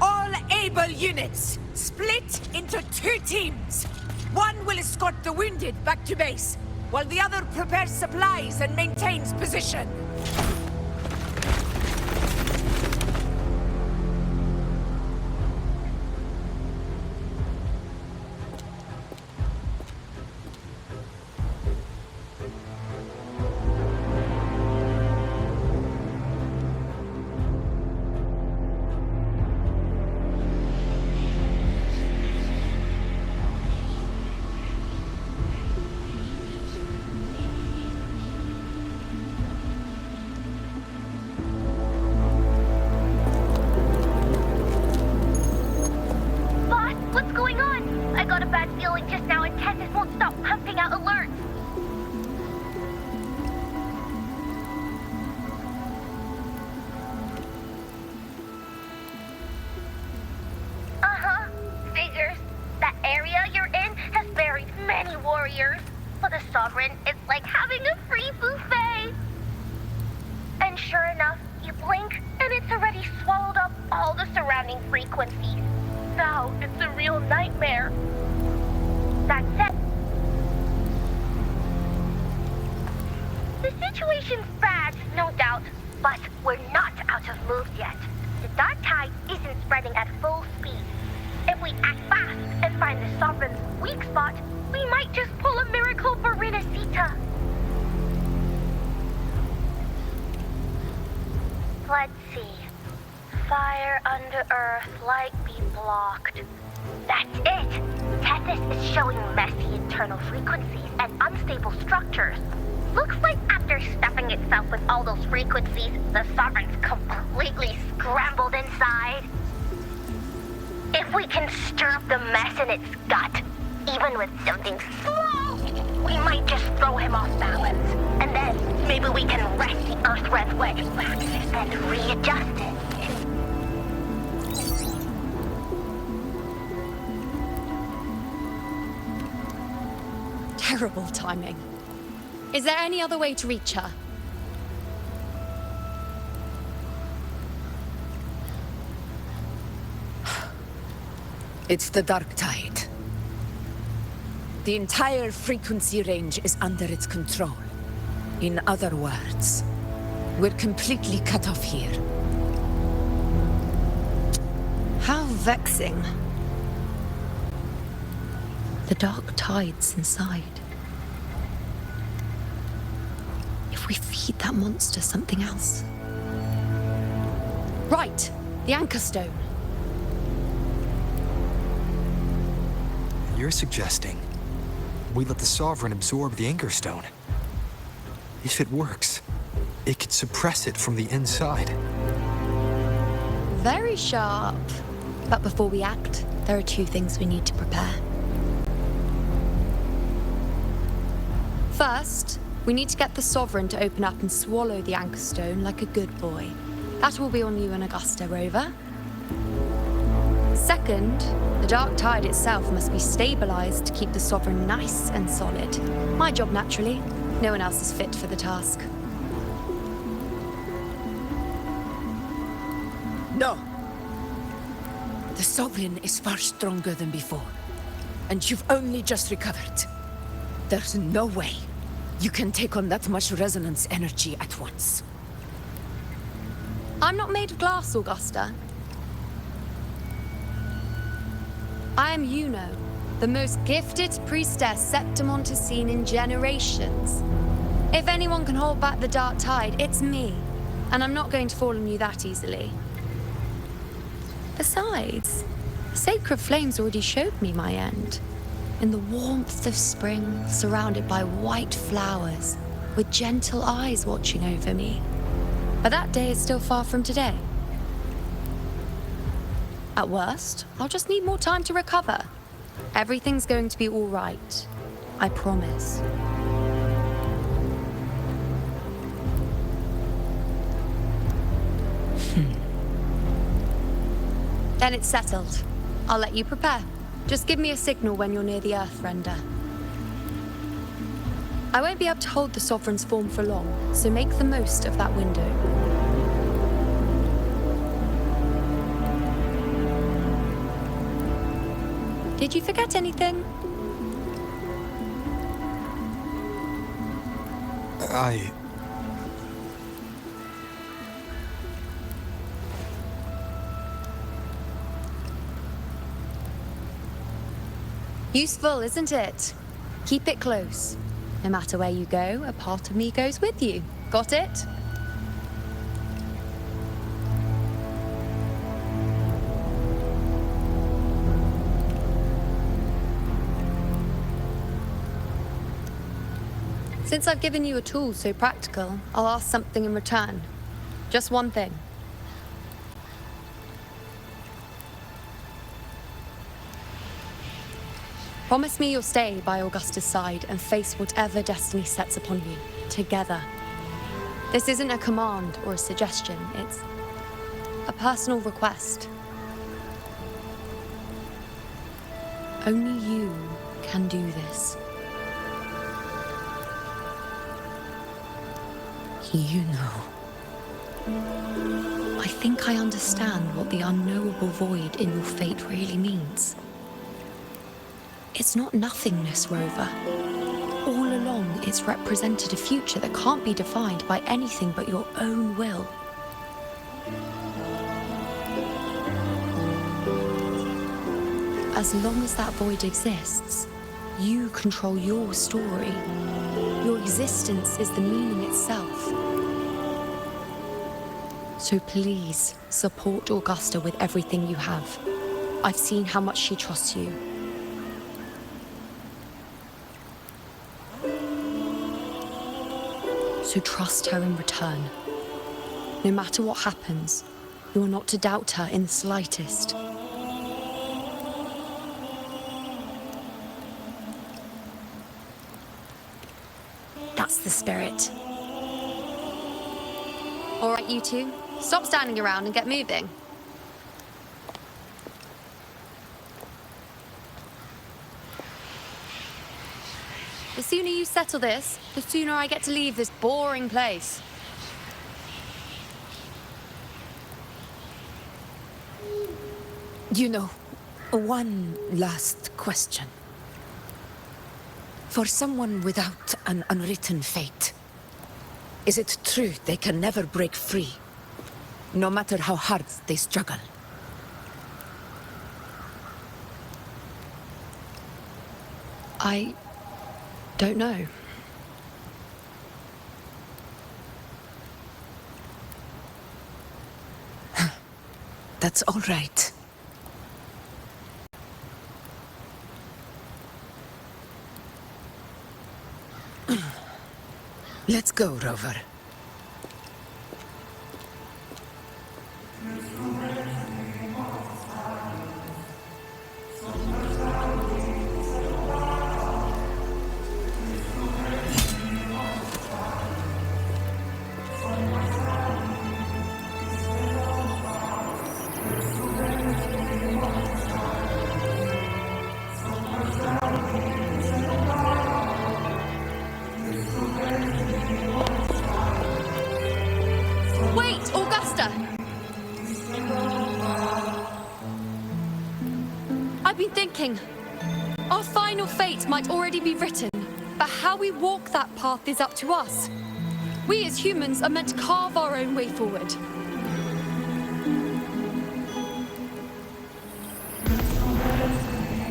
All able units, split into 2 teams. One will escort the wounded back to base, while the other prepares supplies and maintains position. What's going on? I got a bad feeling just now and Texas won't stop pumping out alerts. Uh-huh. Figures. That area you're in has buried many warriors. For the Sovereign, it's like having a free buffet. And sure enough, you blink and it's already swallowed up all the surrounding frequencies. Now it's a real nightmare. That said, the situation's bad, no doubt, but we're not out of moves yet. The dark tide isn't spreading at full speed. If we act fast and find the Sovereign's weak spot, we might just pull a miracle for Renacita. Let's see. Fire under earth, light be blocked. That's it! Tethys is showing messy internal frequencies and unstable structures. Looks like after stuffing itself with all those frequencies, the Sovereign's completely scrambled inside. If we can stir up the mess in its gut, even with something small, we might just throw him off balance. And then maybe we can wrest the Earthreath wedge back and readjust it. Terrible timing. Is there any other way to reach her? It's the dark tide. The entire frequency range is under its control. In other words, we're completely cut off here. How vexing. The dark tide's inside. If we feed that monster something else. Right, the Anchor Stone. You're suggesting we let the Sovereign absorb the Anchor Stone. If it works, it could suppress it from the inside. Very sharp. But before we act, there are 2 things we need to prepare. First, we need to get the Sovereign to open up and swallow the Anchor Stone like a good boy. That will be on you and Augusta, Rover. Second, the dark tide itself must be stabilized to keep the Sovereign nice and solid. My job, naturally. No one else is fit for the task. No. The Sovereign is far stronger than before. And you've only just recovered. There's no way you can take on that much resonance energy at once. I'm not made of glass, Augusta. I am Juno, the most gifted priestess Septimont has seen in generations. If anyone can hold back the dark tide, it's me. And I'm not going to fall on you that easily. Besides, sacred flames already showed me my end. In the warmth of spring, surrounded by white flowers, with gentle eyes watching over me. But that day is still far from today. At worst, I'll just need more time to recover. Everything's going to be all right. I promise. Then it's settled. I'll let you prepare. Just give me a signal when you're near the Earthrender. I won't be able to hold the Sovereign's form for long, so make the most of that window. Did you forget anything? Useful, isn't it? Keep it close. No matter where you go, a part of me goes with you. Got it? Since I've given you a tool so practical, I'll ask something in return. Just one thing. Promise me you'll stay by Augusta's side and face whatever destiny sets upon you, together. This isn't a command or a suggestion, it's a personal request. Only you can do this. You know. I think I understand what the unknowable void in your fate really means. It's not nothingness, Rover. All along, it's represented a future that can't be defined by anything but your own will. As long as that void exists, you control your story. Your existence is the meaning itself. So please, support Augusta with everything you have. I've seen how much she trusts you. So trust her in return. No matter what happens, you are not to doubt her in the slightest. That's the spirit. All right, you two. Stop standing around and get moving. The sooner you settle this, the sooner I get to leave this boring place. You know, one last question. For someone without an unwritten fate, is it true they can never break free, no matter how hard they struggle? I don't know. That's all right. Let's go, Rover. Wait, Augusta! I've been thinking. Our final fate might already be written, but how we walk that path is up to us. We as humans are meant to carve our own way forward.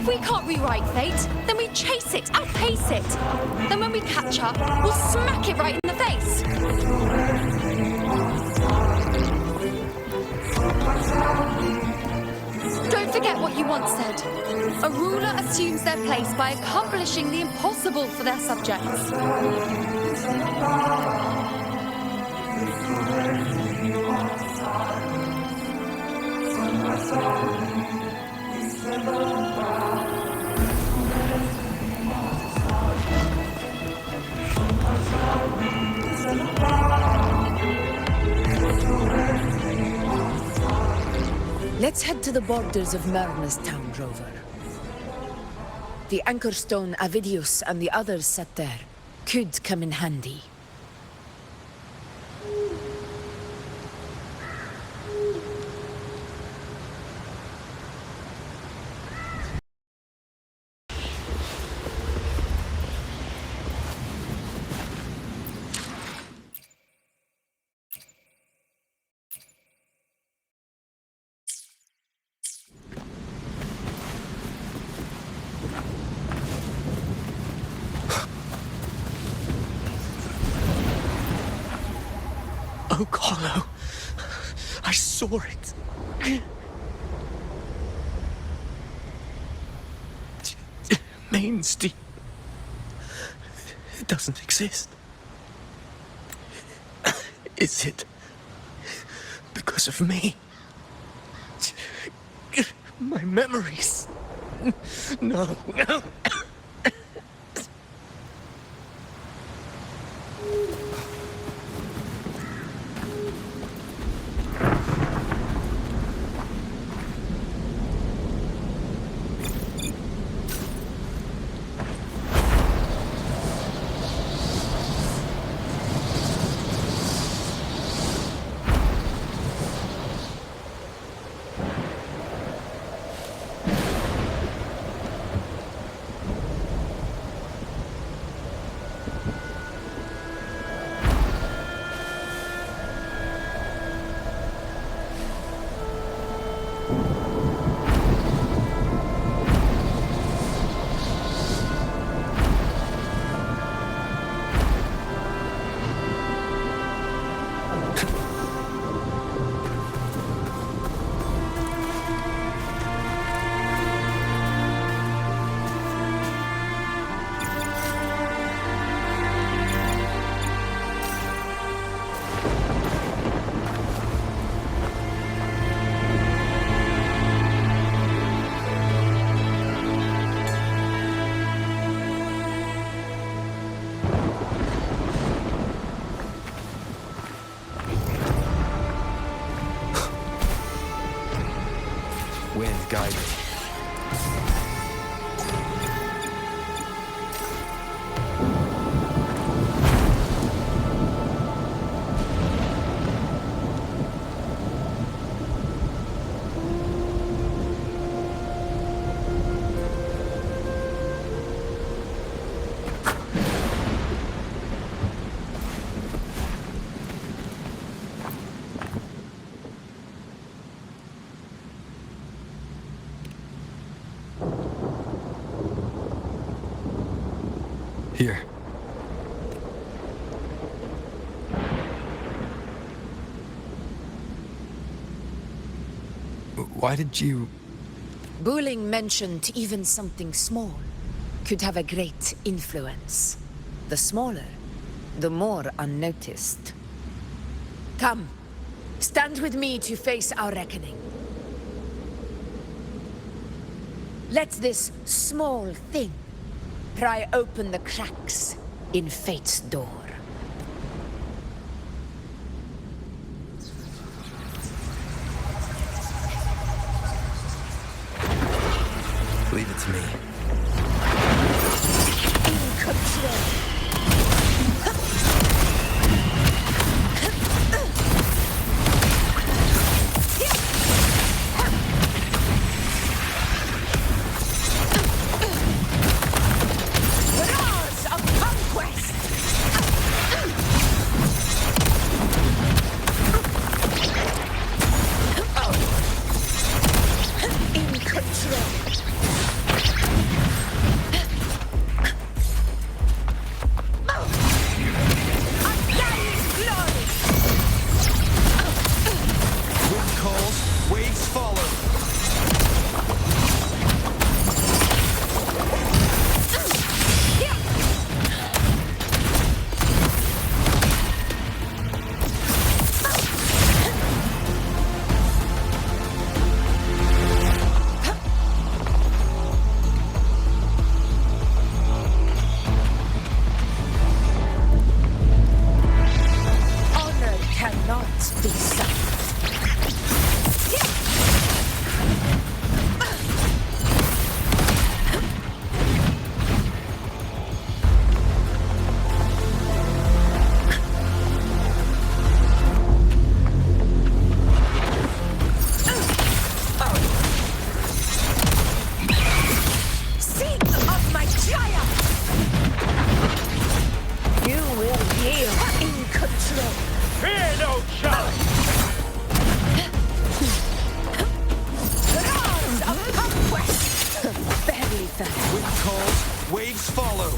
If we can't rewrite fate, then we chase it, outpace it. Then when we catch up, we'll smack it right in the face. Don't forget what you once said. A ruler assumes their place by accomplishing the impossible for their subjects. Let's head to the borders of Myrna's town, Rover. The anchor stone Avidius and the others set there could come in handy. Oak Hollow. I saw it. Main's deep. It doesn't exist. Is it because of me? My memories. No. Wind guide me. Here. Why did you... Buling mentioned even something small could have a great influence. The smaller, the more unnoticed. Come, stand with me to face our reckoning. Let this small thing pry open the cracks in fate's door. Leave it to me. In control. fell. Wind calls, waves follow.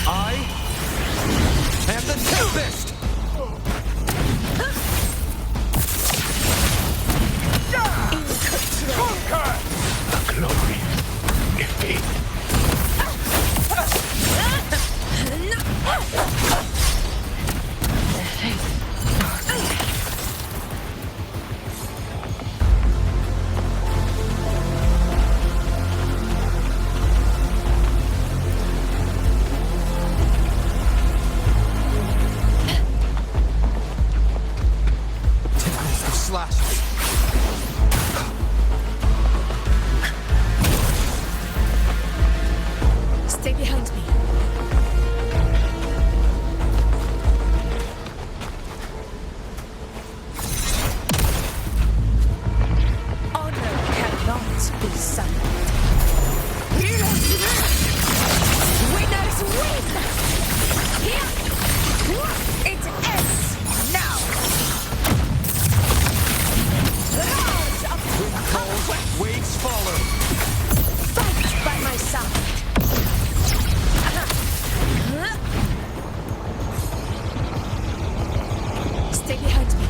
I am the Tempest! Conquer! The glory, defeat. Tempest of slashes. Stay behind me. Honor cannot be summoned. Winners win! Here! It ends now! Rise of Wind calls, waves follow. fight by my side! Stay behind me.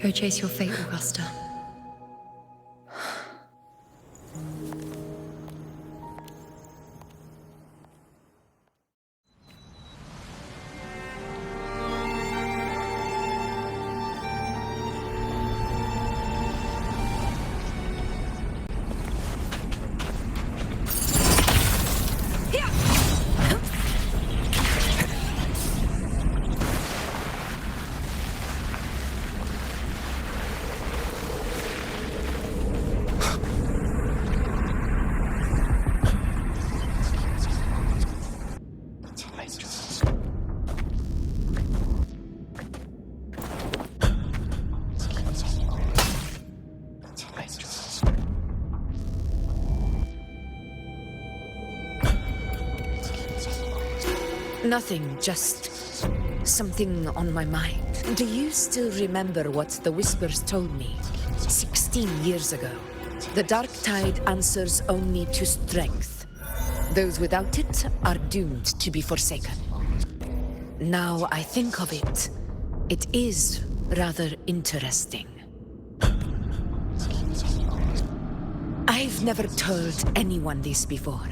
Go chase your fate, Augusta. Nothing, just something on my mind. Do you still remember what the Whispers told me 16 years ago? The dark tide answers only to strength. Those without it are doomed to be forsaken. Now I think of it, it is rather interesting. I've never told anyone this before.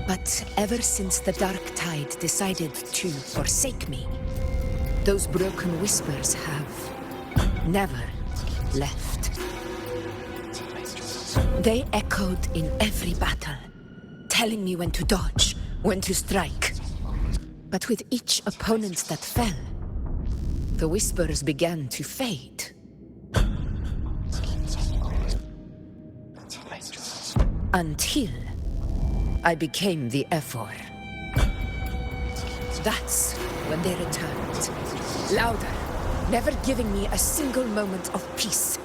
But ever since the Dark Tide decided to forsake me, those broken whispers have never left. They echoed in every battle, telling me when to dodge, when to strike. But with each opponent that fell, the whispers began to fade. Until I became the Ephor. That's when they returned. Louder, never giving me a single moment of peace.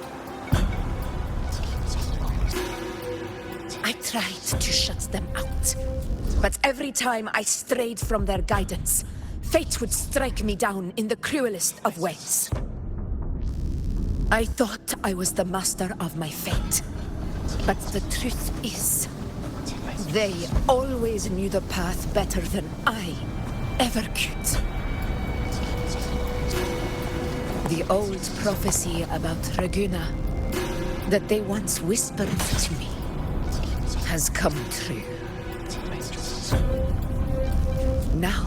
I tried to shut them out, but every time I strayed from their guidance, fate would strike me down in the cruelest of ways. I thought I was the master of my fate, But the truth is, they always knew the path better than I ever could. The old prophecy about Raguna that they once whispered to me has come true. Now,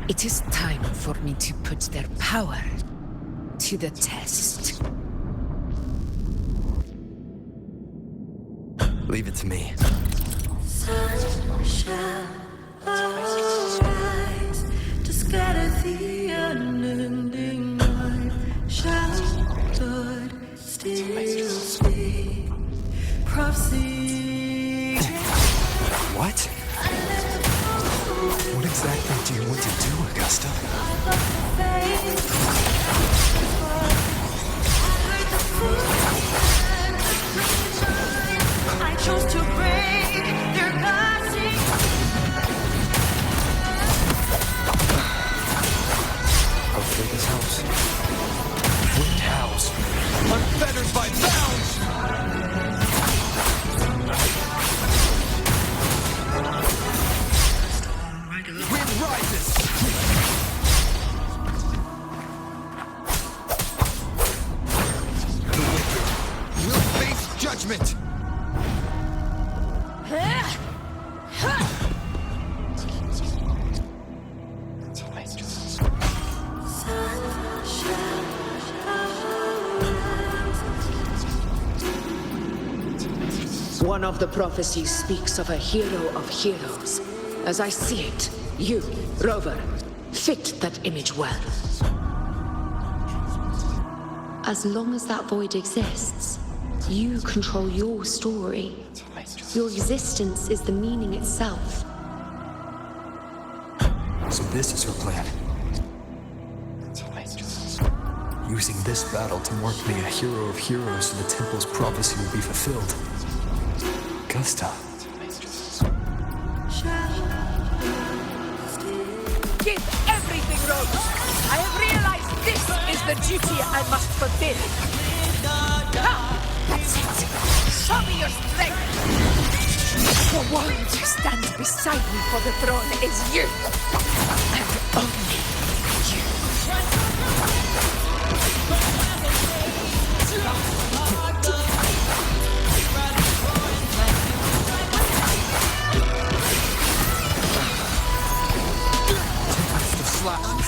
it is time for me to put their power to the test. Leave it to me. Sun shall arise to scatter the unending night. Shall God still speak? Prophecy. What? What exactly do you want to do, Augusta? I chose to break their passing. Hopefully this helps. Wind howls. Unfettered by bounds! Wind rises! The wicked will face judgment! One of the prophecies speaks of a hero of heroes. As I see it, you, Rover, fit that image well. As long as that void exists, you control your story. Your existence is the meaning itself. So this is her plan. Using this battle to mark me a hero of heroes so the temple's prophecy will be fulfilled. Augusta. Give everything, Rose! I have realized this is the duty I must fulfill. Now, that's it. Show me your strength. The one who stands beside me for the throne is you. And only you.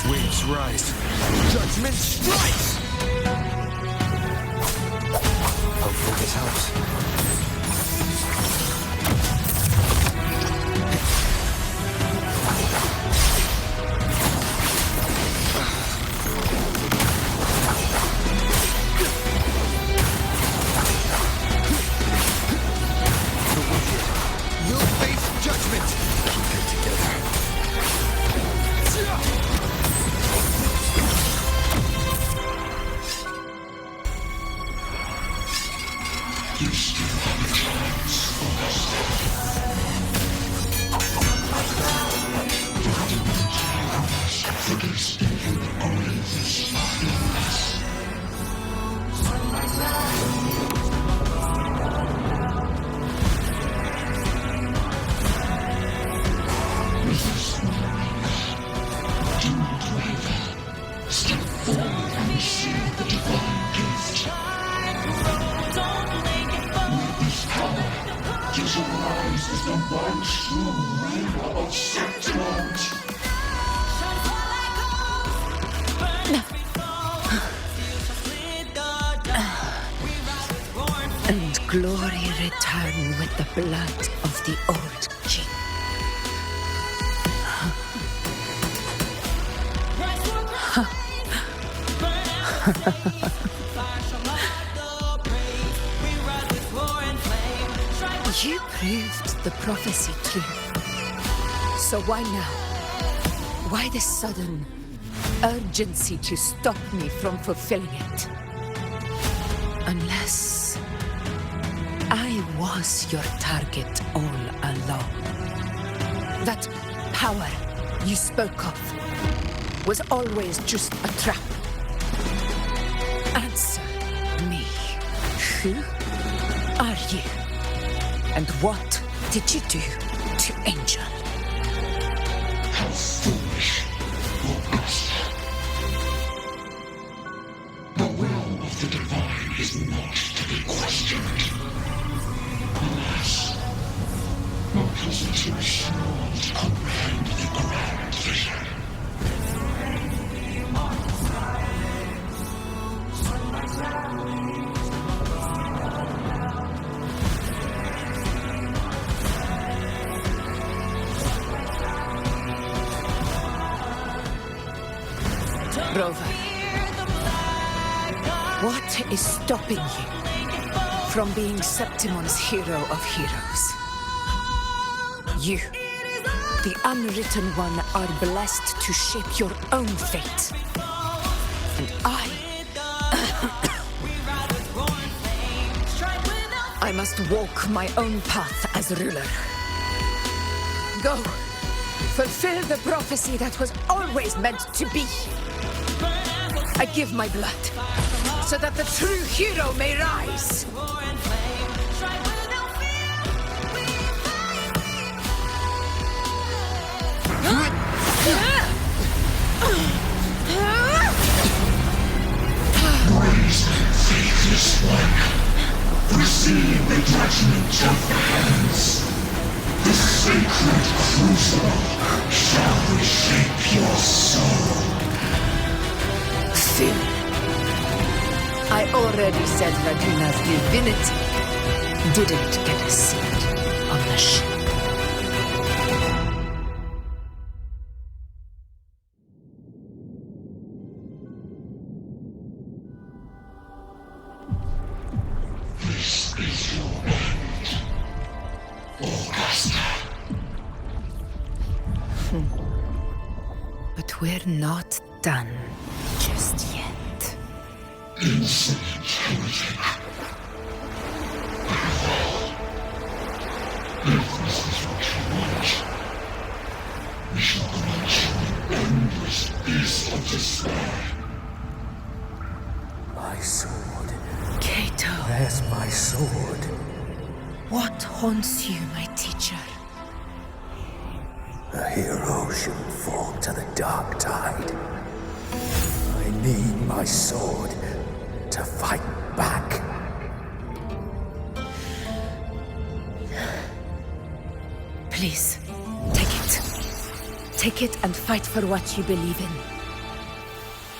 Waves rise. Judgment strikes! Hopefully this helps. The wicked will face judgment! Keep it together. You still have a chance, Augusta. For this evil only this violence. Resist my ways. Do not waver. Step forward and receive the divine gift. You shall rise as the one true ruler of Septimont. And glory return with the blood of the old king. You proved the prophecy true. So why now? Why this sudden urgency to stop me from fulfilling it? Unless I was your target all along. That power you spoke of was always just a trap. Answer me. Who are you? And what did you do to Angel? How foolish, Augusta. The will of the divine is not to be questioned. Alas, no positive scrolls comprehend the grand vision. Rover, what is stopping you from being Septimon's hero of heroes? You, the unwritten one, are blessed to shape your own fate. And I must walk my own path as ruler. Go, fulfill the prophecy that was always meant to be. I give my blood, so that the true hero may rise. Brazen, faithless one, receive the judgment of the heavens. The sacred crucible shall reshape your soul. Phil, I already said Raguna's divinity didn't get a seat on the ship. This is your end, Augusta. But we're not done just yet. Insolent heretic. Very well. If this is what you want, we shall grant you an endless peace of despair. My sword. Cato. Where's my sword? What haunts you, my teacher? A hero shouldn't fall to the dark tide. I need my sword to fight back. Please, take it. Take it and fight for what you believe in.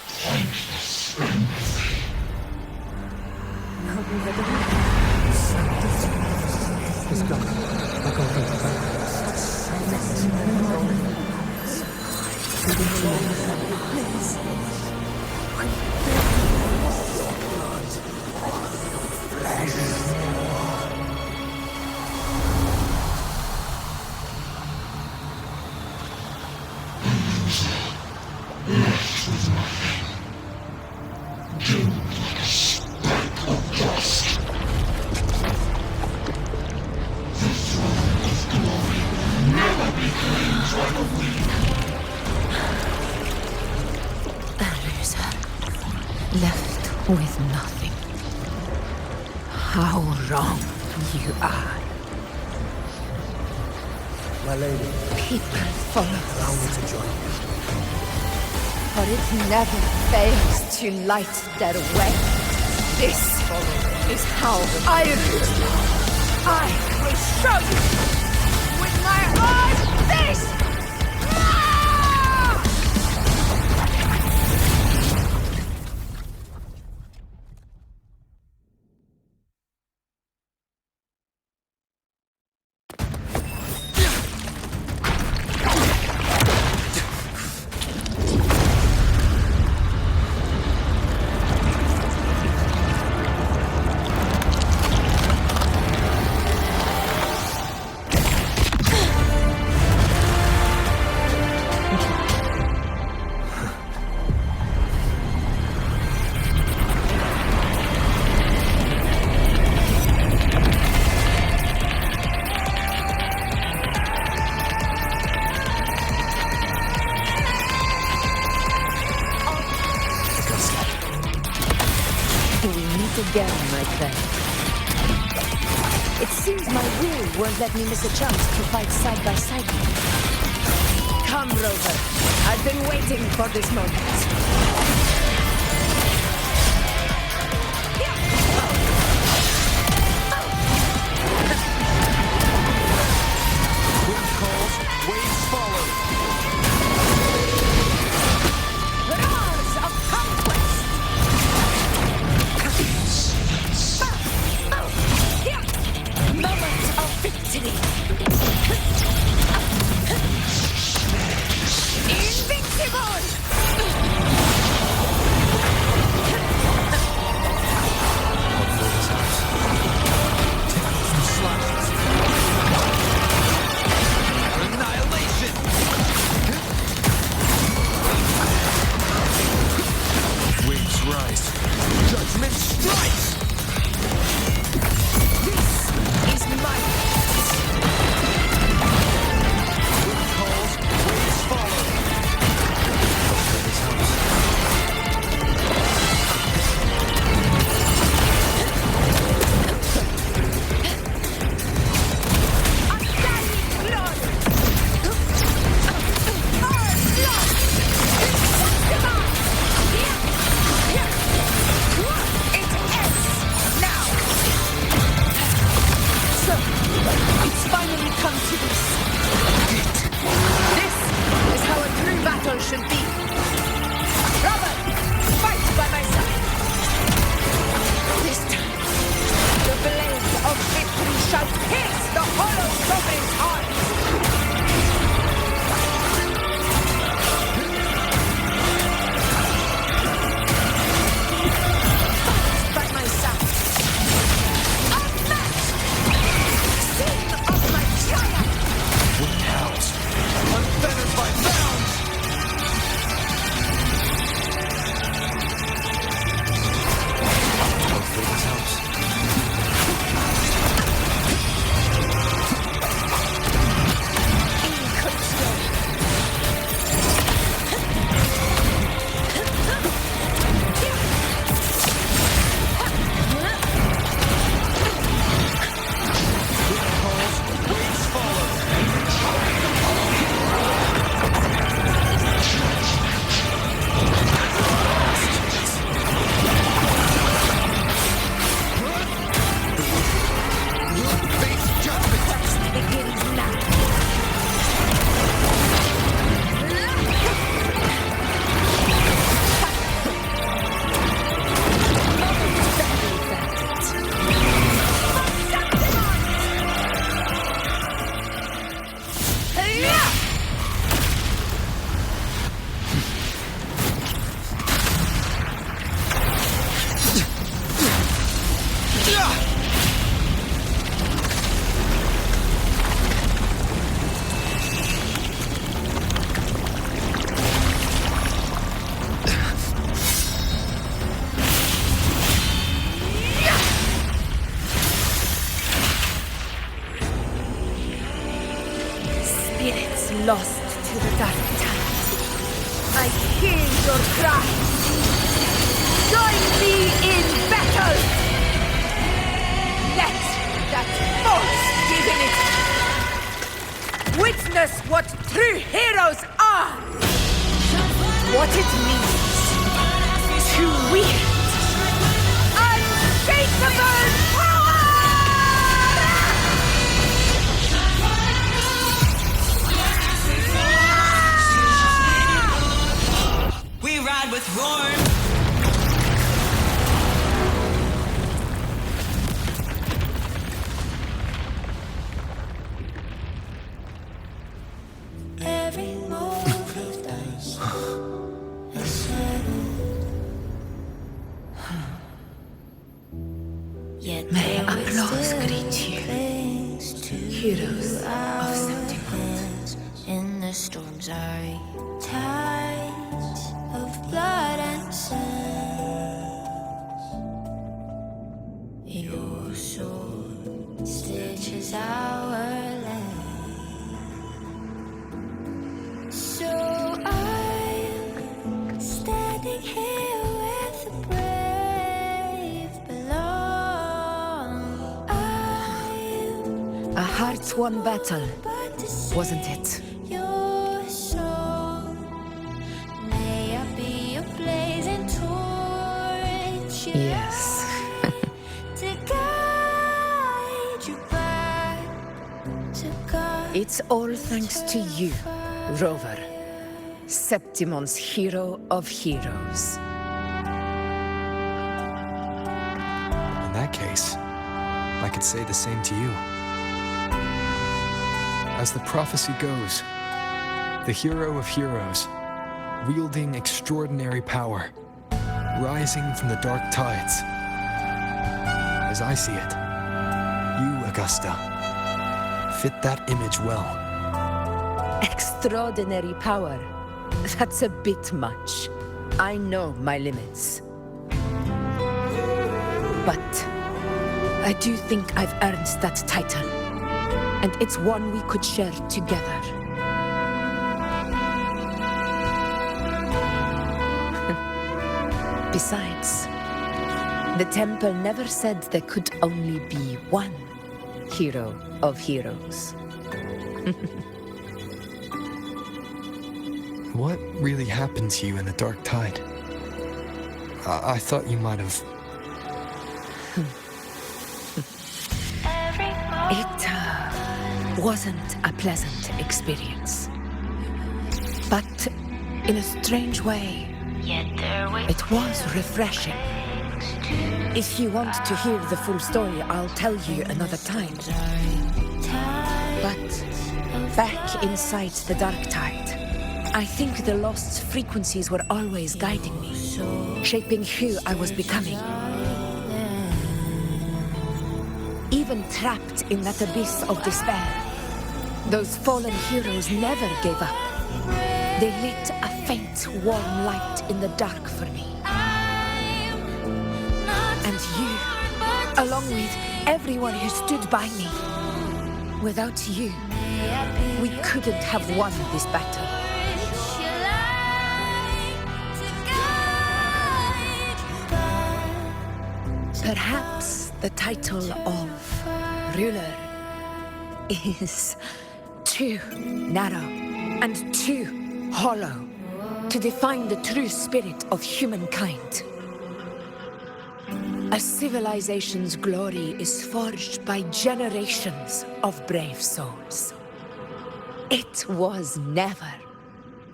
Thankless empathy. Left with nothing. Doomed like a speck of dust. The throne of glory will never be claimed by the weak. A loser. Left with nothing. How wrong you are. My lady. People follow Allow me to join you. For it never fails to light their way. This is how I rule. I will show you with my own face! Again, my friend. It seems my will won't let me miss a chance to fight side by side with you. Come, Rover. I've been waiting for this moment. Wind calls, waves follow. Roars of conquest! Moment of victory! Invincible! Annihilation! Waves rise. Judgment strikes! This is my Wind calls, waves follow. It's finally come to this. This is how a true battle should be. Robert, fight by my side. This time, the blade of victory shall pierce the hollow sovereign's heart. Fight by my side. Scene of my triumph! Wind howls. Unfettered by bounds! Hopefully this helps. Spirits lost to the dark tide. I hear your cries. Join me in battle. Let that force give in it. Witness what true heroes are. What it means to wield unshakable power. We ride with Roar. Every move of dice is settled. Yet May there applause still greet you, clings to heroes of our Septimont. hands in the storm's eye. Tides of blood and sand. Your sword stitches our land. So I'm standing here where the brave belong. A heart-won battle, wasn't it? Your soul. May I be a blazing torch. Yes. To guide you back to God. It's all thanks to you, Rover. Septimon's hero of heroes. In that case, I could say the same to you. As the prophecy goes, the hero of heroes, wielding extraordinary power, rising from the dark tides. As I see it, you, Augusta, fit that image well. Extraordinary power. That's a bit much. I know my limits. But I do think I've earned that title. And it's one we could share together. Besides, the temple never said there could only be one hero of heroes. What really happened to you in the dark tide? I thought you might have... It wasn't a pleasant experience. But in a strange way, it was refreshing. If you want to hear the full story, I'll tell you another time. But back inside the dark tide, I think the lost frequencies were always guiding me, shaping who I was becoming. Even trapped in that abyss of despair, those fallen heroes never gave up. They lit a faint, warm light in the dark for me. And you, along with everyone who stood by me. Without you, we couldn't have won this battle. Perhaps the title of ruler is too narrow and too hollow to define the true spirit of humankind. A civilization's glory is forged by generations of brave souls. It was never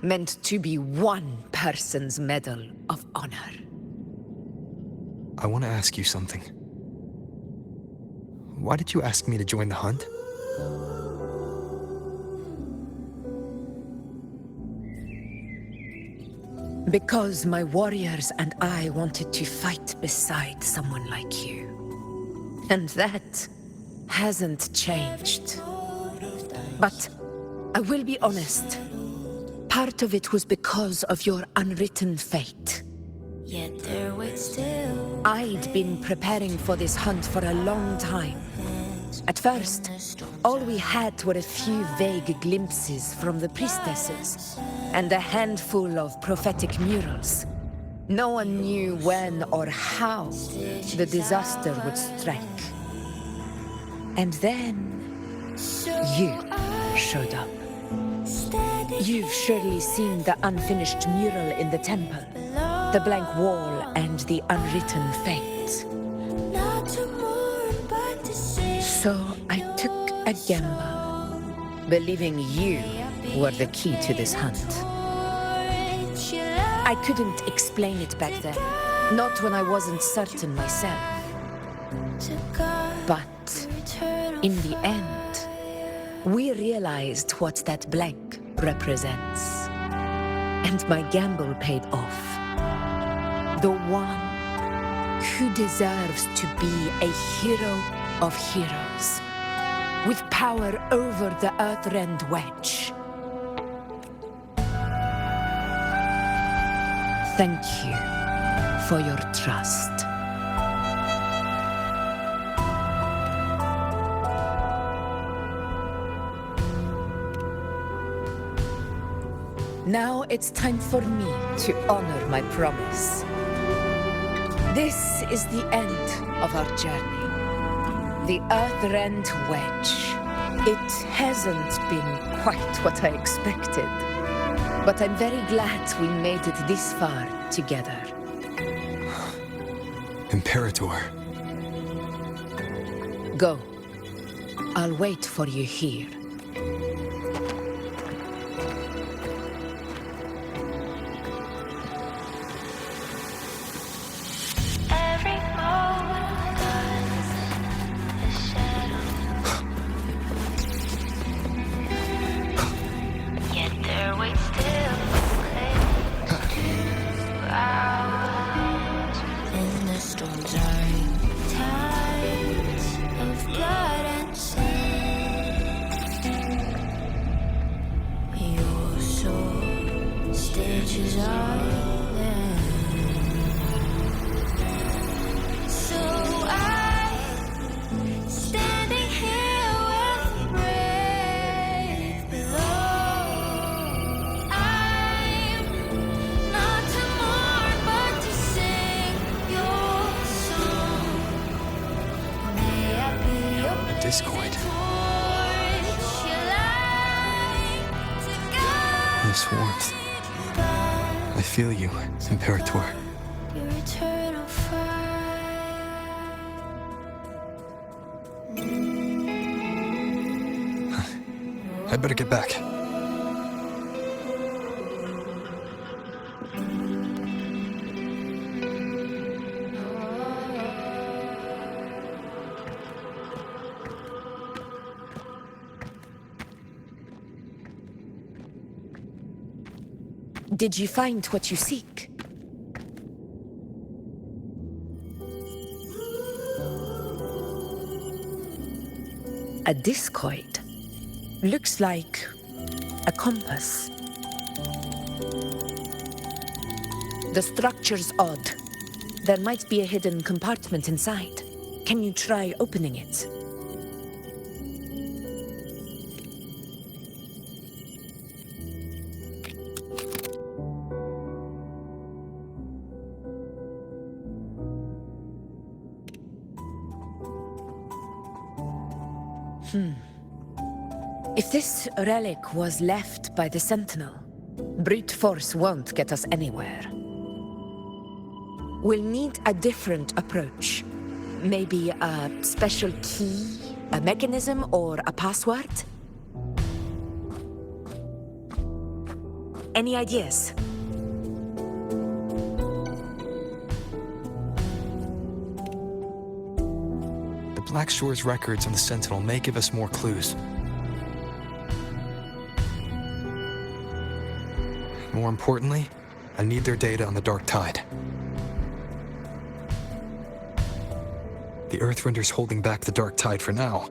meant to be one person's medal of honor. I want to ask you something. Why did you ask me to join the hunt? Because my warriors and I wanted to fight beside someone like you. And that hasn't changed. But I will be honest. Part of it was because of your unwritten fate. Yet there waits still. I'd been preparing for this hunt for a long time. At first, all we had were a few vague glimpses from the priestesses, and a handful of prophetic murals. No one knew when or how the disaster would strike. And then, you showed up. You've surely seen the unfinished mural in the temple, the blank wall and the unwritten fate. So I took a gamble, believing you were the key to this hunt. I couldn't explain it back then, not when I wasn't certain myself. But in the end, we realized what that blank represents. And my gamble paid off. The one who deserves to be a hero of heroes, with power over the Earthrend Wedge. Thank you for your trust. Now it's time for me to honor my promise. This is the end of our journey. The Earthrend Wedge It hasn't been quite what I expected. But I'm very glad we made it this far together. Imperator. Go. I'll wait for you here. Every moment a shadow. Yet their weight still clings to ours. In the storms are tides of blood and sin. Your soul stitches island. So I'm standing here with the brave below. I'm not to mourn, but to sing your song. May I be your Discord. torch, your light to guide This warmth. I feel you, Imperator. your eternal fire. I better get back. Did you find what you seek? A discoid. Looks like a compass. The structure's odd. There might be a hidden compartment inside. Can you try opening it? If this relic was left by the Sentinel, brute force won't get us anywhere. We'll need a different approach. Maybe a special key, a mechanism, or a password? Any ideas? The Black Shore's records on the Sentinel may give us more clues. More importantly, I need their data on the Dark Tide. The Earthrender's holding back the Dark Tide for now,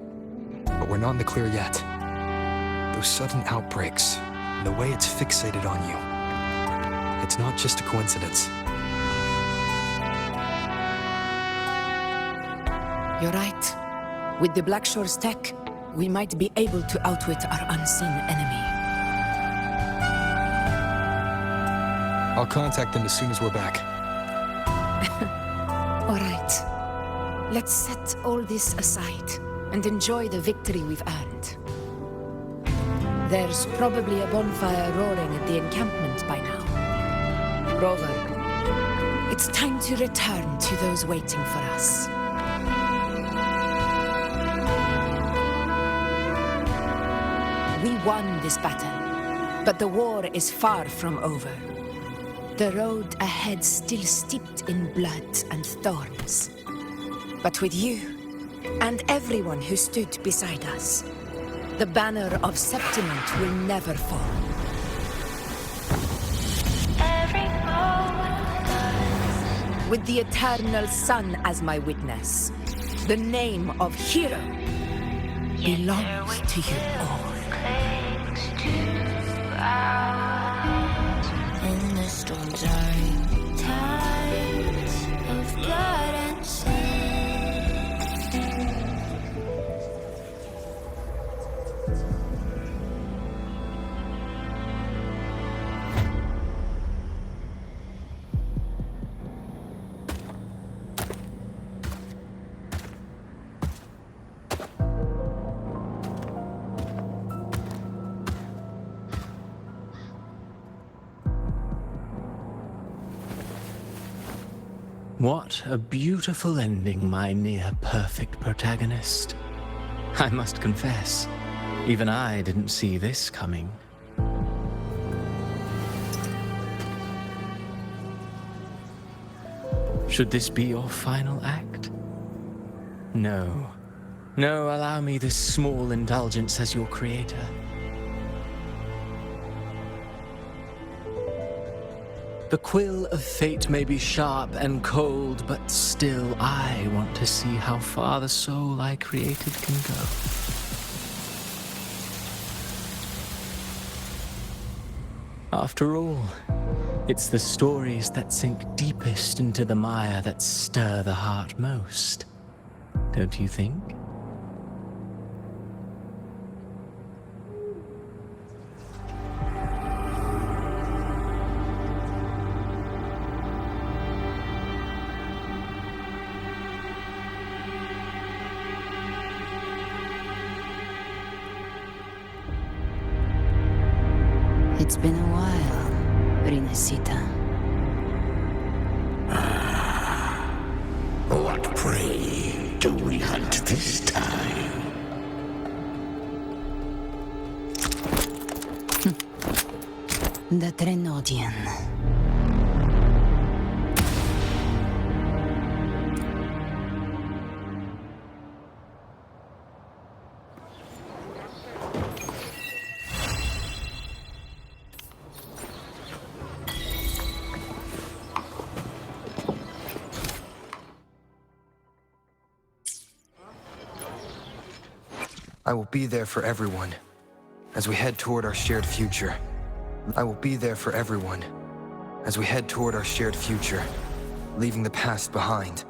but we're not in the clear yet. Those sudden outbreaks, and the way it's fixated on you, it's not just a coincidence. You're right. With the Black Shore's tech, we might be able to outwit our unseen enemy. I'll contact them as soon as we're back. All right. Let's set all this aside and enjoy the victory we've earned. There's probably a bonfire roaring at the encampment by now. Rover, it's time to return to those waiting for us. We won this battle, but the war is far from over. The road ahead still steeped in blood and thorns. But with you, and everyone who stood beside us, the banner of Septiment will never fall. Every moment With the eternal sun as my witness, the name of hero belongs to you all. clings to ours. In the storms are tides of blood and sin. What a beautiful ending, my near-perfect protagonist. I must confess, even I didn't see this coming. Should this be your final act? No. No, allow me this small indulgence as your creator. The quill of fate may be sharp and cold, but still I want to see how far the soul I created can go. After all, it's the stories that sink deepest into the mire that stir the heart most, don't you think? It's been a while, Rinesita. What prey do we hunt this time? The Trenodian. I will be there for everyone as we head toward our shared future. I will be there for everyone as we head toward our shared future, leaving the past behind.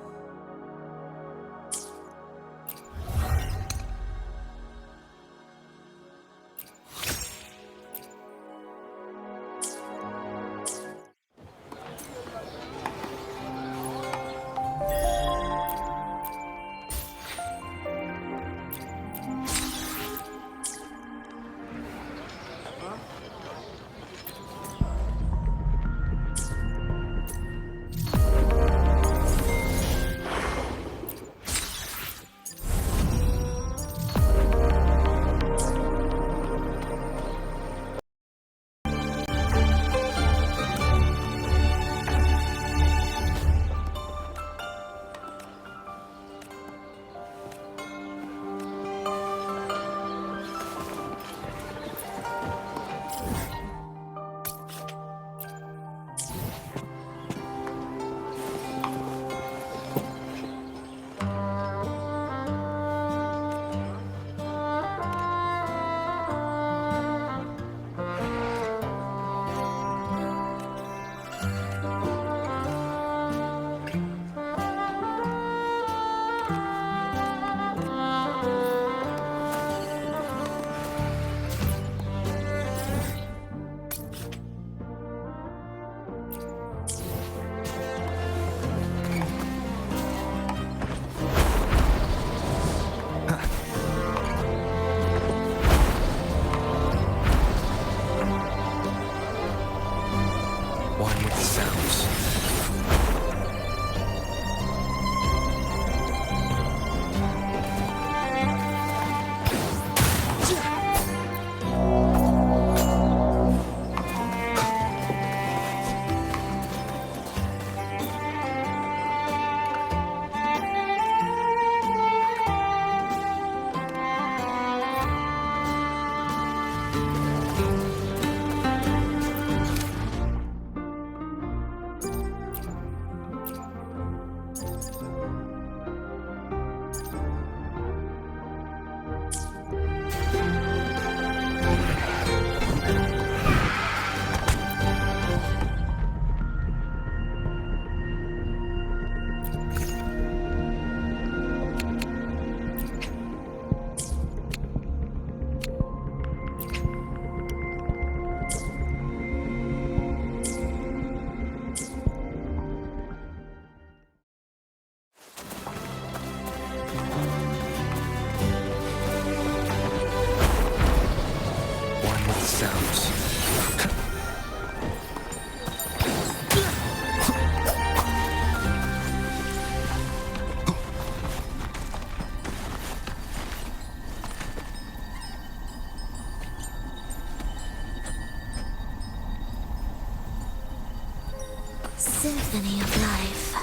symphony of life.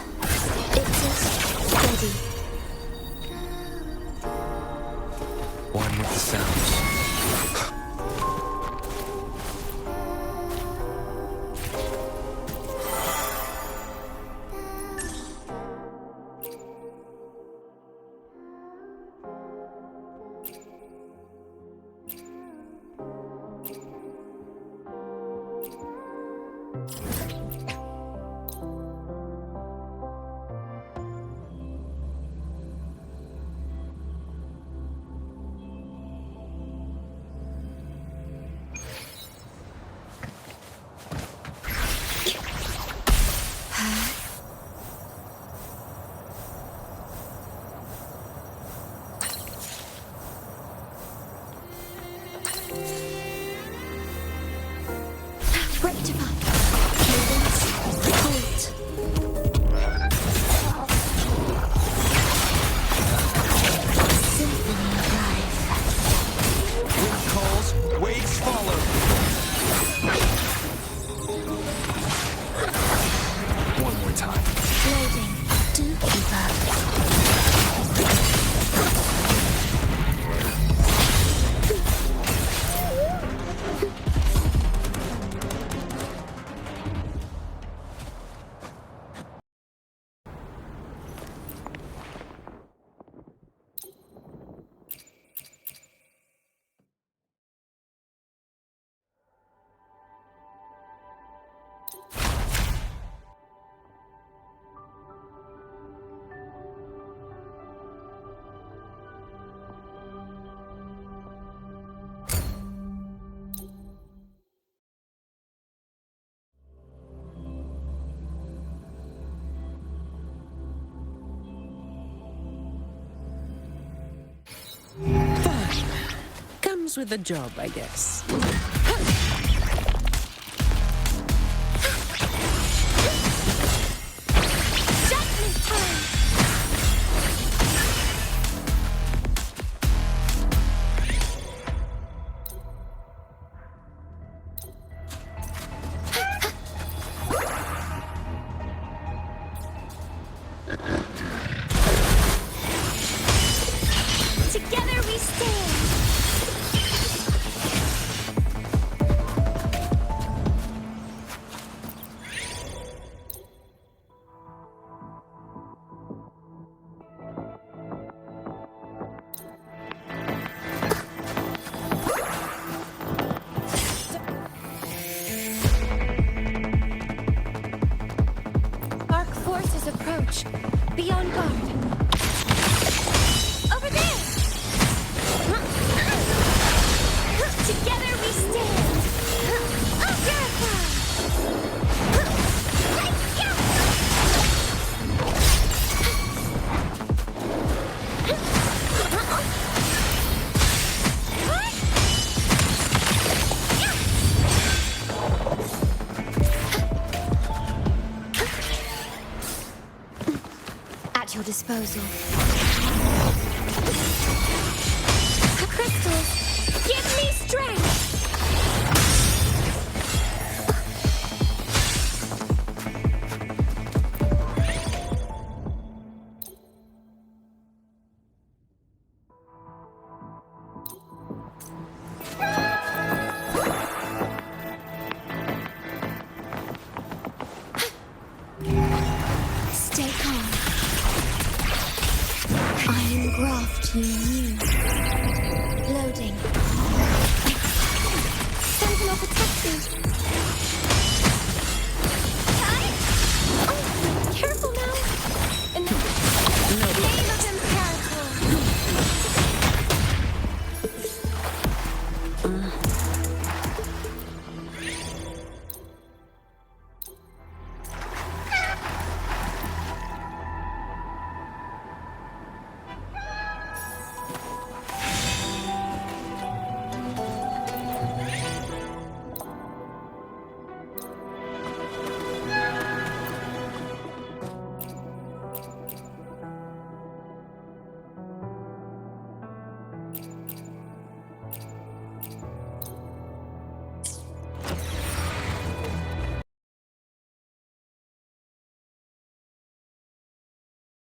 It's just steady. One with the sounds. Comes with the job, I guess. Together we stand. Dark forces approach. Be on guard. Over there! Together we stand! Purify! Let's go! At your disposal. Crystals, give me strength! Stay calm. I engraft you